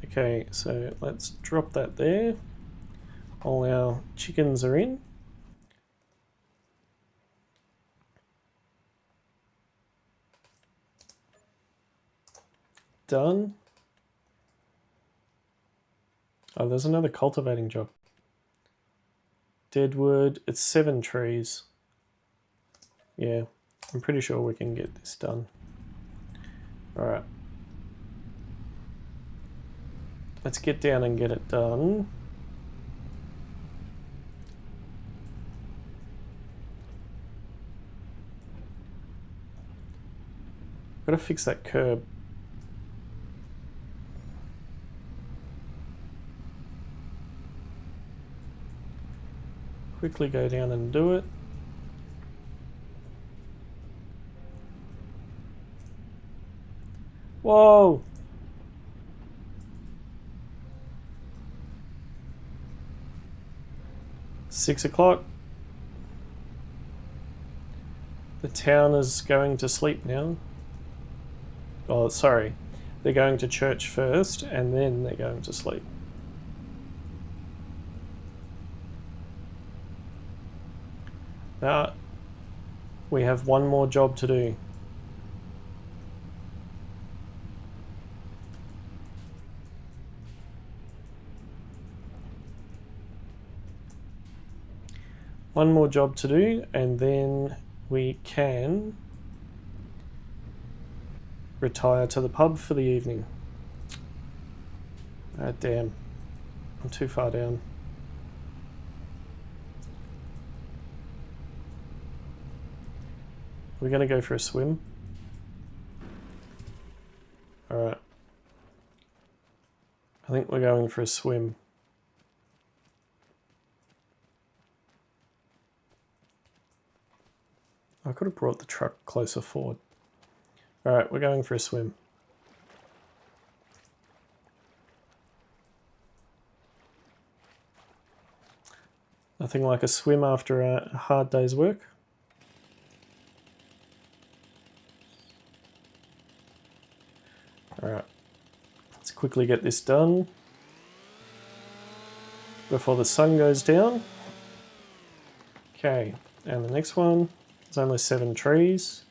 Okay, so let's drop that there. All our chickens are in. Done. Oh, there's another cultivating job. Deadwood, it's 7 trees. Yeah, I'm pretty sure we can get this done. Alright. Let's get down and get it done. Gotta fix that curb. Quickly go down and do it. Whoa! Six o'clock. The town is going to sleep now. Oh, sorry. They're going to church first and then they're going to sleep. Now, we have one more job to do. One more job to do, and then we can retire to the pub for the evening. Ah, damn. I'm too far down. We're going to go for a swim. Alright. I think we're going for a swim. I could have brought the truck closer forward. Alright, we're going for a swim. Nothing like a swim after a hard day's work. Alright, let's quickly get this done before the sun goes down. Okay, and the next one. There's only 7 trees.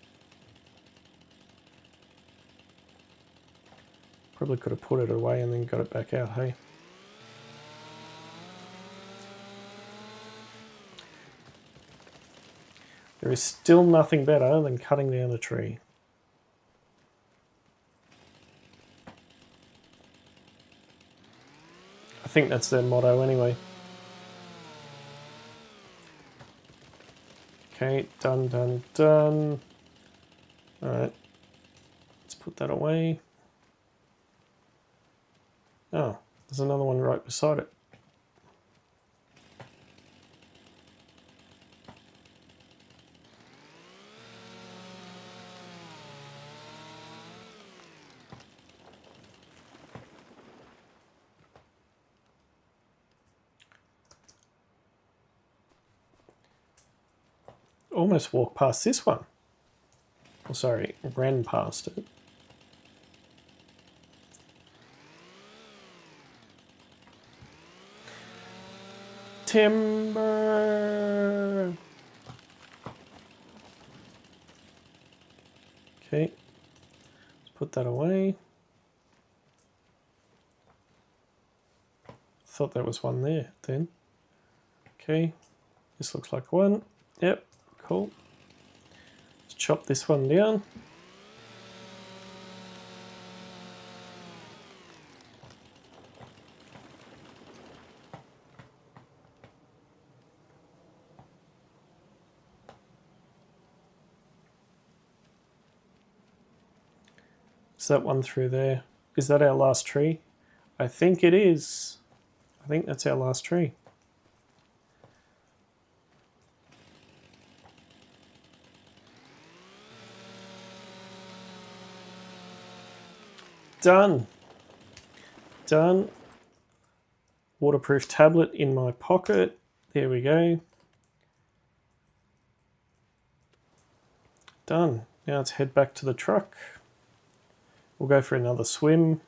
Probably could have put it away and then got it back out, hey? There is still nothing better than cutting down a tree. I think that's their motto anyway. Okay, done, done, done. Alright, let's put that away. Oh, there's another one right beside it. Almost walked past this one. Oh, sorry, ran past it. Timber. Okay, let's put that away. Thought there was one there then. Okay, this looks like one. Yep. Cool. Let's chop this one down. Is that one through there? Is that our last tree? I think it is. I think that's our last tree. Done. Done. Waterproof tablet in my pocket. There we go. Done. Now let's head back to the truck. We'll go for another swim.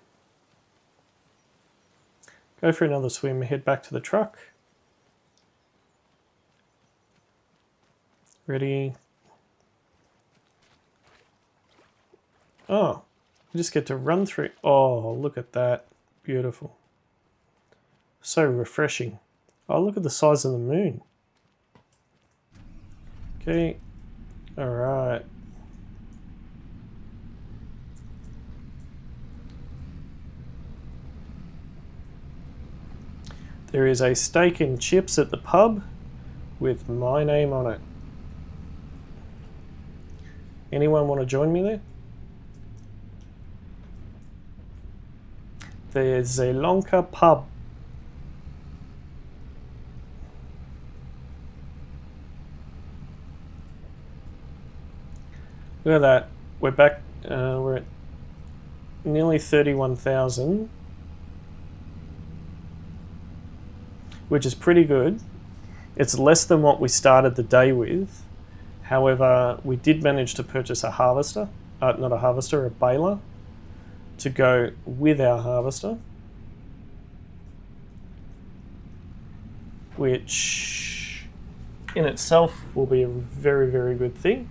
Go for another swim, head back to the truck. Ready. Oh, you just get to run through. Oh, look at that. Beautiful. So refreshing. Oh, look at the size of the moon. Okay. All right. There is a steak and chips at the pub with my name on it. Anyone want to join me there? The Zeilonka pub. Look at that. We're back. We're at nearly 31,000, which is pretty good. It's less than what we started the day with. However, we did manage to purchase a harvester, not a harvester, a baler, to go with our harvester, which in itself will be a very, very good thing.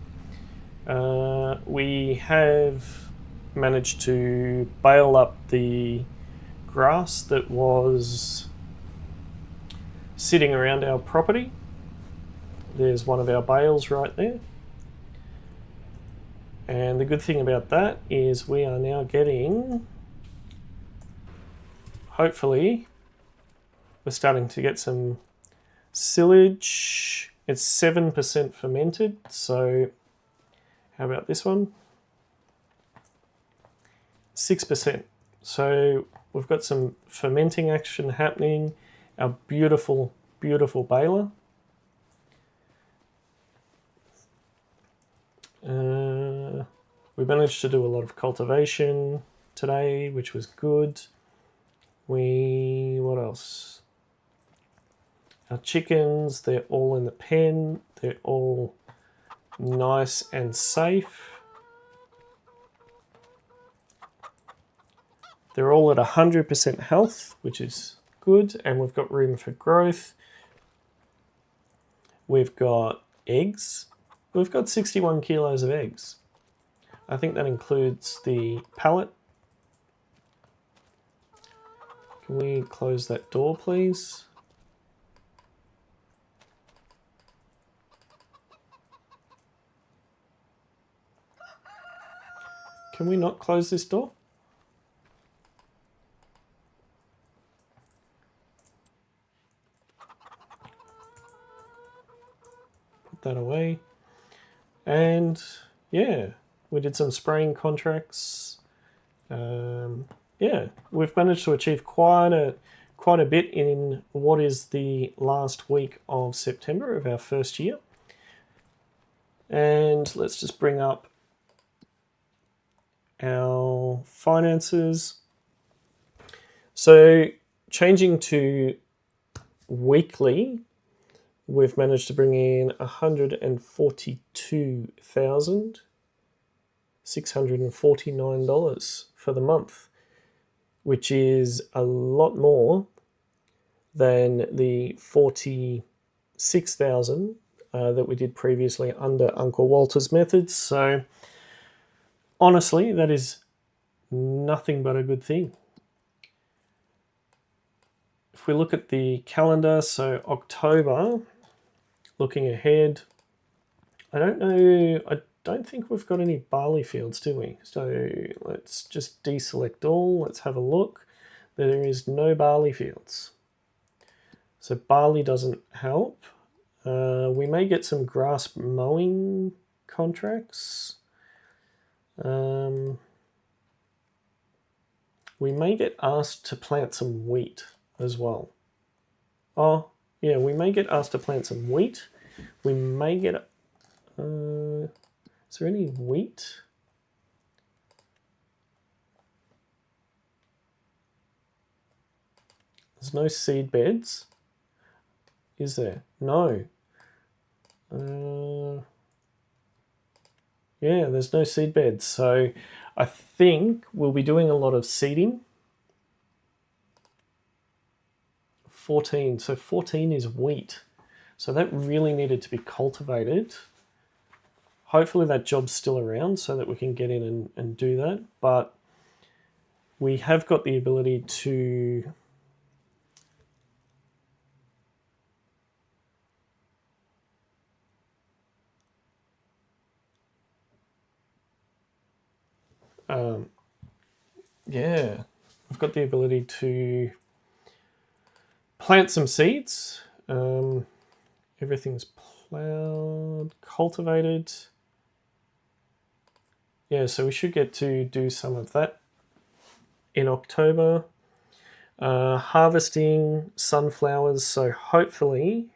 We have managed to bale up the grass that was sitting around our property. There's one of our bales right there. And the good thing about that is we are now getting, hopefully, we're starting to get some silage. It's 7% fermented, so how about this one? 6%. So we've got some fermenting action happening. Our beautiful, beautiful baler. We managed to do a lot of cultivation today, which was good. What else? Our chickens, they're all in the pen. They're all nice and safe. They're all at 100% health, which is good, and we've got room for growth. We've got eggs. We've got 61 kilos of eggs. I think that includes the pallet. Can we close that door, please? Can we not close this door? Put that away. And yeah, we did some spraying contracts. Yeah, we've managed to achieve quite a bit in what is the last week of September of our first year. And let's just bring up our finances. So changing to weekly, we've managed to bring in $142,649 for the month, which is a lot more than the 46,000 that we did previously under Uncle Walter's methods. So honestly, that is nothing but a good thing. If we look at the calendar, so October, looking ahead, I don't think we've got any barley fields, do we? So let's just deselect all. Let's have a look. There is no barley fields. So barley doesn't help. We may get some grass mowing contracts. We may get asked to plant some wheat as well. Oh, yeah, we may get asked to plant some wheat. We may get... is there any wheat? There's no seed beds. Is there? No. Yeah, there's no seed beds. So I think we'll be doing a lot of seeding. 14. So 14 is wheat. So that really needed to be cultivated. Hopefully that job's still around so that we can get in and do that. But we have got the ability to... yeah, we've got the ability to plant some seeds. Everything's plowed, cultivated. Yeah, so we should get to do some of that in October. Harvesting sunflowers, so hopefully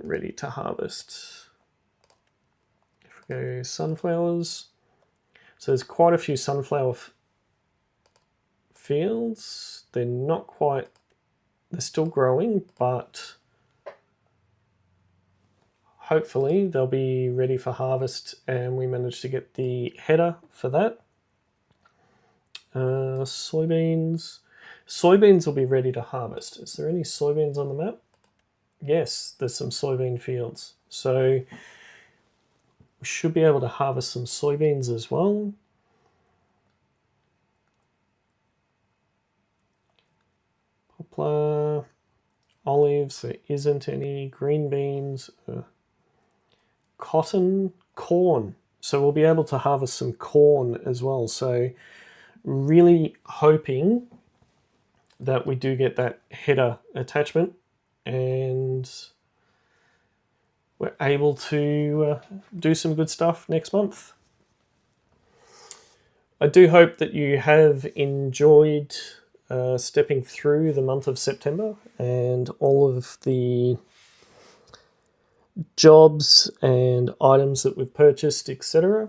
ready to harvest. If we go sunflowers, so there's quite a few sunflower fields. They're not quite, they're still growing, but hopefully they'll be ready for harvest, and we managed to get the header for that. Soybeans. Soybeans will be ready to harvest. Is there any soybeans on the map? Yes, there's some soybean fields. So we should be able to harvest some soybeans as well. Poplar, olives, there isn't any. Green beans, cotton, corn. So we'll be able to harvest some corn as well. So really hoping that we do get that header attachment and we're able to do some good stuff next month. I do hope that you have enjoyed stepping through the month of September and all of the jobs and items that we've purchased, etc.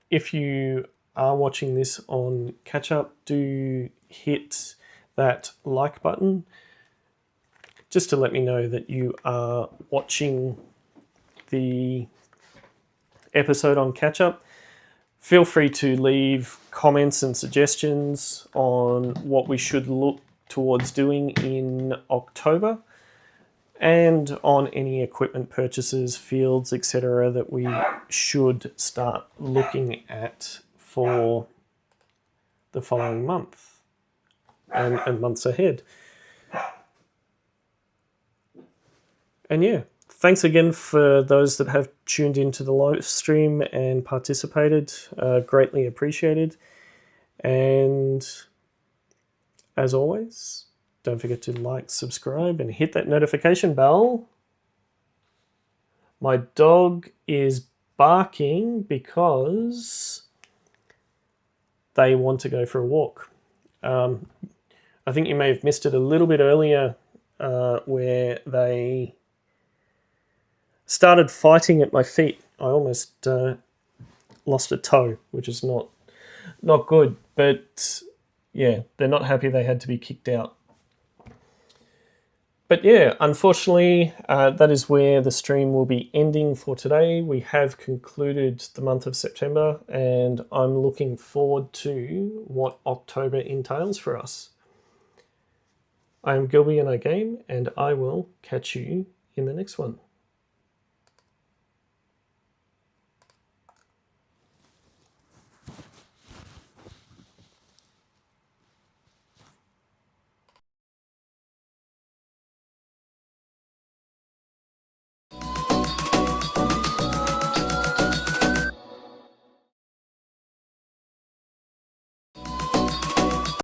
If you are watching this on catch up, do hit that like button just to let me know that you are watching the episode on catch up. Feel free to leave comments and suggestions on what we should look towards doing in October and on any equipment purchases, fields, etc. that we should start looking at for the following month and months ahead. And yeah, thanks again for those that have tuned into the live stream and participated. Greatly appreciated. And as always, don't forget to like, subscribe, and hit that notification bell. My dog is barking because they want to go for a walk. I think you may have missed it a little bit earlier where they started fighting at my feet. I almost lost a toe, which is not good. But yeah, they're not happy they had to be kicked out. But yeah, unfortunately, that is where the stream will be ending for today. We have concluded the month of September, and I'm looking forward to what October entails for us. I am Gilby and I Game, and I will catch you in the next one.